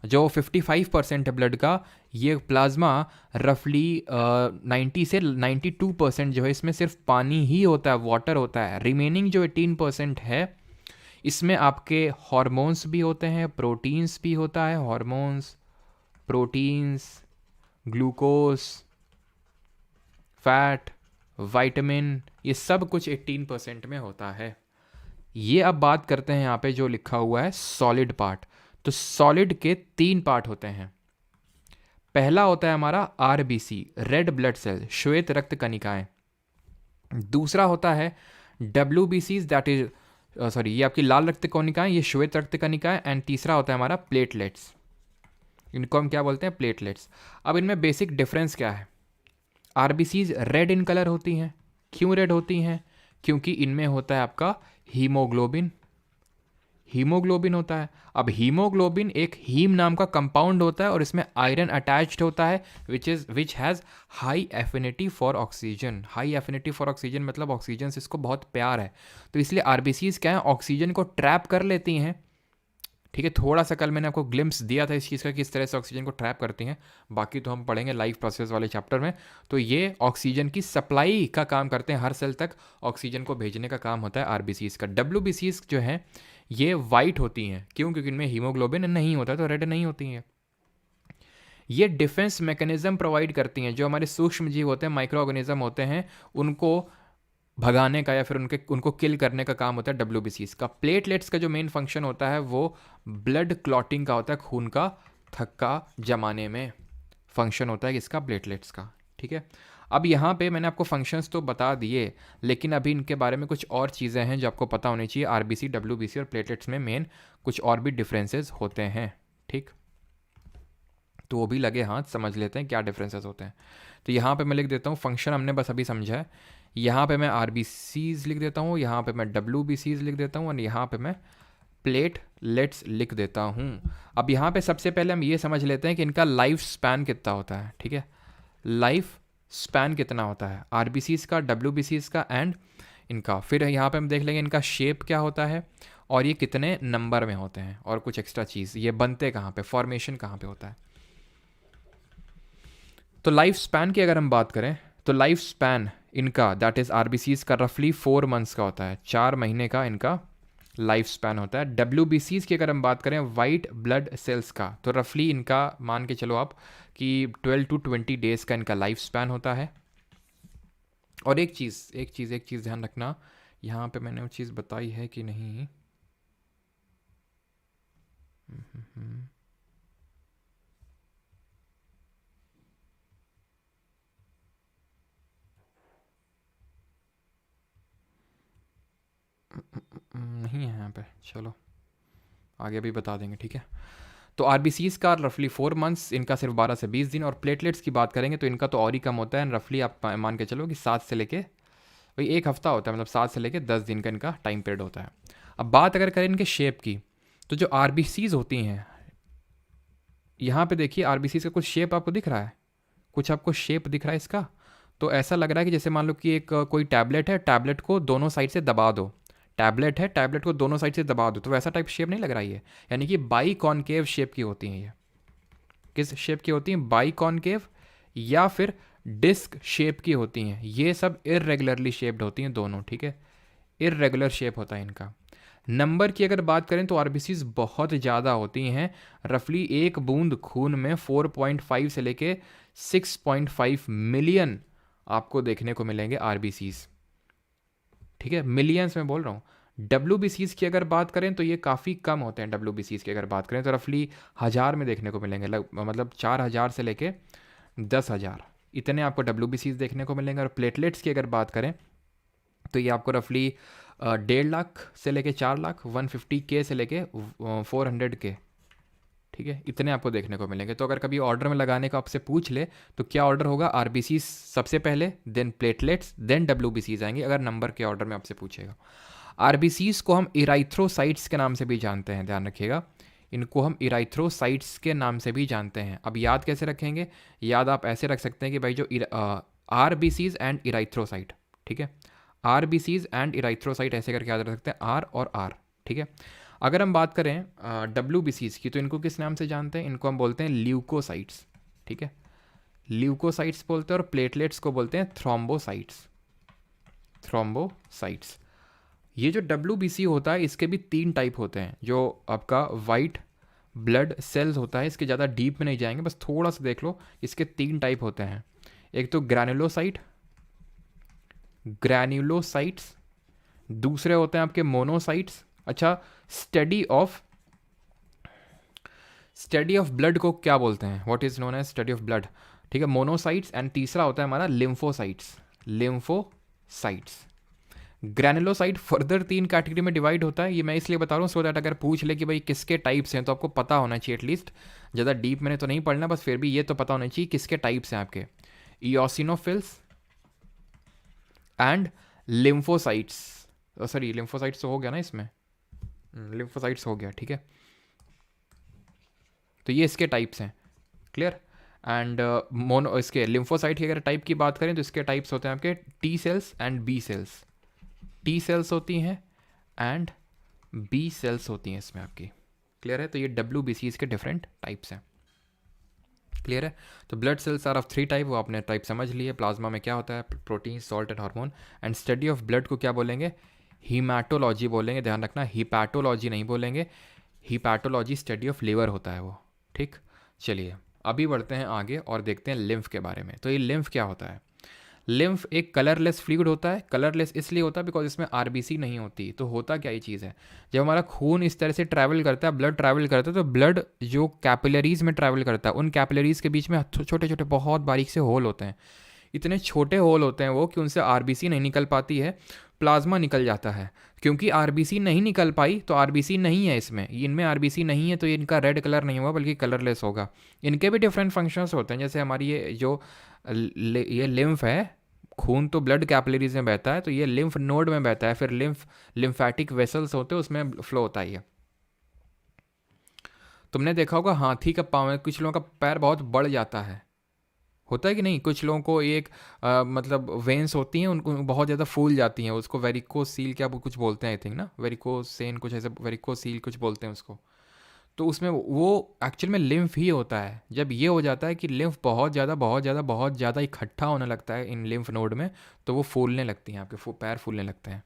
जो 55% है ब्लड का, ये प्लाज्मा रफली 90 से 92% जो है इसमें सिर्फ पानी ही होता है, वाटर होता है। रिमेनिंग जो 18% है इसमें आपके हॉर्मोन्स भी होते हैं, प्रोटीन्स भी होता है, hormones, proteins, glucose, fat, vitamin, ये सब कुछ 18% में होता है। ये अब बात करते हैं यहाँ पे जो लिखा हुआ है सॉलिड पार्ट। तो सॉलिड के 3 पार्ट होते हैं। पहला होता है हमारा आरबीसी, रेड ब्लड सेल, श्वेत रक्त कणिकाएं। दूसरा होता है डब्ल्यूबीसी, दैट इज ये आपकी लाल रक्त कणिकाएं, ये श्वेत रक्त कणिकाएं। एंड तीसरा होता है हमारा प्लेटलेट्स, इनको हम क्या बोलते हैं, प्लेटलेट्स। अब इनमें बेसिक डिफरेंस क्या है? आरबीसीज रेड इन कलर होती हैं। क्यों रेड होती हैं? क्योंकि इनमें होता है आपका हीमोग्लोबिन, हीमोग्लोबिन होता है। अब हीमोग्लोबिन एक हीम नाम का कंपाउंड होता है और इसमें आयरन अटैच्ड होता है which has high affinity for oxygen. High affinity for oxygen मतलब ऑक्सीजन से इसको बहुत प्यार है, तो इसलिए आरबीसीज क्या है, ऑक्सीजन को ट्रैप कर लेती हैं, ठीक है। थोड़ा सा कल मैंने आपको ग्लिम्स दिया था इस चीज़ का कि किस तरह से ऑक्सीजन को ट्रैप करती हैं, बाकी तो हम पढ़ेंगे लाइफ प्रोसेस वाले चैप्टर में। तो ये ऑक्सीजन की सप्लाई का काम करते हैं, हर सेल तक ऑक्सीजन को भेजने का काम होता है आरबीसीज का। डब्ल्यूबीसीज जो हैं ये वाइट होती हैं, क्यों? क्योंकि इनमें हीमोग्लोबिन नहीं होता, तो रेड नहीं होती हैं। ये डिफेंस मैकेनिज्म प्रोवाइड करती हैं, जो हमारे सूक्ष्म जीव होते हैं, माइक्रो ऑर्गेनिज्म होते हैं, उनको भगाने का या फिर उनको किल करने का काम होता है डब्ल्यूबीसीज का। प्लेटलेट्स का जो मेन फंक्शन होता है वो ब्लड क्लॉटिंग का होता है, खून का थक्का जमाने में फंक्शन होता है इसका, प्लेटलेट्स का, ठीक है। अब यहाँ पे मैंने आपको फंक्शंस तो बता दिए, लेकिन अभी इनके बारे में कुछ और चीज़ें हैं जो आपको पता होनी चाहिए। आरबीसी, डब्ल्यूबीसी और प्लेटलेट्स में मेन कुछ और भी डिफरेंसेस होते हैं, ठीक। तो वो भी लगे हाथ, समझ लेते हैं क्या डिफरेंसेस होते हैं। तो यहाँ पे मैं लिख देता हूँ, फंक्शन हमने बस अभी समझा है। यहाँ पे मैं आरबीसीज लिख देता हूँ, यहाँ पे मैं डब्ल्यूबीसीज लिख देता हूँ और यहाँ पे मैं प्लेटलेट्स लिख देता हूँ। अब यहाँ पे सबसे पहले हम ये समझ लेते हैं कि इनका लाइफ स्पैन कितना होता है, ठीक है। लाइफ स्पैन कितना होता है आरबीसीज का, डब्ल्यूबीसीज का एंड इनका। फिर यहाँ पे हम देख लेंगे इनका शेप क्या होता है और ये कितने नंबर में होते हैं, और कुछ एक्स्ट्रा चीज़, ये बनते कहाँ पे, फॉर्मेशन कहाँ पे होता है। तो लाइफ स्पैन की अगर हम बात करें तो लाइफ स्पैन इनका, दैट इज आरबीसीज का, रफली 4 मंथ्स का होता है, 4 महीने का इनका लाइफ स्पैन होता है। डब्ल्यूबीसीज की अगर हम बात करें, वाइट ब्लड सेल्स का, तो रफली इनका मान के चलो आप कि 12 to 20 डेज का इनका लाइफ स्पैन होता है। और एक चीज़ ध्यान रखना, यहाँ पे मैंने वो चीज़ बताई है कि नहीं, नहीं है यहाँ पे, चलो आगे भी बता देंगे, ठीक है। तो आरबीसीज का रफली 4 मंथ्स, इनका सिर्फ 12 से 20 दिन। और प्लेटलेट्स की बात करेंगे तो इनका तो और ही कम होता है, रफली आप मान के चलो कि 7 से लेके भाई 1 हफ्ता होता है, मतलब 7 से लेके 10 दिन का इनका टाइम पीरियड होता है। अब बात अगर करें इनके शेप की, तो जो आरबीसीज होती हैं, यहाँ पे देखिए आरबीसी का कुछ शेप आपको दिख रहा है, कुछ आपको शेप दिख रहा है इसका। तो ऐसा लग रहा है कि जैसे मान लो कि एक कोई टैबलेट है, टैबलेट को दोनों साइड से दबा दो, टैबलेट है, टैबलेट को दोनों साइड से दबा दो, तो वैसा टाइप शेप नहीं लग रहा है ये। यानी कि बाई कॉनकेव शेप की होती हैं ये। किस शेप की होती हैं? बाई कॉनकेव या फिर डिस्क शेप की होती हैं। ये सब इररेगुलरली शेप्ड होती हैं दोनों, ठीक है, इररेगुलर शेप होता है इनका। नंबर की अगर बात करें तो आरबीसीज बहुत ज़्यादा होती हैं। रफली एक बूंद खून में 4.5 से लेके 6.5 मिलियन आपको देखने को मिलेंगे आरबीसीज, ठीक है, मिलियंस में बोल रहा हूँ। डब्ल्यूबीसीज की अगर बात करें तो ये काफ़ी कम होते हैं। डब्ल्यूबीसीज की अगर बात करें तो रफली 1000 में देखने को मिलेंगे, मतलब 4000 से लेके 10,000 इतने आपको डब्ल्यूबीसीज देखने को मिलेंगे। और प्लेटलेट्स की अगर बात करें तो ये आपको रफली 1.5 लाख से लेके 4 लाख, 150K से लेके 400K, ठीक है, इतने आपको देखने को मिलेंगे। तो अगर कभी ऑर्डर में लगाने का आपसे पूछ ले तो क्या ऑर्डर होगा? आरबीसी सबसे पहले, देन प्लेटलेट्स, देन डब्ल्यूबीसीज आएंगे, अगर नंबर के ऑर्डर में आपसे पूछेगा। आरबीसीज को हम इराइथ्रोसाइट्स के नाम से भी जानते हैं, ध्यान रखिएगा, इनको हम इराइथ्रोसाइट्स के नाम से भी जानते हैं। अब याद कैसे रखेंगे? याद आप ऐसे रख सकते हैं कि भाई जो आरबीसीज एंड इराइथ्रोसाइट, ठीक है, आरबीसीज एंड इराइथ्रोसाइट ऐसे करके याद रख सकते हैं, आर और आर, ठीक है। अगर हम बात करें डब्ल्यूबीसीज की तो इनको किस नाम से जानते हैं? इनको हम बोलते हैं ल्यूकोसाइट्स, ठीक है, ल्यूकोसाइट्स बोलते हैं। और प्लेटलेट्स को बोलते हैं थ्रोम्बोसाइट्स, थ्रोम्बोसाइट्स। ये जो डब्ल्यूबीसी होता है इसके भी 3 टाइप होते हैं। जो आपका वाइट ब्लड सेल्स होता है, इसके ज़्यादा डीप में नहीं जाएंगे, बस थोड़ा सा देख लो, इसके 3 टाइप होते हैं। एक तो ग्रैनुलोसाइट, ग्रैन्युलोसाइट्स, दूसरे होते हैं आपके मोनोसाइट्स। अच्छा, स्टडी ऑफ ब्लड को क्या बोलते हैं? What is known as study of blood, ठीक है, मोनोसाइट्स। एंड तीसरा होता है हमारा lymphocytes, lymphocytes. Granulocyte further 3 category में डिवाइड होता है। ये मैं इसलिए बता रहा हूँ सो दैट अगर पूछ ले कि भाई किसके टाइप्स हैं तो आपको पता होना चाहिए एटलीस्ट, ज़्यादा डीप मैंने तो नहीं पढ़ना, बस फिर भी ये तो पता होना चाहिए किसके टाइप्स हैं आपके। Eosinophils and lymphocytes, sorry lymphocytes तो हो गया ना इसमें, लिम्फोसाइट्स हो गया, ठीक है। तो ये इसके टाइप्स हैं, क्लियर। एंड मोनो इसके लिम्फोसाइट की अगर टाइप की बात करें तो इसके टाइप्स होते हैं आपके T cells and B cells. T cells होती हैं एंड बी सेल्स होती हैं इसमें आपकी, क्लियर है। तो ये डब्ल्यूबीसीज के डिफरेंट टाइप्स हैं, क्लियर है। तो blood cells are of 3 type, वो आपने टाइप समझ लिए। प्लाज्मा में क्या होता है? Protein, salt and hormone. And study of blood को क्या बोलेंगे? हीमैटोलॉजी बोलेंगे, ध्यान रखना, हिपैटोलॉजी नहीं बोलेंगे। हिपैटोलॉजी स्टडी ऑफ लिवर होता है वो, ठीक। चलिए अभी बढ़ते हैं आगे और देखते हैं लिम्फ के बारे में। तो ये लिम्फ क्या होता है? लिम्फ एक कलरलेस फ्लूइड होता है। कलरलेस इसलिए होता है बिकॉज इसमें आरबीसी नहीं होती। तो होता क्या ये चीज़ है, जब हमारा खून इस तरह से ट्रैवल करता है, ब्लड ट्रैवल करता है, तो ब्लड जो कैपिलरीज में ट्रैवल करता है, उन कैपिलरीज के बीच में छोटे छोटे बहुत बारीक से होल होते हैं। इतने छोटे होल होते हैं वो कि उनसे आरबीसी नहीं निकल पाती है, प्लाज्मा निकल जाता है। क्योंकि आरबीसी नहीं निकल पाई तो आरबीसी नहीं है इसमें, इनमें आरबीसी नहीं है तो ये इनका रेड कलर नहीं होगा बल्कि कलरलेस होगा। इनके भी डिफरेंट फंक्शंस होते हैं, जैसे हमारी ये जो ये लिम्फ है, खून तो ब्लड कैपिलरीज में बहता है, तो ये लिम्फ नोड में बहता है, फिर लिम्फैटिक वेसल्स होते हैं उसमें फ्लो होता है ये। तुमने देखा होगा हाथी का पाँव में कुछ लोगों का पैर बहुत बढ़ जाता है, होता है कि नहीं? कुछ लोगों को एक मतलब वेंस होती हैं उनको बहुत ज़्यादा फूल जाती हैं, उसको वेरिकोसील क्या कुछ बोलते हैं, आई थिंक ना, वेरिकोसेन कुछ ऐसे, वेरिकोसील कुछ बोलते हैं उसको। तो उसमें वो एक्चुअल में लिम्फ ही होता है। जब ये हो जाता है कि लिम्फ बहुत ज़्यादा इकट्ठा होने लगता है इन लिम्फ नोड में, तो वो फूलने लगती हैं, आपके पैर फूलने लगते हैं,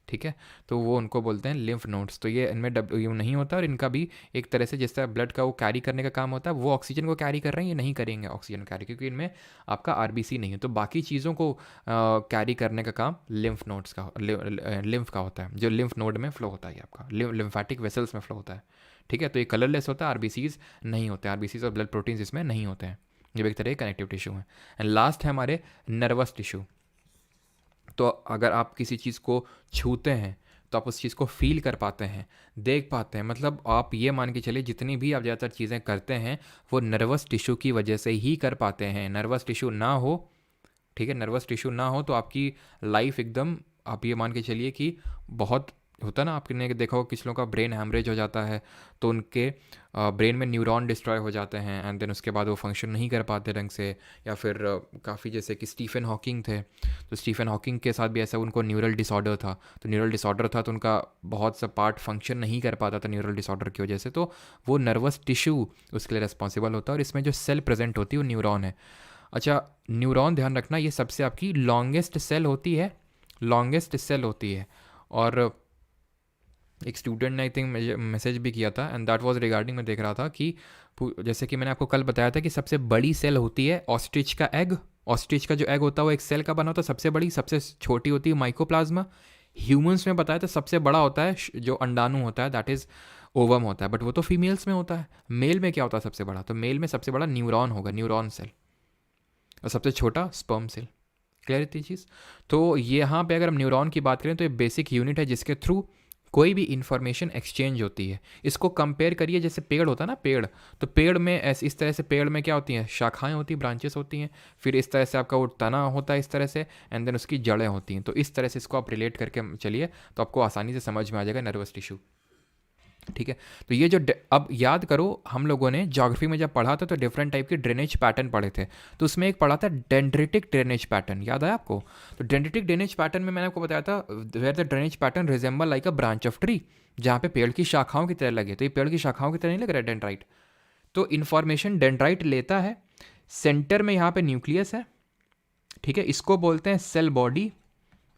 ठीक है। तो वो उनको बोलते हैं लिम्फ नोड्स। तो ये इनमें डब्ल्यू नहीं होता, और इनका भी एक तरह से जिस तरह ब्लड का वो कैरी करने का काम होता है, वो ऑक्सीजन को कैरी कर रहे हैं, ये नहीं करेंगे ऑक्सीजन कैरी, क्योंकि इनमें आपका आरबीसी नहीं है। तो बाकी चीज़ों को कैरी करने का काम लिम्फ नोड्स का, लिम्फ का होता है, जो लिम्फ नोड में फ्लो होता है आपका, लिम्फैटिक वेसल्स में फ्लो होता है, ठीक है। तो ये कलरलेस होता है, आरबीसीज नहीं होते, आरबीसीज और ब्लड प्रोटीन्स इसमें नहीं होते हैं, जब एक तरह के कनेक्टिव टिश्यू है। एंड लास्ट है हमारे नर्वस टिश्यू। तो अगर आप किसी चीज़ को छूते हैं तो आप उस चीज़ को फील कर पाते हैं, देख पाते हैं, मतलब आप ये मान के चलिए जितनी भी आप ज़्यादातर चीज़ें करते हैं वो नर्वस टिश्यू की वजह से ही कर पाते हैं। नर्वस टिश्यू ना हो, ठीक है, नर्वस टिश्यू ना हो तो आपकी लाइफ एकदम, आप ये मान के चलिए कि बहुत होता है ना, आपने देखा होगा कुछ लोगों का ब्रेन हैमरेज हो जाता है, तो उनके ब्रेन में न्यूरॉन डिस्ट्रॉय हो जाते हैं एंड देन उसके बाद वो फंक्शन नहीं कर पाते ढंग से। या फिर काफ़ी जैसे कि स्टीफन हॉकिंग थे, तो स्टीफन हॉकिंग के साथ भी ऐसा, उनको न्यूरल डिसऑर्डर था। तो न्यूरल डिसऑर्डर था तो उनका बहुत सा पार्ट फंक्शन नहीं कर पाता था न्यूरल डिसऑर्डर की वजह से, तो वो नर्वस टिश्यू उसके लिए रिस्पॉन्सिबल होता है, और इसमें जो सेल प्रेजेंट होती है वो न्यूरॉन है। अच्छा, न्यूरॉन ध्यान रखना, ये सबसे आपकी लॉन्गेस्ट सेल होती है, लॉन्गेस्ट सेल होती है। और एक स्टूडेंट ने आई थिंक मैसेज भी किया था एंड दैट वाज रिगार्डिंग, मैं देख रहा था कि जैसे कि मैंने आपको कल बताया था कि सबसे बड़ी सेल होती है ऑस्ट्रिच का एग। ऑस्ट्रिच का जो एग होता है वो एक सेल का बना होता है, सबसे बड़ी, सबसे छोटी होती है माइकोप्लाज्मा। ह्यूमंस में बताया तो सबसे बड़ा होता है जो अंडाणु होता है, दैट इज़ ओवम होता है, बट वो तो फीमेल्स में होता है। मेल में क्या होता है सबसे बड़ा? तो मेल में सबसे बड़ा न्यूरॉन होगा, न्यूरॉन सेल, और सबसे छोटा स्पर्म सेल। क्लियर थी चीज़? तो यहाँ पे अगर हम न्यूरॉन की बात करें तो ये बेसिक यूनिट है जिसके थ्रू कोई भी इंफॉर्मेशन एक्सचेंज होती है। इसको कंपेयर करिए जैसे पेड़ होता है ना, पेड़, तो पेड़ में ऐसे इस तरह से पेड़ में क्या होती हैं, शाखाएं होती हैं, ब्रांचेस होती हैं, फिर इस तरह से आपका वो तना होता है इस तरह से, एंड देन उसकी जड़ें होती हैं। तो इस तरह से इसको आप रिलेट करके चलिए तो आपको आसानी से समझ में आ जाएगा नर्वस टिश्यू। ठीक है, तो ये जो अब याद करो, हम लोगों ने ज्योग्राफी में जब पढ़ा था तो डिफरेंट टाइप के ड्रेनेज पैटर्न पढ़े थे, तो उसमें एक पढ़ा था डेंड्रिटिक ड्रेनेज पैटर्न, याद है आपको? तो डेंड्रिटिक ड्रेनेज पैटर्न में मैंने आपको बताया था where the drainage pattern resemble like a branch of tree, जहाँ पे पेड़ की शाखाओं की तरह लगे। तो ये पेड़ की शाखाओं की तरह नहीं लग रहा है डेंड्राइट। तो इन्फॉर्मेशन डेंड्राइट लेता है, सेंटर में यहाँ पे न्यूक्लियस है, ठीक है, इसको बोलते हैं सेल बॉडी।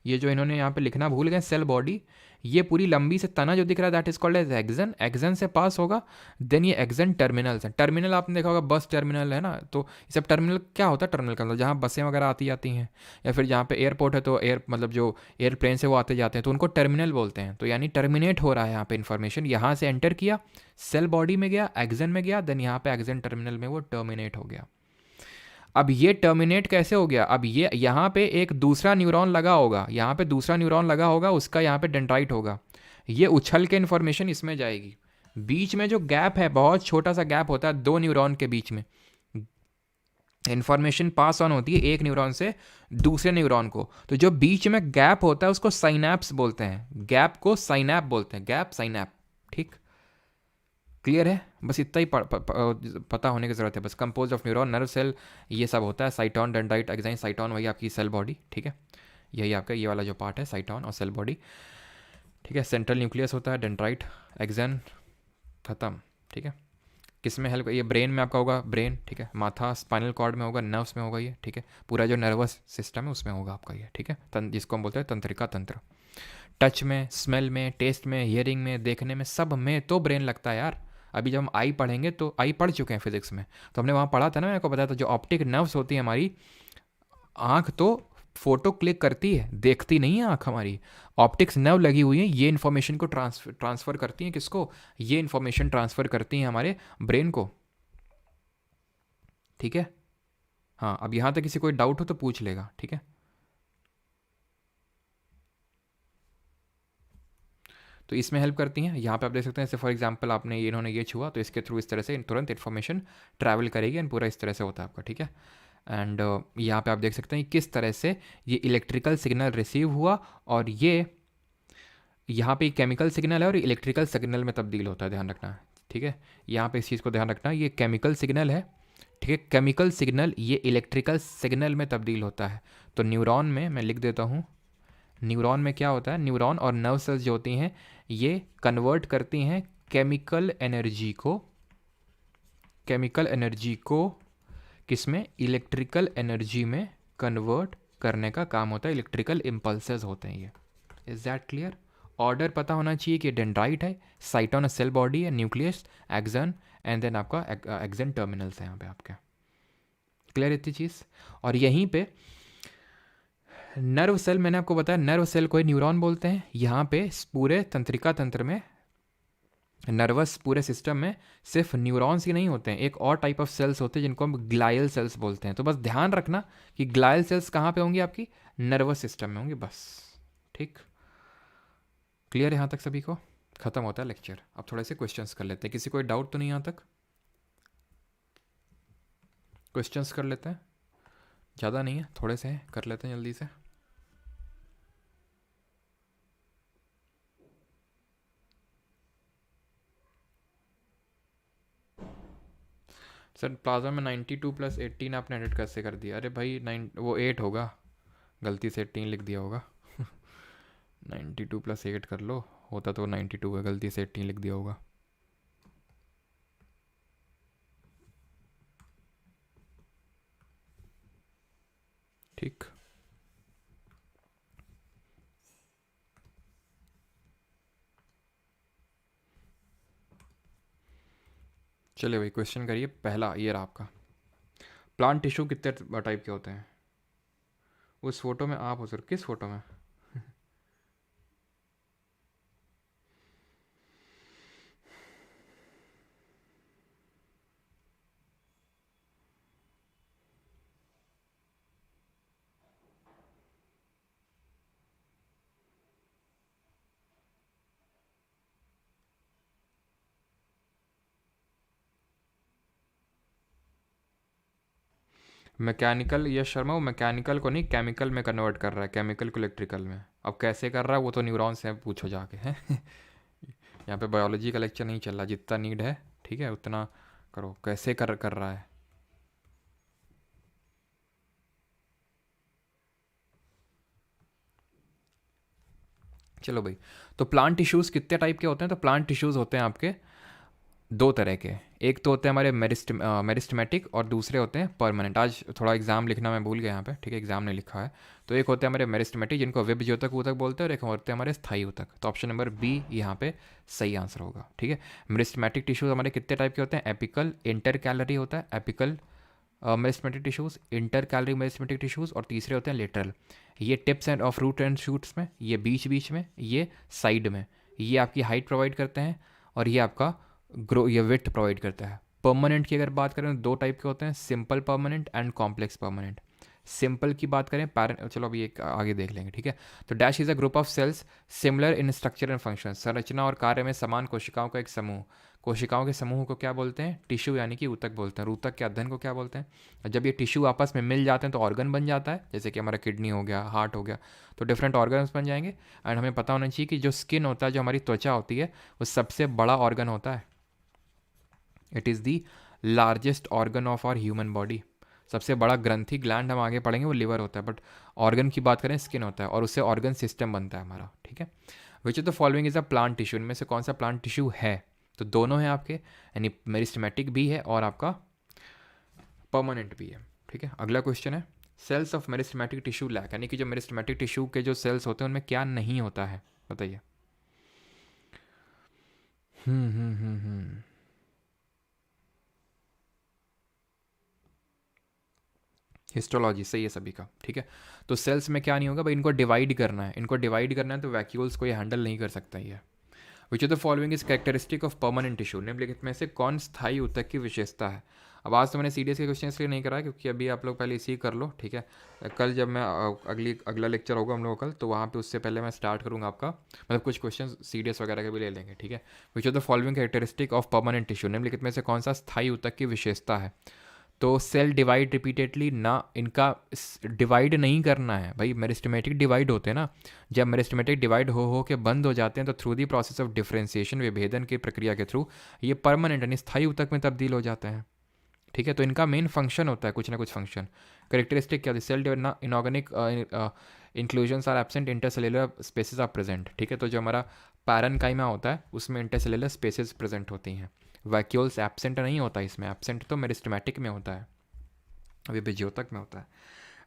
ये जो इन्होंने यहाँ पे लिखना भूल गए, सेल बॉडी। ये पूरी लंबी से तना जो दिख रहा है that is called as axon, axon से पास होगा। देन ये एक्सन टर्मिनल्स हैं। टर्मिनल आपने देखा होगा, बस टर्मिनल है ना, तो ये सब टर्मिनल क्या होता है? टर्मिनल का मतलब जहाँ बसें वगैरह आती जाती हैं, या फिर जहाँ पे एयरपोर्ट है तो एयर मतलब जो एयरप्लेन से वो आते जाते हैं तो उनको टर्मिनल बोलते हैं। तो यानी टर्मिनेट हो रहा है यहाँ पे इन्फॉर्मेशन, यहाँ से एंटर किया, सेल बॉडी में गया, एक्सन में गया, देन यहाँ पे एक्सन टर्मिनल में वो टर्मिनेट हो गया। अब ये टर्मिनेट कैसे हो गया? अब ये यहाँ पे एक दूसरा न्यूरॉन लगा होगा, यहाँ पे दूसरा न्यूरॉन लगा होगा, उसका यहाँ पे डेंड्राइट होगा, ये उछल के इन्फॉर्मेशन इसमें जाएगी। बीच में जो गैप है, बहुत छोटा सा गैप होता है दो न्यूरॉन के बीच में, इन्फॉर्मेशन पास ऑन होती है एक न्यूरॉन से दूसरे न्यूरॉन को। तो जो बीच में गैप होता है उसको साइनैप्स बोलते हैं, गैप को साइनैप बोलते हैं, गैप साइनैप। ठीक, क्लियर है? बस इतना ही पता होने की ज़रूरत है बस। Compose of neuron, nerve cell, ये सब होता है, साइटॉन, डेंड्राइट, एक्साइन, साइटॉन वही आपकी सेल बॉडी। ठीक है, यही आपका ये वाला जो पार्ट है साइटॉन और सेल बॉडी। ठीक है, सेंट्रल न्यूक्लियस होता है, डेंड्राइट, एक्साइन, खत्म। ठीक है, किस में हेल्प, ये ब्रेन में आपका होगा, ब्रेन, ठीक है, माथा स्पाइनल कॉर्ड में होगा, नर्व्स में होगा ये। ठीक है, पूरा जो नर्वस सिस्टम है उसमें होगा आपका ये। ठीक है, जिसको हम बोलते हैं तंत्रिका तंत्र। टच में, स्मेल में, टेस्ट में, हियरिंग में, देखने में, सब में तो ब्रेन लगता है यार। अभी जब हम आई पढ़ेंगे, तो आई पढ़ चुके हैं फिजिक्स में, तो हमने वहाँ पढ़ा था ना, मेरे को बताया था जो ऑप्टिक नर्व्स होती है हमारी, आँख तो फोटो क्लिक करती है, देखती नहीं है आँख हमारी, ऑप्टिक्स नर्व लगी हुई है, ये इन्फॉर्मेशन को ट्रांसफ़र करती हैं किसको? ये इन्फॉर्मेशन ट्रांसफ़र करती हैं हमारे ब्रेन को। ठीक है, हाँ, अब यहाँ तक किसी कोई डाउट हो तो पूछ लेगा। ठीक है, तो इसमें हेल्प करती हैं। यहाँ पे आप देख सकते हैं, जैसे फॉर एग्जांपल आपने ये, इन्होंने ये छुआ, तो इसके थ्रू इस तरह से तुरंत इन्फॉर्मेशन ट्रैवल करेगी एंड पूरा इस तरह से होता है आपका। ठीक है, एंड यहाँ पे आप देख सकते हैं किस तरह से ये इलेक्ट्रिकल सिग्नल रिसीव हुआ, और ये यहाँ पे केमिकल सिग्नल है और इलेक्ट्रिकल सिग्नल में तब्दील होता है, ध्यान रखना। ठीक है, यहाँ पे इस चीज़ को ध्यान रखना, ये केमिकल सिग्नल है। ठीक है, केमिकल सिग्नल ये इलेक्ट्रिकल सिग्नल में तब्दील होता है। तो न्यूरॉन में मैं लिख देता हूँ, न्यूरॉन में क्या होता है, न्यूरॉन और नर्व सेल्स जो होती हैं ये कन्वर्ट करती हैं केमिकल एनर्जी को, केमिकल एनर्जी को किस में? इलेक्ट्रिकल एनर्जी में कन्वर्ट करने का काम होता है, इलेक्ट्रिकल इम्पल्सेस होते हैं ये। Is that clear? ऑर्डर पता होना चाहिए कि डेंड्राइट है, साइटोन सेल बॉडी है, न्यूक्लियस, एक्सन, एंड देन आपका एक्सन टर्मिनल्स है यहाँ पे आपके। क्लियर इतनी चीज़? और यहीं पे नर्व सेल, मैंने आपको बताया नर्व सेल को न्यूरॉन बोलते हैं। यहाँ पे पूरे तंत्रिका तंत्र में, नर्वस पूरे सिस्टम में सिर्फ न्यूरॉन्स ही नहीं होते हैं, एक और टाइप ऑफ सेल्स होते हैं जिनको हम ग्लायल सेल्स बोलते हैं। तो बस ध्यान रखना कि ग्लायल सेल्स कहाँ पे होंगी? आपकी नर्वस सिस्टम में होंगी बस। ठीक, क्लियर है यहाँ तक सभी को? खत्म होता है लेक्चर। अब थोड़े से क्वेश्चंस कर लेते हैं, किसी कोई डाउट तो नहीं यहाँ तक? क्वेश्चंस कर लेते हैं, ज़्यादा नहीं है, थोड़े से कर लेते हैं जल्दी से। सर प्लाज्मा में 92 + 18 आपने एडिट कैसे कर दिया? अरे भाई 8 होगा, गलती से 18 लिख दिया होगा। 92 + 8 कर लो, होता तो 92 है, गलती से 18 लिख दिया होगा। ठीक, चलिए भाई क्वेश्चन करिए। पहला ये रहा आपका, प्लांट टिश्यू कितने टाइप के होते हैं? उस फोटो में आप हो सर? किस फोटो में? मैकेनिकल, यश शर्मा वो मैकेनिकल को नहीं केमिकल में कन्वर्ट कर रहा है, केमिकल को इलेक्ट्रिकल में। अब कैसे कर रहा है वो तो न्यूरॉन से पूछो जाके हैं। यहाँ पे बायोलॉजी का लेक्चर नहीं चल रहा, जितना नीड है ठीक है उतना करो। कैसे कर रहा है? चलो भाई, तो प्लांट टिश्यूज़ कितने टाइप के होते हैं? तो प्लांट टिश्यूज़ होते हैं आपके दो तरह के। एक तो होते हैं हमारे मेरिस्टमेटिक और दूसरे होते हैं परमानेंट। आज थोड़ा एग्जाम लिखना मैं भूल गया यहाँ पे, ठीक है, एग्जाम ने लिखा है। तो एक होते हैं हमारे मेरिस्टमेटिक जिनको विभज्योतक ऊतक बोलते हैं, और एक होते हैं हमारे स्थायी ऊतक। तो ऑप्शन नंबर बी यहाँ पे सही आंसर होगा, ठीक है। मेरिस्टमेटिक टिश्यूज हमारे कितने टाइप के होते हैं? एपिकल, इंटर कैलरी होता है apical meristematic tissues, intercalary meristematic tissues, और तीसरे होते हैं लेटरल। ये tips end of root and shoots में, ये बीच बीच में, ये साइड में। ये आपकी हाइट प्रोवाइड करते हैं और ये आपका ग्रो या विड्थ प्रोवाइड करता है। परमानेंट की अगर बात करें तो दो टाइप के होते हैं, simple permanent and complex permanent. Simple की बात करें चलो अभी एक आगे देख लेंगे, ठीक है। तो dash is a group of cells similar in structure and function, संरचना और कार्य में समान कोशिकाओं का एक समूह। कोशिकाओं के समूह को क्या बोलते हैं? टिश्यू यानी कि ऊतक बोलते हैं। ऊतक के अध्ययन को क्या बोलते हैं? और जब ये टिश्यू आपस में मिल जाते हैं तो ऑर्गन बन जाता है, जैसे कि हमारा किडनी हो गया, हार्ट हो गया, तो डिफरेंट ऑर्गन्स बन जाएंगे। एंड हमें पता होना चाहिए कि जो स्किन होता है, जो हमारी त्वचा होती है, वो सबसे बड़ा ऑर्गन होता है। It is the largest organ of our human body. सबसे बड़ा ग्रंथि ग्लैंड हम आगे पढ़ेंगे वो लिवर होता है, बट ऑर्गन की बात करें स्किन होता है, और उससे ऑर्गन सिस्टम बनता है हमारा, ठीक है। विच of the following is a plant tissue, इनमें से कौन सा प्लांट टिश्यू है? तो दोनों हैं आपके, यानी मेरिस्टमेटिक भी है और आपका परमानेंट भी है, ठीक है। अगला क्वेश्चन है, cells of meristematic tissue lack, यानी कि जो मेरिस्टमेटिक टिश्यू के जो सेल्स होते हैं उनमें क्या नहीं होता है? बताइए। हम्म। हिस्टोलॉजी सही है सभी का, ठीक है। तो सेल्स में क्या नहीं होगा भाई? इनको डिवाइड करना है, इनको डिवाइड करना है, तो वैक्यूल्स को ये हैंडल नहीं कर सकता ये। विच of the following is characteristic of permanent tissue, निम्नलिखित में से कौन स्थायी ऊतक की विशेषता है? अब आज तो मैंने सीडीएस के क्वेश्चन इसलिए नहीं करा क्योंकि अभी आप लोग पहले इसी कर लो, ठीक है। कल जब मैं अगला लेक्चर होगा हम लोग कल, तो वहाँ पे उससे पहले मैं स्टार्ट करूँगा आपका, मतलब कुछ क्वेश्चन सीडीएस वगैरह के भी ले लेंगे, ठीक है। विच of the following characteristic of permanent tissue, निम्नलिखित में से कौन सा स्थायी ऊतक की विशेषता है? तो सेल डिवाइड रिपीटेडली ना, इनका डिवाइड नहीं करना है भाई। मेरिस्टेमेटिक डिवाइड होते हैं ना, जब मेरिस्टेमेटिक डिवाइड हो के बंद हो जाते हैं तो through the process of differentiation, विभेदन की प्रक्रिया के थ्रू ये परमानेंट यानी स्थायी ऊतक में तब्दील हो जाते हैं, ठीक है। तो इनका मेन फंक्शन होता है कुछ ना कुछ फंक्शन। करेक्टरिस्टिक क्या होती है? सेल डिवाइड ना, inorganic inclusions are absent, intercellular spaces are present, ठीक है। तो जो हमारा पैरेन्काइमा होता है उसमें इंटरसेलुलर स्पेसेस प्रेजेंट होती हैं। वैक्यूल्स एब्सेंट नहीं होता इसमें, एब्सेंट तो मेरिस्टेमेटिक में होता है, विभज्योतक में होता है।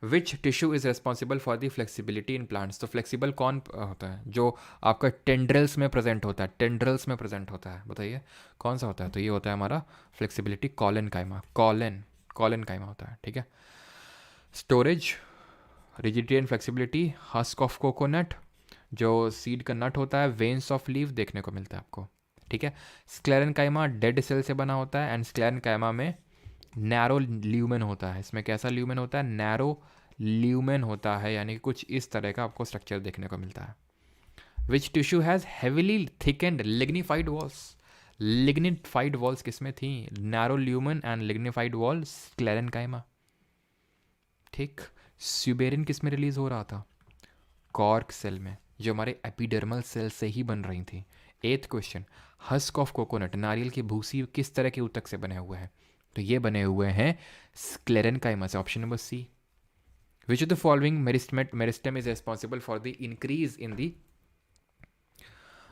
Which tissue is responsible for the flexibility in plants, तो फ्लेक्सिबल कौन होता है? जो आपका टेंड्रल्स में प्रेजेंट होता है, टेंड्रल्स में प्रेजेंट होता है, बताइए कौन सा होता है? तो ये होता है हमारा फ्लेक्सिबिलिटी कॉलन काइमा, कॉलन काइमा होता है, ठीक है। Storage, rigidity and flexibility, husk of coconut, जो सीड का नट होता है, वेन्स ऑफ लीव देखने को मिलता है आपको, ठीक है। स्क्लेरन काइमा डेड सेल से बना होता है, एंड स्क्लेरन काइमा में नैरो ल्यूमेन होता है। इसमें कैसा ल्यूमेन होता है? नैरो ल्यूमेन होता है, यानी कि कुछ इस तरह का आपको स्ट्रक्चर देखने को मिलता है। Which tissue has heavily thick and lignified walls, lignified walls किसमें थी? Narrow lumen and lignified walls sclerenchyma, ठीक। स्यूबेरिन किस में रिलीज हो रहा था? कॉर्क सेल में, जो हमारे एपिडर्मल सेल से ही बन रही थी। 8th question, husk of coconut, नारियल की भूसी किस तरह के ऊतक से बने हुए हैं? तो ये बने हुए हैं स्क्लेरेनकाइमा से, option number C. Which of the following meristem is responsible for the increase in the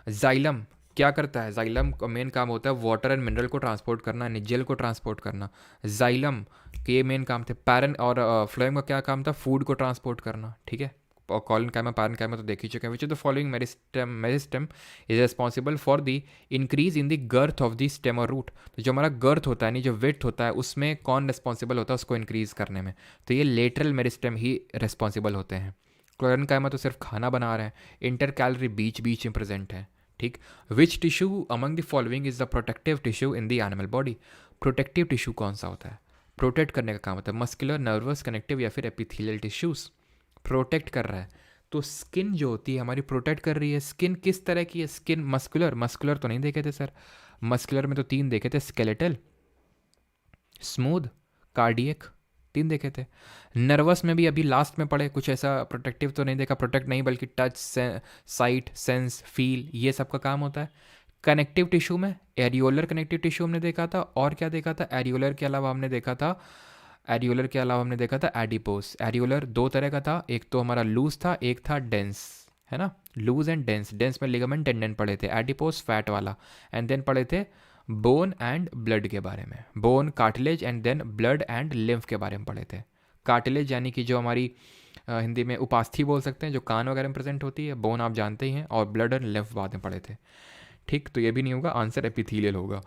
xylem? क्या करता है जाइलम का मेन काम होता है वाटर एंड मिनरल को ट्रांसपोर्ट करना, जेल को ट्रांसपोर्ट करना। जाइलम के ये मेन काम थे। पैरन और फ्लोएम का क्या काम था? फूड को ट्रांसपोर्ट करना, ठीक है। और कॉलन कायमा तो देख ही चुके हैं। Which of the following meristem is responsible for the increase in the girth of the stem और रूट? तो जो हमारा गर्थ होता है, नहीं जो विड्थ होता है, उसमें कौन रिस्पॉन्सिबल होता है उसको इंक्रीज करने में? तो ये लेटरल मेरिस्टेम ही रिस्पॉन्सिबल होते हैं। क्लोरन कायमा तो सिर्फ खाना बना रहे हैं। इंटर कैलोरी बीच बीच में प्रेजेंट है, ठीक। Which tissue among the following is the protective tissue in the animal body? Protective tissue कौन सा होता है? प्रोटेक्ट करने का काम होता है। मस्कुलर, नर्वस, कनेक्टिव या फिर एपिथेलियल टिश्यूज? प्रोटेक्ट कर रहा है। तो स्किन जो होती है हमारी प्रोटेक्ट कर रही है। स्किन किस तरह की है? स्किन मस्कुलर तो नहीं देखे थे सर। मस्कुलर में तो 3 देखे थे, स्केलेटल, स्मूथ, कार्डियक, 3 देखे थे। नर्वस में भी अभी लास्ट में पढ़े, कुछ ऐसा प्रोटेक्टिव तो नहीं देखा। प्रोटेक्ट नहीं बल्कि टच, साइट, सेंस, फील, ये सब का काम होता है। कनेक्टिव टिश्यू में एरियोलर कनेक्टिव टिश्यू हमने देखा था, और क्या देखा था? एरियोलर के अलावा हमने देखा था एडिपोस। एरियोलर 2 तरह का था, एक तो हमारा लूज था, एक था डेंस, है ना। Loose and dense. डेंस में लिगामेंट टेंडन पढ़े थे, एडिपोस फैट वाला। एंड देन पढ़े थे बोन एंड ब्लड के बारे में, bone, cartilage and then blood and lymph के बारे में पढ़े थे। कार्टिलेज यानी कि जो हमारी हिंदी में उपास्थि बोल सकते हैं, जो कान वगैरह में प्रेजेंट होती है। बोन आप जानते ही हैं, और ब्लड एंड लिम्फ बाद में पढ़े थे, ठीक। तो ये भी नहीं होगा, आंसर एपिथेलियल होगा।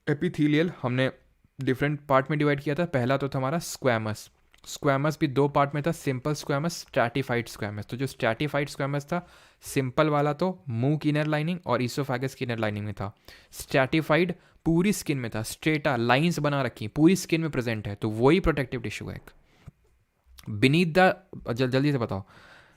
एपिथेलियल हमने डिफरेंट पार्ट में डिवाइड किया था। पहला तो था हमारा स्क्वैमस। स्क्वैमस भी 2 पार्ट में था, सिंपल स्क्वैमस, स्ट्रैटिफाइड स्क्वैमस। तो जो स्ट्रैटिफाइड स्क्वैमस था, सिंपल वाला तो मुंह की इनर लाइनिंग और ईसोफेगस की इनर लाइनिंग में था। स्ट्रैटिफाइड पूरी स्किन में था, स्ट्रेटा लाइंस बना रखी, पूरी स्किन में प्रेजेंट है, तो वही प्रोटेक्टिव टिश्यू है एक। बीनीथ द, जल्दी से बताओ,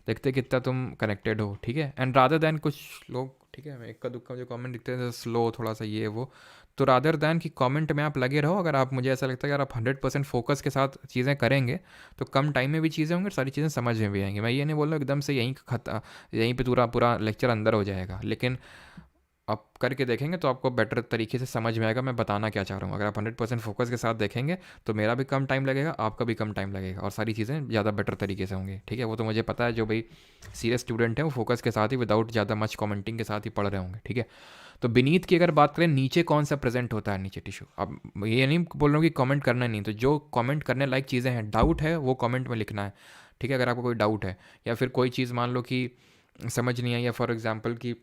देखते कितना तुम कनेक्टेड हो, ठीक है। एंड रादर देन कुछ लोग, ठीक है, एक का दुक्का जो कमेंट दिखते हैं स्लो थोड़ा सा ये वो, तो रादर दैन कि कमेंट में आप लगे रहो। अगर आप, मुझे ऐसा लगता है कि अगर आप 100% फोकस के साथ चीज़ें करेंगे तो कम टाइम में भी चीज़ें होंगी, सारी चीज़ें समझ में भी आएंगी। मैं ये नहीं बोल रहा एकदम से यहीं पे पूरा लेक्चर अंदर हो जाएगा, लेकिन आप करके देखेंगे तो आपको बेटर तरीके से समझ में आएगा मैं बताना क्या चाह रहा हूँ। अगर आप 100% फोकस के साथ देखेंगे तो मेरा भी कम टाइम लगेगा, आपका भी कम टाइम लगेगा, और सारी चीज़ें ज़्यादा बेटर तरीके से होंगी, ठीक है। वो तो मुझे पता है, जो भाई सीरियस स्टूडेंट है वो फोकस के साथ ही, विदाउट ज़्यादा मच कमेंटिंग के साथ ही पढ़ रहे होंगे, ठीक है। तो बीनीथ की अगर बात करें, नीचे कौन सा प्रेजेंट होता है नीचे टिश्यू? अब ये नहीं बोल रहा हूँ कि कमेंट करना नहीं, तो जो कमेंट करने लायक चीज़ें हैं, डाउट है, वो कमेंट में लिखना है, ठीक है। अगर आपको कोई डाउट है या फिर कोई चीज़ मान लो कि समझ नहीं आई, या फॉर एग्जांपल कि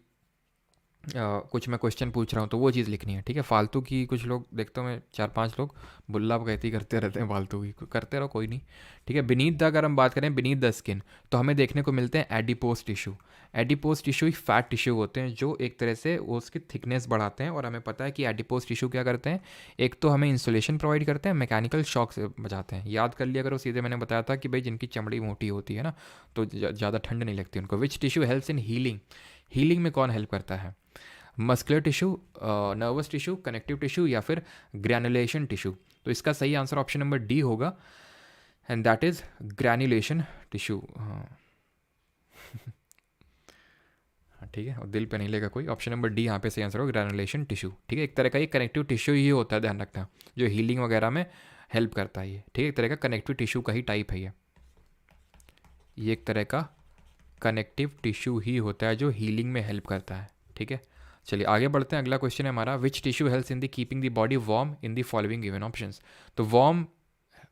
कुछ मैं क्वेश्चन पूछ रहा हूँ, तो वो चीज़ लिखनी है, ठीक है। फालतू की कुछ लोग देखता हूँ मैं, 4-5 लोग बुल्ला कहती करते रहते हैं, फालतू की करते रहो, कोई नहीं, ठीक है। बीनीथ द अगर हम बात करें, बीनीथ द स्किन, तो हमें देखने को मिलते हैं एडिपोज टिश्यू। एडिपोज टिश्यू एक फैट टिश्यू होते हैं जो एक तरह से उसकी थिकनेस बढ़ाते हैं, और हमें पता है कि एडिपोज टिश्यू क्या करते हैं, एक तो हमें इंसुलेशन प्रोवाइड करते हैं, मैकेनिकल शॉक से बचाते हैं। याद कर लिया अगर वो, सीधे मैंने बताया था कि भाई जिनकी चमड़ी मोटी होती है ना, तो ज़्यादा ठंड नहीं लगती उनको। Which tissue helps in healing? Healing में कौन हेल्प करता है? Muscular tissue, nervous tissue, connective tissue या फिर ग्रैनुलेशन टिश्यू? तो इसका सही आंसर ऑप्शन नंबर डी होगा, and that is granulation tissue. हाँ ठीक है, और दिल पे नहीं लेगा कोई, ऑप्शन नंबर डी यहाँ पे सही आंसर होगा, ग्रैनुलेशन टिश्यू, ठीक है। एक तरह का ये कनेक्टिव टिश्यू ही होता है, ध्यान रखना, जो हीलिंग वगैरह में हेल्प करता है ये, ठीक है। एक तरह का कनेक्टिव टिश्यू का ही टाइप है ये एक तरह का कनेक्टिव टिश्यू ही होता है जो हीलिंग में हेल्प करता है, ठीक है। चलिए आगे बढ़ते हैं। अगला क्वेश्चन है हमारा, which tissue helps in the keeping the body warm in the following given options? तो वार्म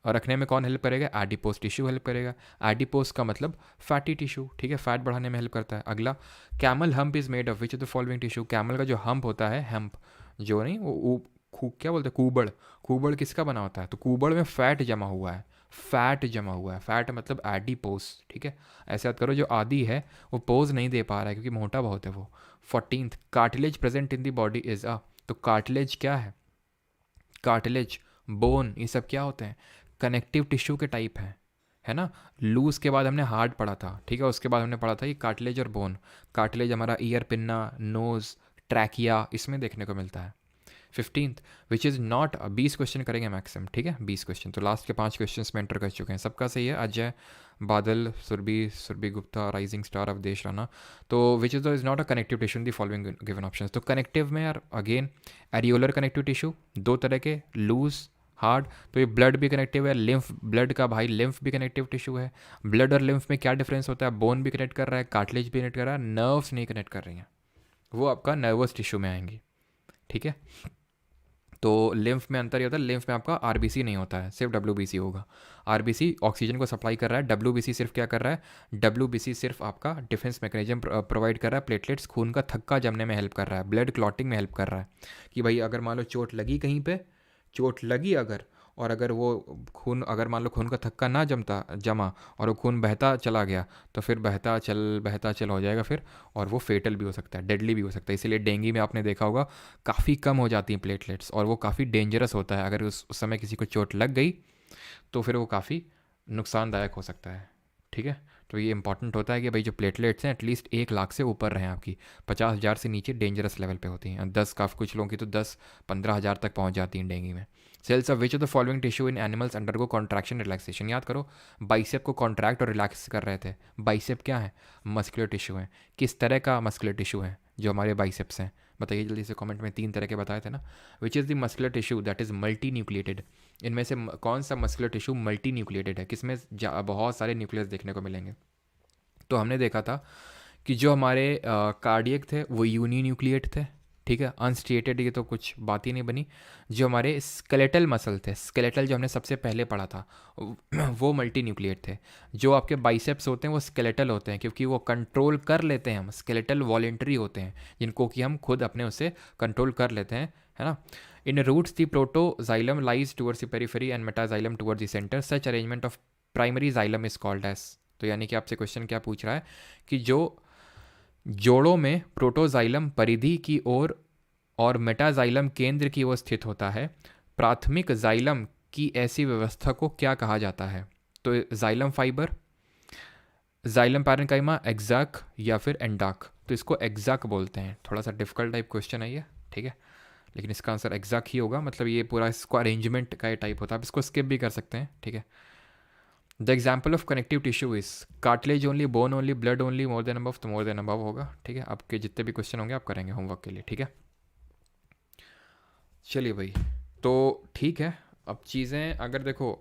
रखने में कौन हेल्प करेगा? एडिपोज टिश्यू हेल्प करेगा। एडिपोज का मतलब फैटी टिश्यू, ठीक है, फैट बढ़ाने में हेल्प करता है। अगला, camel hump is made of which of the following tissue? Camel का जो हम्प होता है, हम्प जो नहीं वो क्या बोलते हैं, कूबड़, कूबड़ किसका बना होता है? तो कूबड़ में फैट जमा हुआ है, फैट जमा हुआ है, फैट मतलब एडिपोज, ठीक है। ऐसे याद करो, जो आदि है वो पोज नहीं दे पा रहा है क्योंकि मोटा बहुत है वो। 14th, cartilage present in the body is a? तो कार्टिलेज क्या है? कार्टिलेज, बोन, ये सब क्या होते हैं? कनेक्टिव टिश्यू के टाइप हैं, है ना। लूज के बाद हमने हार्ड पढ़ा था, ठीक है, उसके बाद हमने पढ़ा था ये कार्टिलेज और बोन। कार्टिलेज हमारा ईयर, पिन्ना, नोज, ट्रैकिया, इसमें देखने को मिलता है। 15th, which is not, 20 question करेंगे मैक्सिमम, ठीक है, 20 क्वेश्चन। तो लास्ट के 5 क्वेश्चन में एंटर कर चुके हैं, सबका सही है। अजय, बादल सुरभि, सुरभि गुप्ता, राइजिंग स्टार, अवधेश राणा। तो which is not a connective tissue in the following given option. तो कनेक्टिव में यार अगेन एरियोलर कनेक्टिव टिश्यू दो तरह के, लूज, हार्ड। तो ये ब्लड भी कनेक्टिव है, लिम्फ, ब्लड का भाई लिम्फ भी कनेक्टिव टिश्यू है। ब्लड और लिम्फ में क्या डिफरेंस होता है? बोन भी कनेक्ट कर रहा है, कार्टिलेज भी कनेक्ट कर रहा है, नर्व्स नहीं कनेक्ट कर रही हैं, वो आपका नर्वस टिश्यू में आएंगी, ठीक है। तो लिम्फ में अंतर ये होता है, लिम्फ में आपका आरबीसी नहीं होता है, सिर्फ डब्ल्यूबीसी होगा। आरबीसी ऑक्सीजन को सप्लाई कर रहा है, डब्ल्यूबीसी सिर्फ क्या कर रहा है? डब्ल्यूबीसी सिर्फ आपका डिफेंस मैकेनिज्म प्रोवाइड कर रहा है, प्लेटलेट्स खून का थक्का जमने में हेल्प कर रहा है, ब्लड क्लॉटिंग में हेल्प कर रहा है। कि भाई अगर मान लो चोट लगी कहीं पे, चोट लगी अगर, और अगर वो खून, अगर मान लो खून का थक्का ना जमा और वो खून बहता चला गया, तो फिर बहता चल हो जाएगा फिर, और वो फेटल भी हो सकता है, डेडली भी हो सकता है। इसीलिए डेंगू में आपने देखा होगा काफ़ी कम हो जाती हैं प्लेटलेट्स, और वो काफ़ी डेंजरस होता है। अगर उस समय किसी को चोट लग गई तो फिर वो काफ़ी नुकसानदायक हो सकता है, ठीक है। तो ये इंपॉर्टेंट होता है कि भाई जो प्लेटलेट्स हैं एटलीस्ट 1 लाख से ऊपर रहें आपकी, 50,000 से नीचे डेंजरस लेवल पे होती हैं, 10 काफ़ी कुछ लोगों की तो 10-15 हज़ार तक पहुंच जाती हैं डेंगू में। Cells of which of the following tissue in animals undergo contraction relaxation. याद करो, बाइसेप को कॉन्ट्रैक्ट और रिलैक्स कर रहे थे। बाइसेप क्या है? मस्कुलर टिश्यू है। किस तरह का मस्कुलर टिश्यू है जो हमारे बाइसेप्स हैं? बताइए जल्दी से कमेंट में, 3 तरह के बताए थे ना। Which is the muscular tissue that is multi nucleated. इनमें से कौन सा मस्कुलर टिश्यू मल्टी न्यूक्लिएटेड है, किसमें बहुत सारे न्यूक्लियस देखने को मिलेंगे? तो हमने देखा था कि जो हमारे कार्डियक थे वो यूनी न्यूक्लिएट थे, ठीक है। अनस्टेटेड ये तो कुछ बात ही नहीं बनी। जो हमारे स्केलेटल मसल थे, स्केलेटल जो हमने सबसे पहले पढ़ा था, वो मल्टी न्यूक्लिएट थे। जो आपके बाइसेप्स होते हैं वो स्केलेटल होते हैं, क्योंकि वो कंट्रोल कर लेते हैं हम, स्केलेटल वॉलेंटरी होते हैं, जिनको कि हम खुद अपने उससे कंट्रोल कर लेते हैं, है ना। In roots the protoxylem lies towards the periphery and metaxylem towards the centre, such arrangement of primary xylem is called as. तो यानी कि आपसे क्वेश्चन क्या पूछ रहा है कि जो जोड़ों में प्रोटोजाइलम परिधि की ओर और मेटाजाइलम केंद्र की ओर स्थित होता है, प्राथमिक जाइलम की ऐसी व्यवस्था को क्या कहा जाता है? तो जाइलम फाइबर, जाइलम पैरेन्काइमा, एक्जाक या फिर एंडाक। तो इसको एक्जाक बोलते हैं। थोड़ा सा डिफिकल्ट टाइप क्वेश्चन है ये, ठीक है, लेकिन इसका आंसर एक्जाक ही होगा। मतलब ये पूरा इसको अरेंजमेंट का ये टाइप होता है, आप इसको स्किप भी कर सकते हैं, ठीक है। The example of connective tissue is cartilage only, bone only, blood only, more than above. तो मोर देन अबव होगा, ठीक है। आपके जितने भी क्वेश्चन होंगे आप करेंगे होमवर्क के लिए, ठीक है। चलिए भाई, तो ठीक है। अब चीज़ें अगर देखो,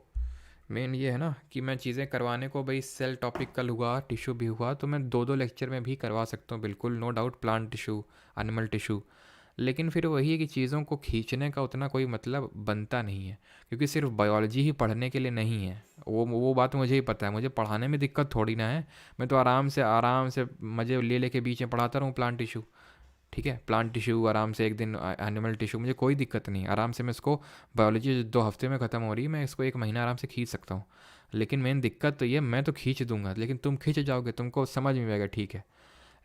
मेन ये है ना कि मैं चीज़ें करवाने को भाई सेल टॉपिक कल हुआ, टिश्यू भी हुआ, तो मैं 2-2 लेक्चर में भी करवा सकता हूँ, बिल्कुल no doubt, plant tissue, animal tissue. लेकिन फिर वही है कि चीज़ों को खींचने का उतना कोई मतलब बनता नहीं है, क्योंकि सिर्फ बायोलॉजी ही पढ़ने के लिए नहीं है। वो बात मुझे ही पता है, मुझे पढ़ाने में दिक्कत थोड़ी ना है। मैं तो आराम से मज़े ले लेके बीच में पढ़ाता रहूँ प्लांट टिश्यू, ठीक है। प्लांट टिश्यू आराम से, एक दिन एनिमल टिश्यू, मुझे कोई दिक्कत नहीं, आराम से मैं इसको, बायोलॉजी 2 हफ्ते में ख़त्म हो रही है, मैं इसको 1 महीना आराम से खींच सकता हूँ। लेकिन मेन दिक्कत तो ये, मैं तो खींच दूंगा लेकिन तुम खींच जाओगे, तुमको समझ में आएगा, ठीक है।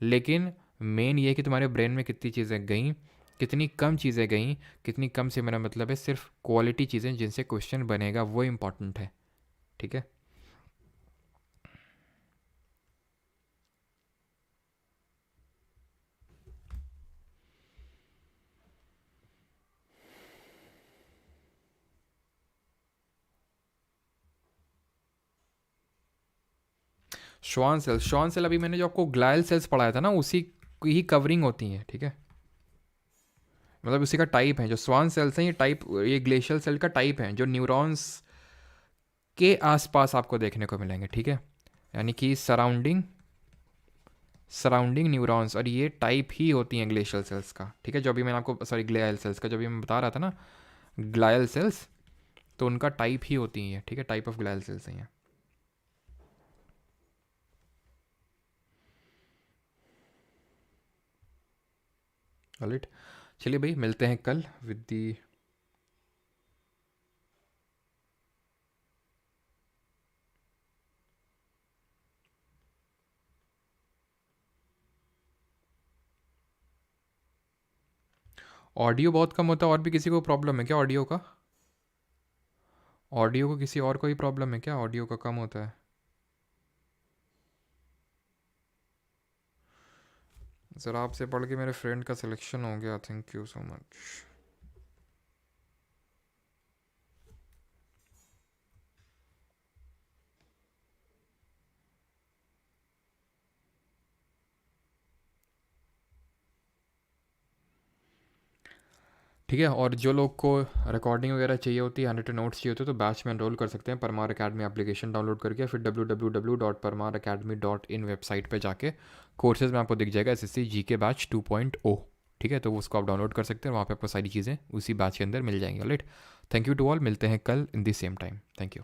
लेकिन मेन ये कि तुम्हारे ब्रेन में कितनी चीज़ें गई, कितनी कम चीज़ें गई, कितनी कम से मेरा मतलब है सिर्फ क्वालिटी चीज़ें जिनसे क्वेश्चन बनेगा, वो इम्पॉर्टेंट है, ठीक है। श्वान सेल अभी मैंने जो आपको ग्लायल सेल्स पढ़ाया था ना, उसी की ही कवरिंग होती है, ठीक है। मतलब उसी का टाइप है जो स्वान सेल्स हैं, ये टाइप, ये ग्लेशियल सेल का टाइप है जो न्यूरॉन्स के आसपास आपको देखने को मिलेंगे, ठीक है। यानी कि सराउंडिंग न्यूरॉन्स, और ये टाइप ही होती हैं ग्लेशियल सेल्स का, ठीक है। जो अभी मैंने आपको, सॉरी, ग्लियल सेल्स का जो अभी मैं बता रहा था ना, ग्लायल सेल्स, तो उनका टाइप ही होती हैं, ठीक है, टाइप ऑफ ग्लायल सेल्स हैं। ऑलराइट, चलिए भाई, मिलते हैं कल विद दी, ऑडियो बहुत कम होता है, और भी किसी को प्रॉब्लम है क्या ऑडियो का? ऑडियो को किसी और को ही प्रॉब्लम है क्या, ऑडियो का कम होता है? सर आपसे पढ़ के मेरे फ्रेंड का सिलेक्शन हो गया, थैंक यू सो मच। ठीक है। और जो लोग को रिकॉर्डिंग वगैरह चाहिए होती है, 100 नोट्स चाहिए होते हैं, तो बैच में एनरोल कर सकते हैं परमार अकेडमी एप्लीकेशन डाउनलोड करके, फिर www.parmaracademy.in वेबसाइट पे जाके कोर्सेज में आपको दिख जाएगा SSC GK बैच 2.0। ठीक है, तो उसको आप डाउनलोड कर सकते हैं, वहाँ पे आपको सारी चीज़ें उसी बैच के अंदर मिल जाएंगी। Alright, thank you to all, मिलते हैं कल in the same time. Thank you.